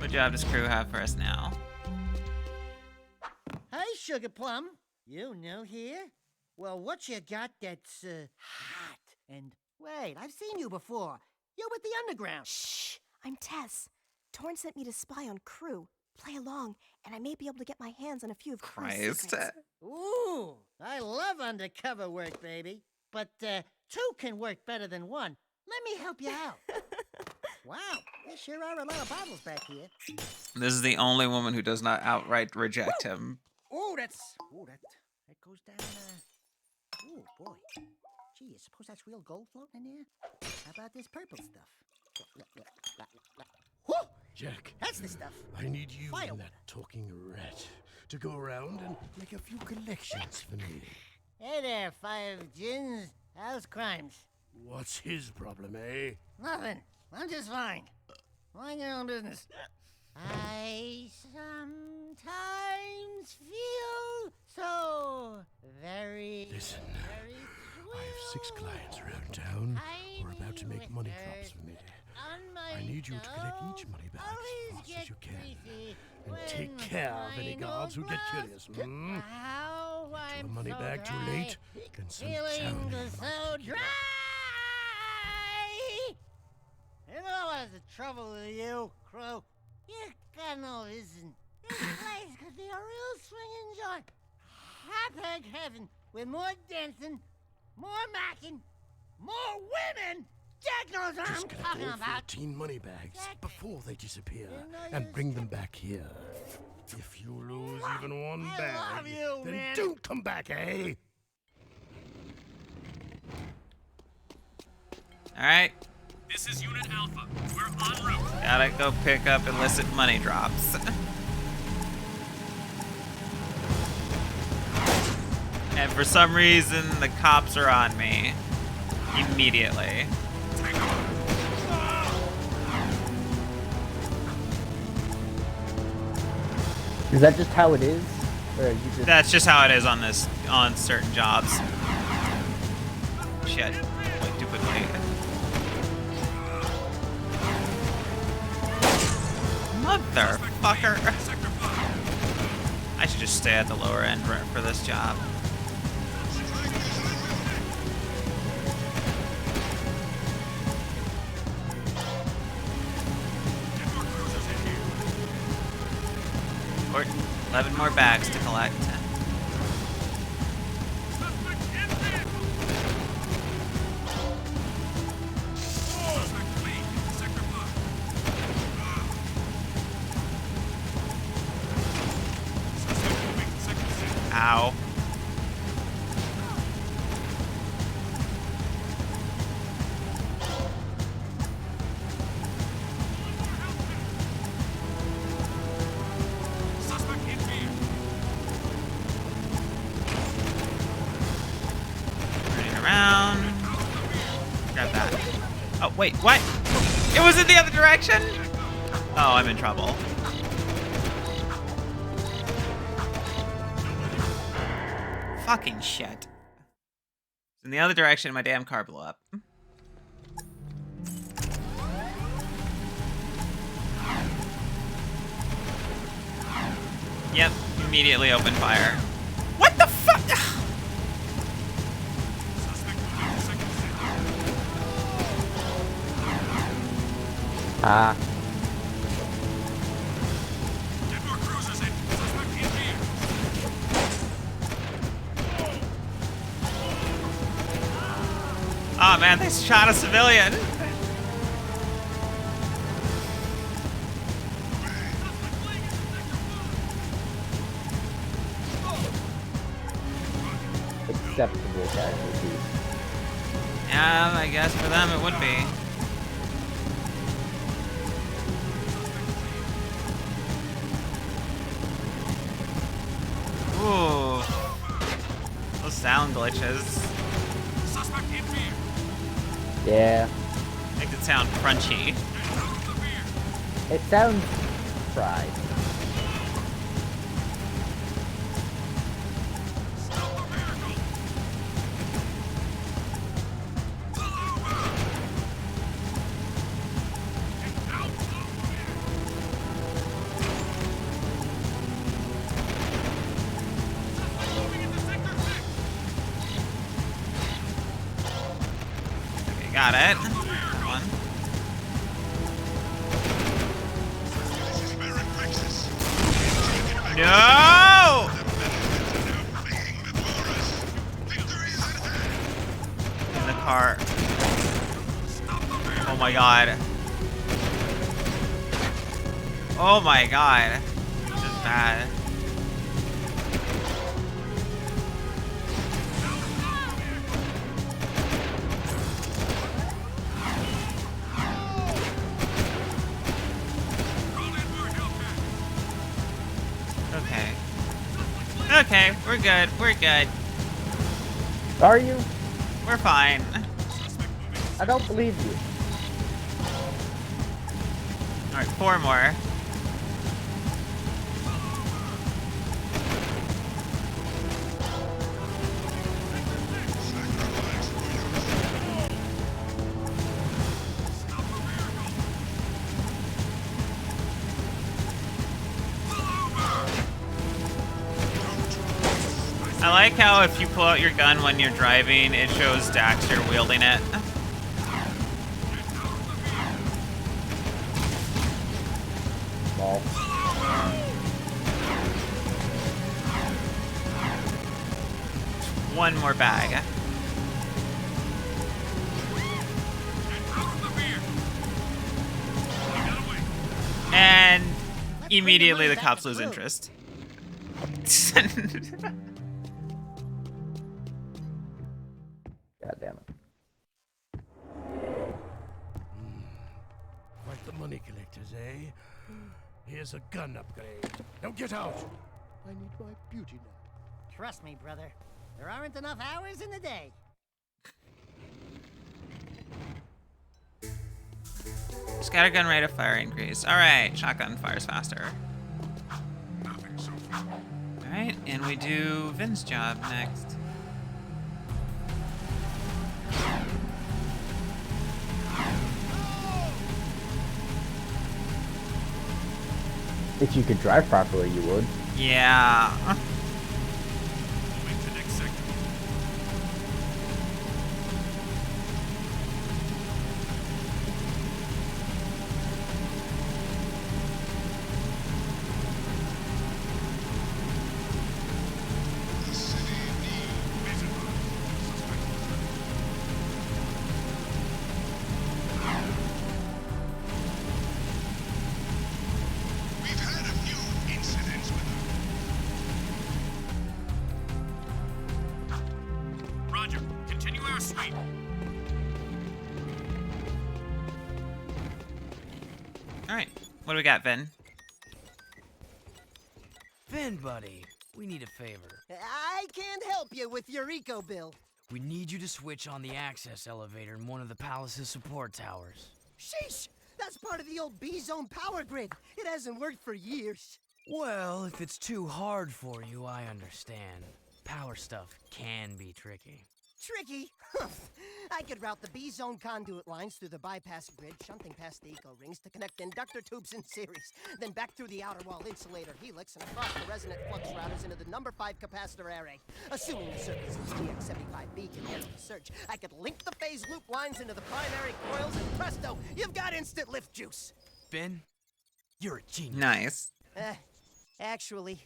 What job does crew have for us now? Hey, Sugar Plum. You new here? Well, what you got that's, hot? And wait, I've seen you before. You're with the Underground. Shh! I'm Tess. Torn sent me to spy on crew. Play along, and I may be able to get my hands on a few of Crew's secrets. Ooh, I love undercover work, baby. But, two can work better than one. Let me help you out. Wow, there sure are a lot of bottles back here. This is the only woman who does not outright reject him. Ooh, that goes down, ooh, boy. Gee, you suppose that's real gold floating in there? How about this purple stuff? Whoa! Jak, That's the stuff. I need you Fire and that talking rat to go around and make a few collections for me. Hey there, Five Gins. How's crimes? What's his problem, eh? Nothing. I'm just fine. Mind your own business. I sometimes feel so very... Listen, very I have 6 clients around town who are about to make money drops for me. I need you to collect each money back as fast as you can. And take care of any guards who get curious. Hmm? Get your money back too late, can some town so dry. You know what's the trouble with you, Crow? You got no vision. This place could be a real swinging joint. Hot egg heaven with more dancing, more macking, more women. Jack knows what I'm Just talking collect all about. 14 money bags before they disappear and bring them back here. If you lose even one bag, love you, then man. don't come back, eh? Alright. This is Unit Alpha. We're en route. Gotta go pick up illicit money drops. And for some reason, the cops are on me. Immediately. Is that just how it is? Or you just... That's just how it is on certain jobs. Shit. Wait, too quickly. Motherfucker. I should just stay at the lower end for this job. Or 11 more bags to collect. Ow. Turning around. Grab that. Oh, wait, what? It was in the other direction? Oh, I'm in trouble. Fucking shit. In the other direction, my damn car blew up. Yep, immediately open fire. What the fuck? Ah. Oh man, they shot a civilian. Acceptable casualties. Yeah, I guess for them it would be. Ooh. Those sound glitches. Yeah. Makes it sound crunchy. It sounds fried. got it. One. No! In the car. Oh my god. Oh my god. This is bad. Okay. Okay, we're good. We're good. Are you? We're fine. I don't believe you. Alright, 4 more. I like how if you pull out your gun when you're driving, it shows Daxter wielding it. Ball. One more bag. And immediately the cops lose interest. God damn it. Quite the money collectors, eh? Here's a gun upgrade. Now get out! I need my beauty nap. Trust me, brother. There aren't enough hours in the day. Scattergun rate of fire increase. Alright, shotgun fires faster. Alright, and we do Vin's job next. If you could drive properly, you would. Yeah. Moving to next sector. The city needs visible. We've had a few incidents with them. Roger. Continue our sweep. Alright, what do we got, Vin? Finn, buddy, we need a favor. I can't help you with your eco bill. We need you to switch on the access elevator in one of the palace's support towers. Sheesh! That's part of the old B-zone power grid. It hasn't worked for years. Well, if it's too hard for you, I understand. Power stuff can be tricky. Tricky? I could route the B-zone conduit lines through the bypass grid, shunting past the eco rings to connect inductor tubes in series, then back through the outer wall insulator helix and across the resonant flux routers into the number 5 capacitor array. Assuming the circuit's GX75B can handle the surge, I could link the phase loop lines into the primary coils, and presto, you've got instant lift juice. Finn, you're a genius. Nice. Actually,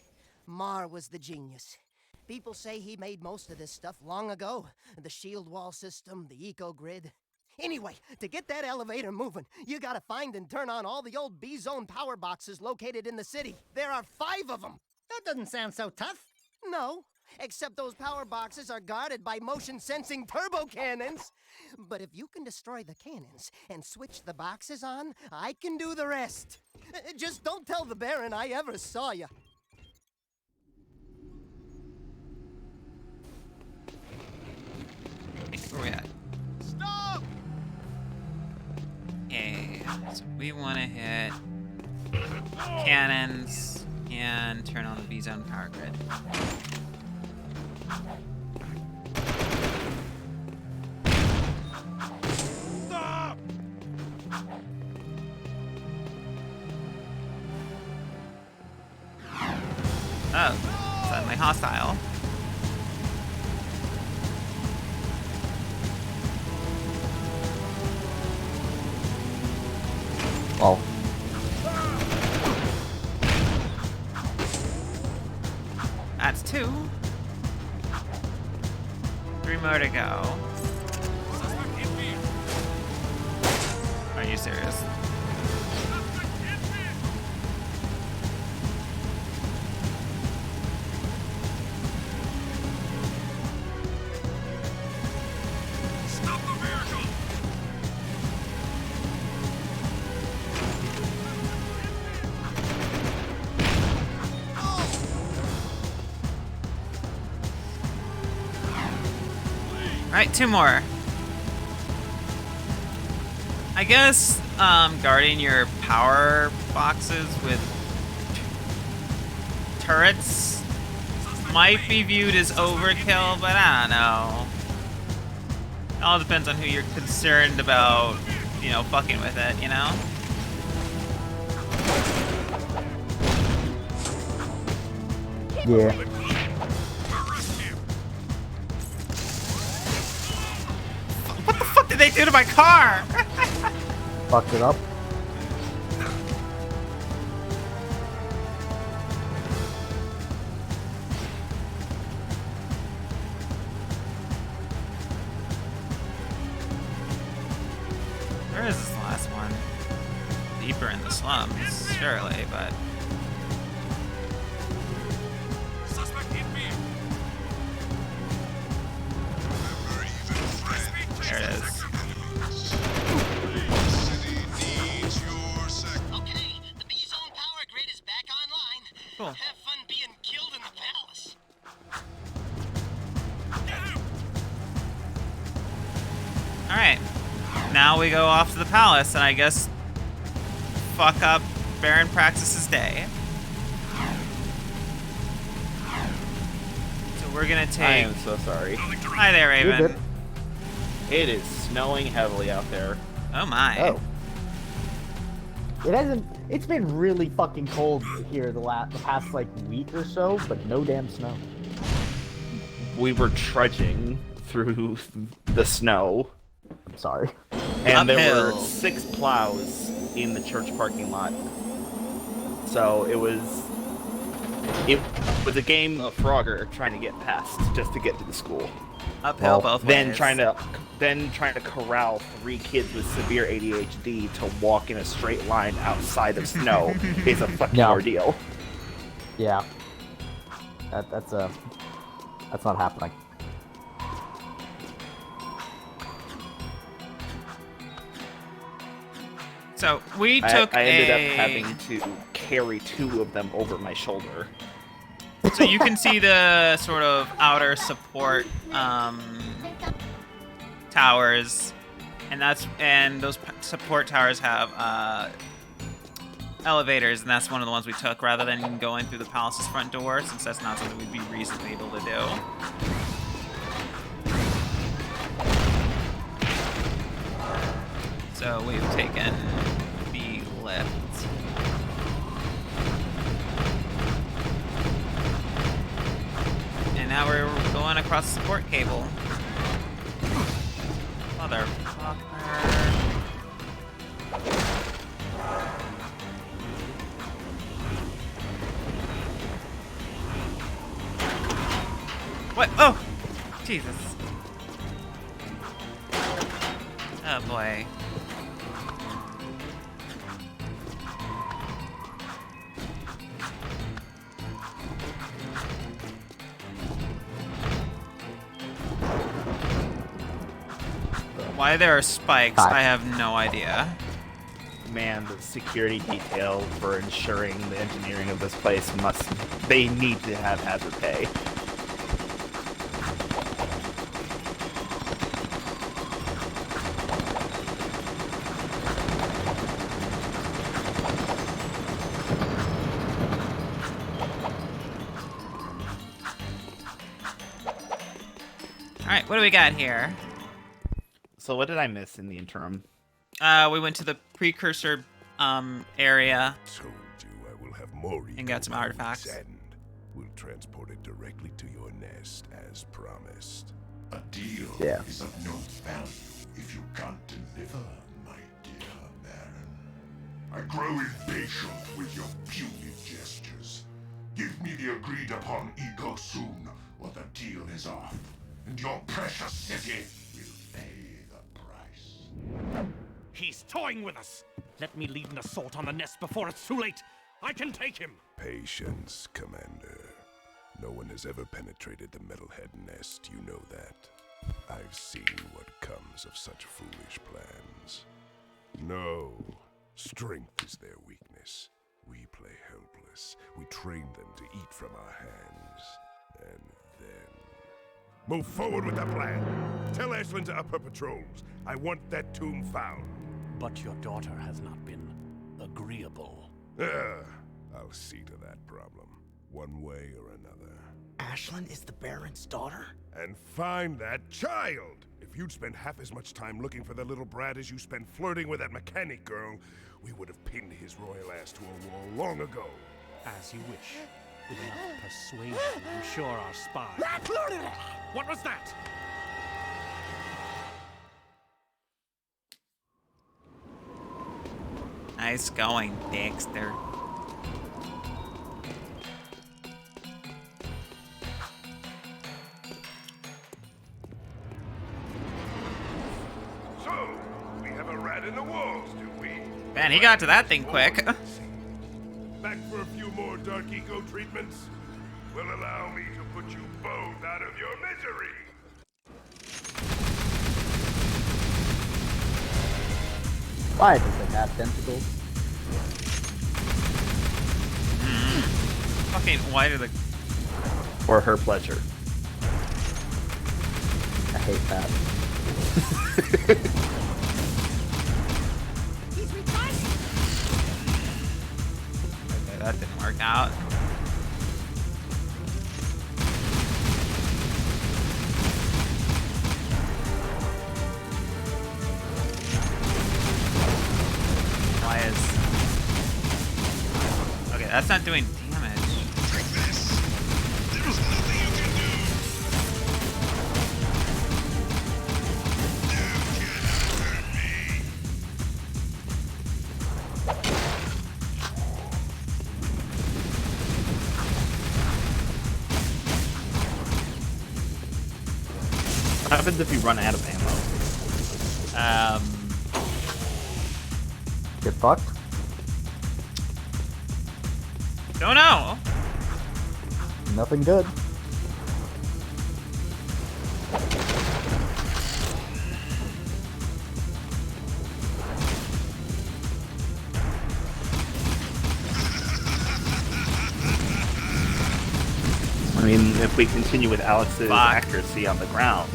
Mar was the genius. People say he made most of this stuff long ago. The shield wall system, the eco-grid. Anyway, to get that elevator moving, you gotta find and turn on all the old B-zone power boxes located in the city. There are 5 of them. That doesn't sound so tough. No, except those power boxes are guarded by motion-sensing turbo cannons. But if you can destroy the cannons and switch the boxes on, I can do the rest. Just don't tell the Baron I ever saw you. Where we at? Stop! Okay, so we want to hit cannons and turn on the B-zone power grid. Stop! Oh, suddenly hostile. That's 2. 3 more to go. Are you serious? Alright, 2 more. I guess guarding your power boxes with turrets might be viewed as overkill, but I don't know. It all depends on who you're concerned about, you know, fucking with it, you know? Yeah. What the fuck did they do to my car? Fucked it up. Where is this last one? Deeper in the slums, surely, but... There it is. Okay, the B-Zone power grid is back online. Cool. Have fun being killed in the palace. Alright. Now we go off to the palace and I guess fuck up Baron Praxis's day. So we're gonna take... I am so sorry. Hi there, Raven. It is snowing heavily out there. Oh my. Oh. It hasn't. It's been really fucking cold here the past like week or so, but no damn snow. We were trudging through the snow. I'm sorry. And there were Uphill. 6 plows in the church parking lot. So it was a game of Frogger trying to get past just to get to the school. Uphill both then ways. trying to corral 3 kids with severe ADHD to walk in a straight line outside of snow is a fucking ordeal. Yeah. That's not happening. So we took I ended up having to carry 2 of them over my shoulder. So you can see the sort of outer support towers, and those support towers have elevators, and that's one of the ones we took rather than going through the palace's front door, since that's not something we'd be reasonably able to do. So we've taken the lift. And now we're going across the support cable. Motherfucker. What? Oh! Jesus. Oh boy. Why there are spikes, I have no idea. Man, the security detail for ensuring the engineering of this place they need to have hazard pay. Alright, what do we got here? So what did I miss in the interim? We went to the precursor area Told you I will have Mori and got some artifacts. We'll transport it directly to your nest as promised. A deal Yeah. is of no value if you can't deliver, my dear Baron. I grow impatient with your puny gestures. Give me the agreed upon ego soon, or the deal is off, and your precious city will pay the price. He's toying with us. Let me lead an assault on the nest before it's too late. I can take him. Patience, Commander. No one has ever penetrated the Metalhead nest, you know that. I've seen what comes of such foolish plans. No, strength is their weakness. We play helpless. We train them to eat from our hands. And then... Move forward with the plan. Tell Ashlyn to up her patrols. I want that tomb found. But your daughter has not been agreeable. I'll see to that problem, one way or another. Ashlyn is the Baron's daughter? And find that child! If you'd spent half as much time looking for the little brat as you spent flirting with that mechanic girl, we would have pinned his royal ass to a wall long ago. As you wish. With enough persuasion, I'm sure our spy... What was that? Nice going, Dexter. So, we have a rat in the walls, do we? Man, he got to that thing quick. Back for a few more dark eco treatments? Will allow me to put you both out of your misery. Why does it have tentacles? Fucking, why do the... For her pleasure. I hate that. Okay, that didn't work out. Why is... Okay, that's not doing damage. What happens if you run out of ammo? Get fucked? Don't know. Nothing good. I mean, if we continue with Alex's accuracy on the ground,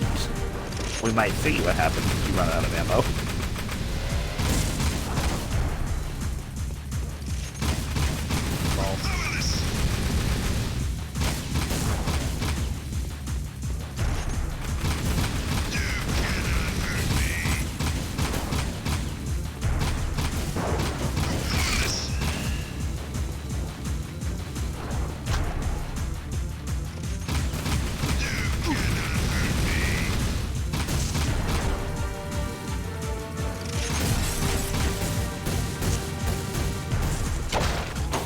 we might see what happens if you run out of ammo.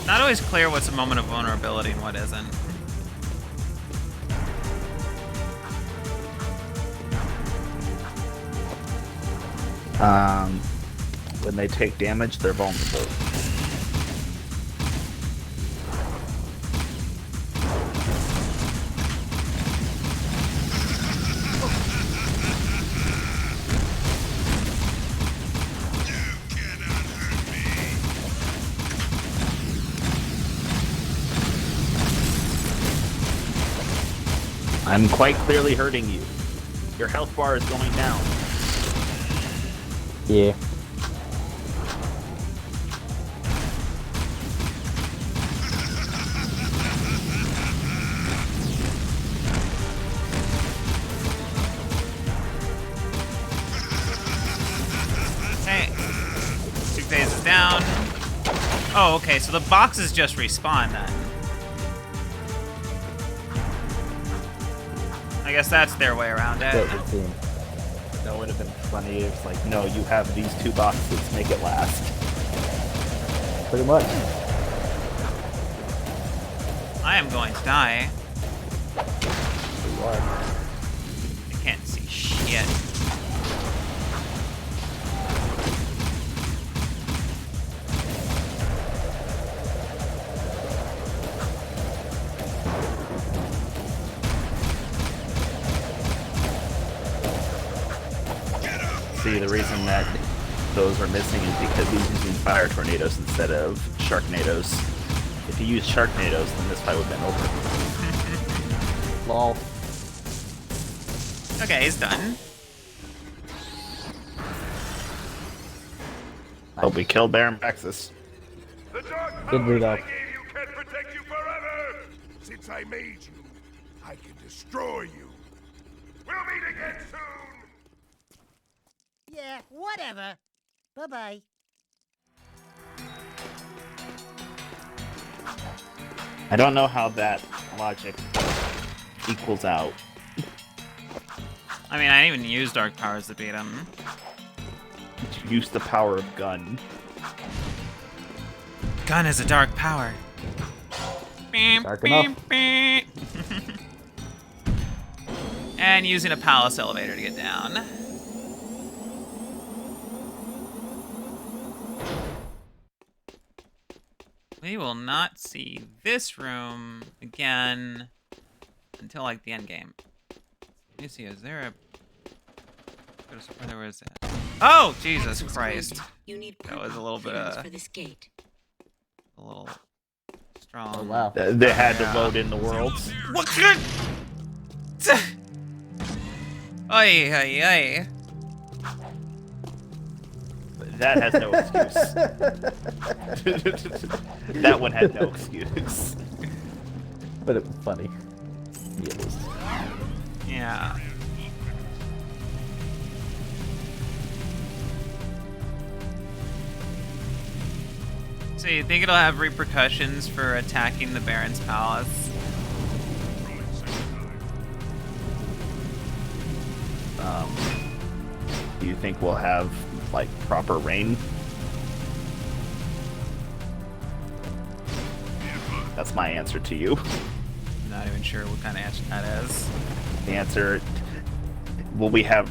Not always clear what's a moment of vulnerability and what isn't. When they take damage, they're vulnerable. I'm quite clearly hurting you. Your health bar is going down. Yeah. Hey. 2 phases down. Oh, okay, so the boxes just respawn then. I guess that's their way around it. That would have been funny if, like, no, you have these 2 boxes, make it last. Pretty much. I am going to die. You are. I can't see shit. See, the reason that those are missing is because he's using fire tornadoes instead of sharknadoes. If he used sharknadoes, then this fight would have been over. Lol. Okay, he's done. Hope we killed Baron Praxis. Did we though? Can't protect you forever! Since I made you, I can destroy you. We'll meet again soon! Yeah, whatever. Bye-bye. I don't know how that logic equals out. I mean, I didn't even use dark powers to beat him. Use the power of gun. Gun is a dark power. Dark enough. And using a palace elevator to get down. We will not see this room again until like the end game. Let me see, is there a... Where was that? Oh, Jesus Christ. That was a little bit, a little strong. Oh, wow. They had to vote in the worlds. What? Ay, ay, ay. That has no excuse. That one had no excuse. But it was funny. Yes. Yeah. So you think it'll have repercussions for attacking the Baron's palace? Do you think we'll have, like, proper rain? That's my answer to you. I'm not even sure what kind of answer that is. The answer, will we have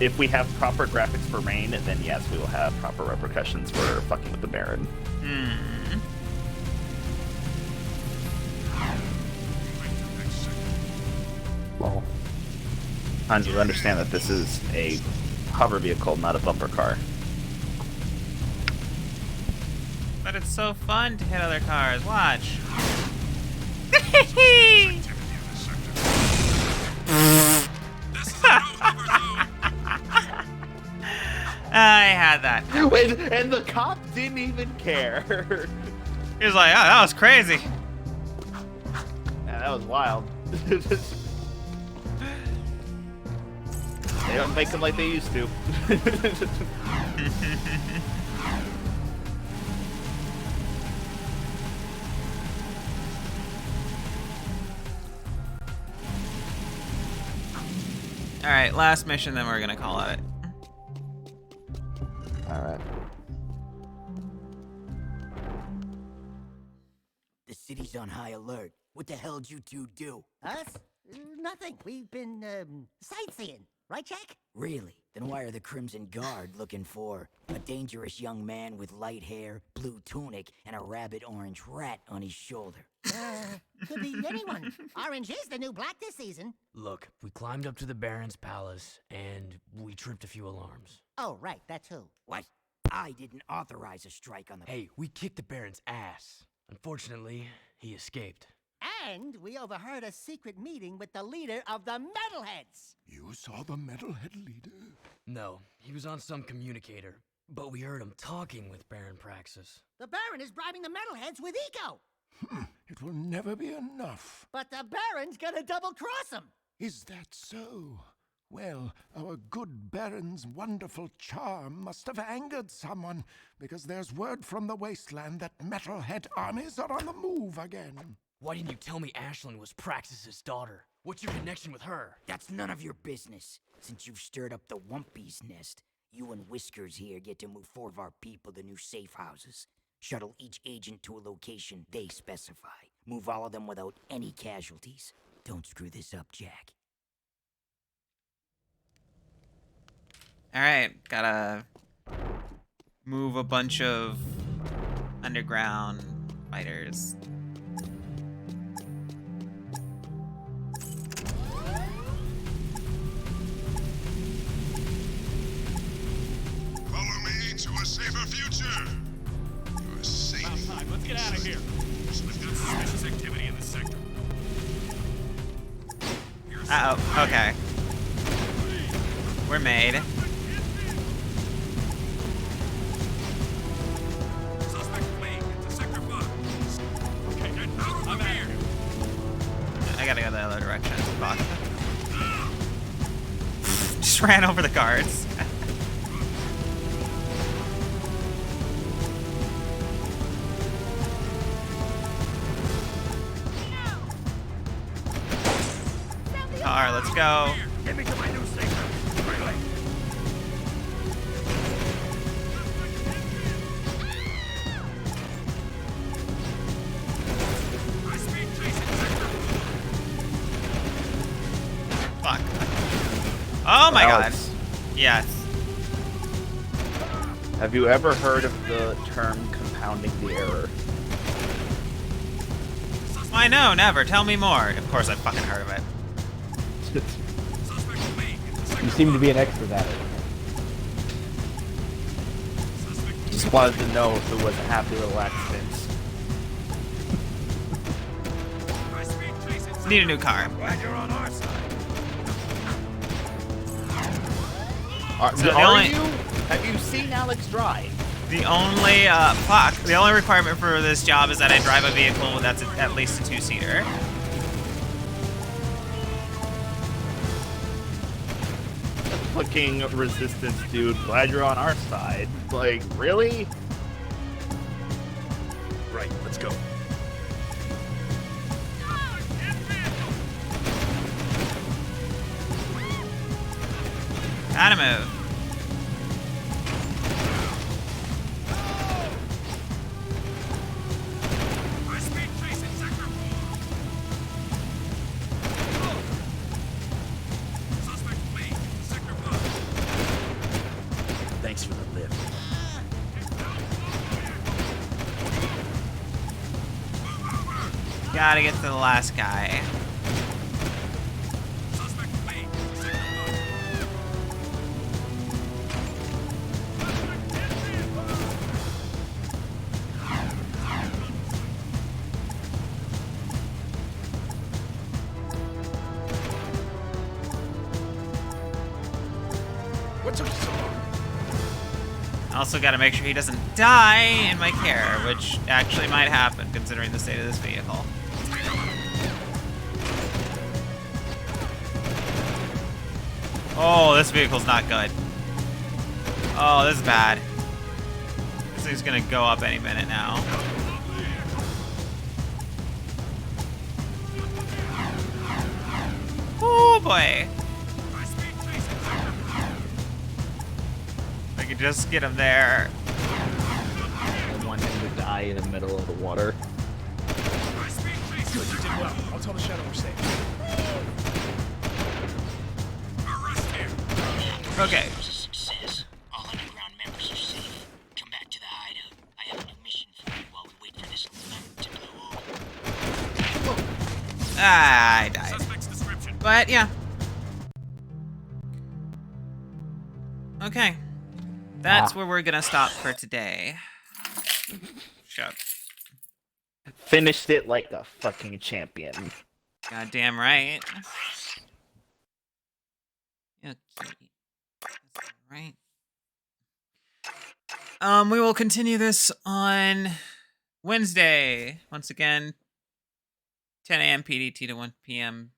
if we have proper graphics for rain, then yes, we will have proper repercussions for fucking with the Baron. Hmm. Lol. Hans, you understand that this is a hover vehicle, not a bumper car. But it's so fun to hit other cars. Watch. I had that. Wait, and the cop didn't even care. He was like, oh, that was crazy. Yeah, that was wild. They don't make them like they used to. Alright, last mission, then we're gonna call it. Alright. The city's on high alert. What the hell did you two do? Us? Nothing. We've been, sightseeing. Right, Jack? Really? Then why are the Crimson Guard looking for a dangerous young man with light hair, blue tunic, and a rabbit-orange rat on his shoulder? Could be anyone. Orange is the new black this season. Look, we climbed up to the Baron's palace, and we tripped a few alarms. Oh, right, that too. What? I didn't authorize a strike on the... Hey, we kicked the Baron's ass. Unfortunately, he escaped. And we overheard a secret meeting with the leader of the Metalheads. You saw the Metalhead leader? No, he was on some communicator, but we heard him talking with Baron Praxis. The Baron is bribing the Metalheads with eco. It will never be enough. But the Baron's gonna double-cross him. Is that so? Well, our good Baron's wonderful charm must have angered someone, because there's word from the wasteland that Metalhead armies are on the move again. Why didn't you tell me Ashlyn was Praxis's daughter? What's your connection with her? That's none of your business. Since you've stirred up the Wumpy's nest, you and Whiskers here get to move 4 of our people to new safe houses. Shuttle each agent to a location they specify. Move all of them without any casualties. Don't screw this up, Jak. Alright, gotta move a bunch of underground fighters. Follow me to a safer future. You're safe. About time. Let's get out of here. We've got suspicious activity in this sector. Uh-oh, okay. We're made. Suspect fleeing into sector 5. Okay, get out of here. I gotta go the other direction. Fuck. Just ran over the guards. Car, let's go. Get me to my new station. Right away. High-speed chase in sector. Fuck. Oh my god. Alex, Yes. have you ever heard of the term compounding the error? Why no, never. Tell me more. Of course I fucking heard of it. You seem to be an expert at it. Just wanted to know if it was a happy little accident. Need a new car. Glad you're on our side. So the are only- you? Have you seen Alex drive? The only the only requirement for this job is that I drive a vehicle that's at least a 2-seater. Fucking resistance, dude. Glad you're on our side. Like, really? Right, let's go. Gotta move. High-speed chase in sector 4. Suspect fleeing into sector 5. Thanks for the lift. Gotta get to the last guy. Suspect fleeing into sector 5. What took you so long? Also gotta make sure he doesn't die in my care, which actually might happen considering the state of this vehicle. Oh, this vehicle's not good. Oh, this is bad. This thing's gonna go up any minute now. Oh boy. I could just get him there. I want him to die in the middle of the water. Good, you did well. I'll tell the Shadow we're safe. Okay. Success. All underground members are safe. Come back to the hideout. I have a new mission for you while we wait for this alert to blow over. Ah, I died. But yeah. Okay. That's where we're gonna stop for today. Shut. Finished it like a fucking champion. Goddamn right. Okay. Right. We will continue this on Wednesday. Once again, 10 a.m. PDT to 1 p.m.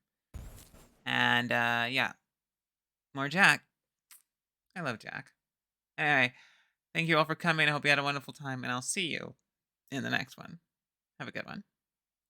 And yeah, more Jak. I love Jak. Anyway, thank you all for coming. I hope you had a wonderful time, and I'll see you in the next one. Have a good one.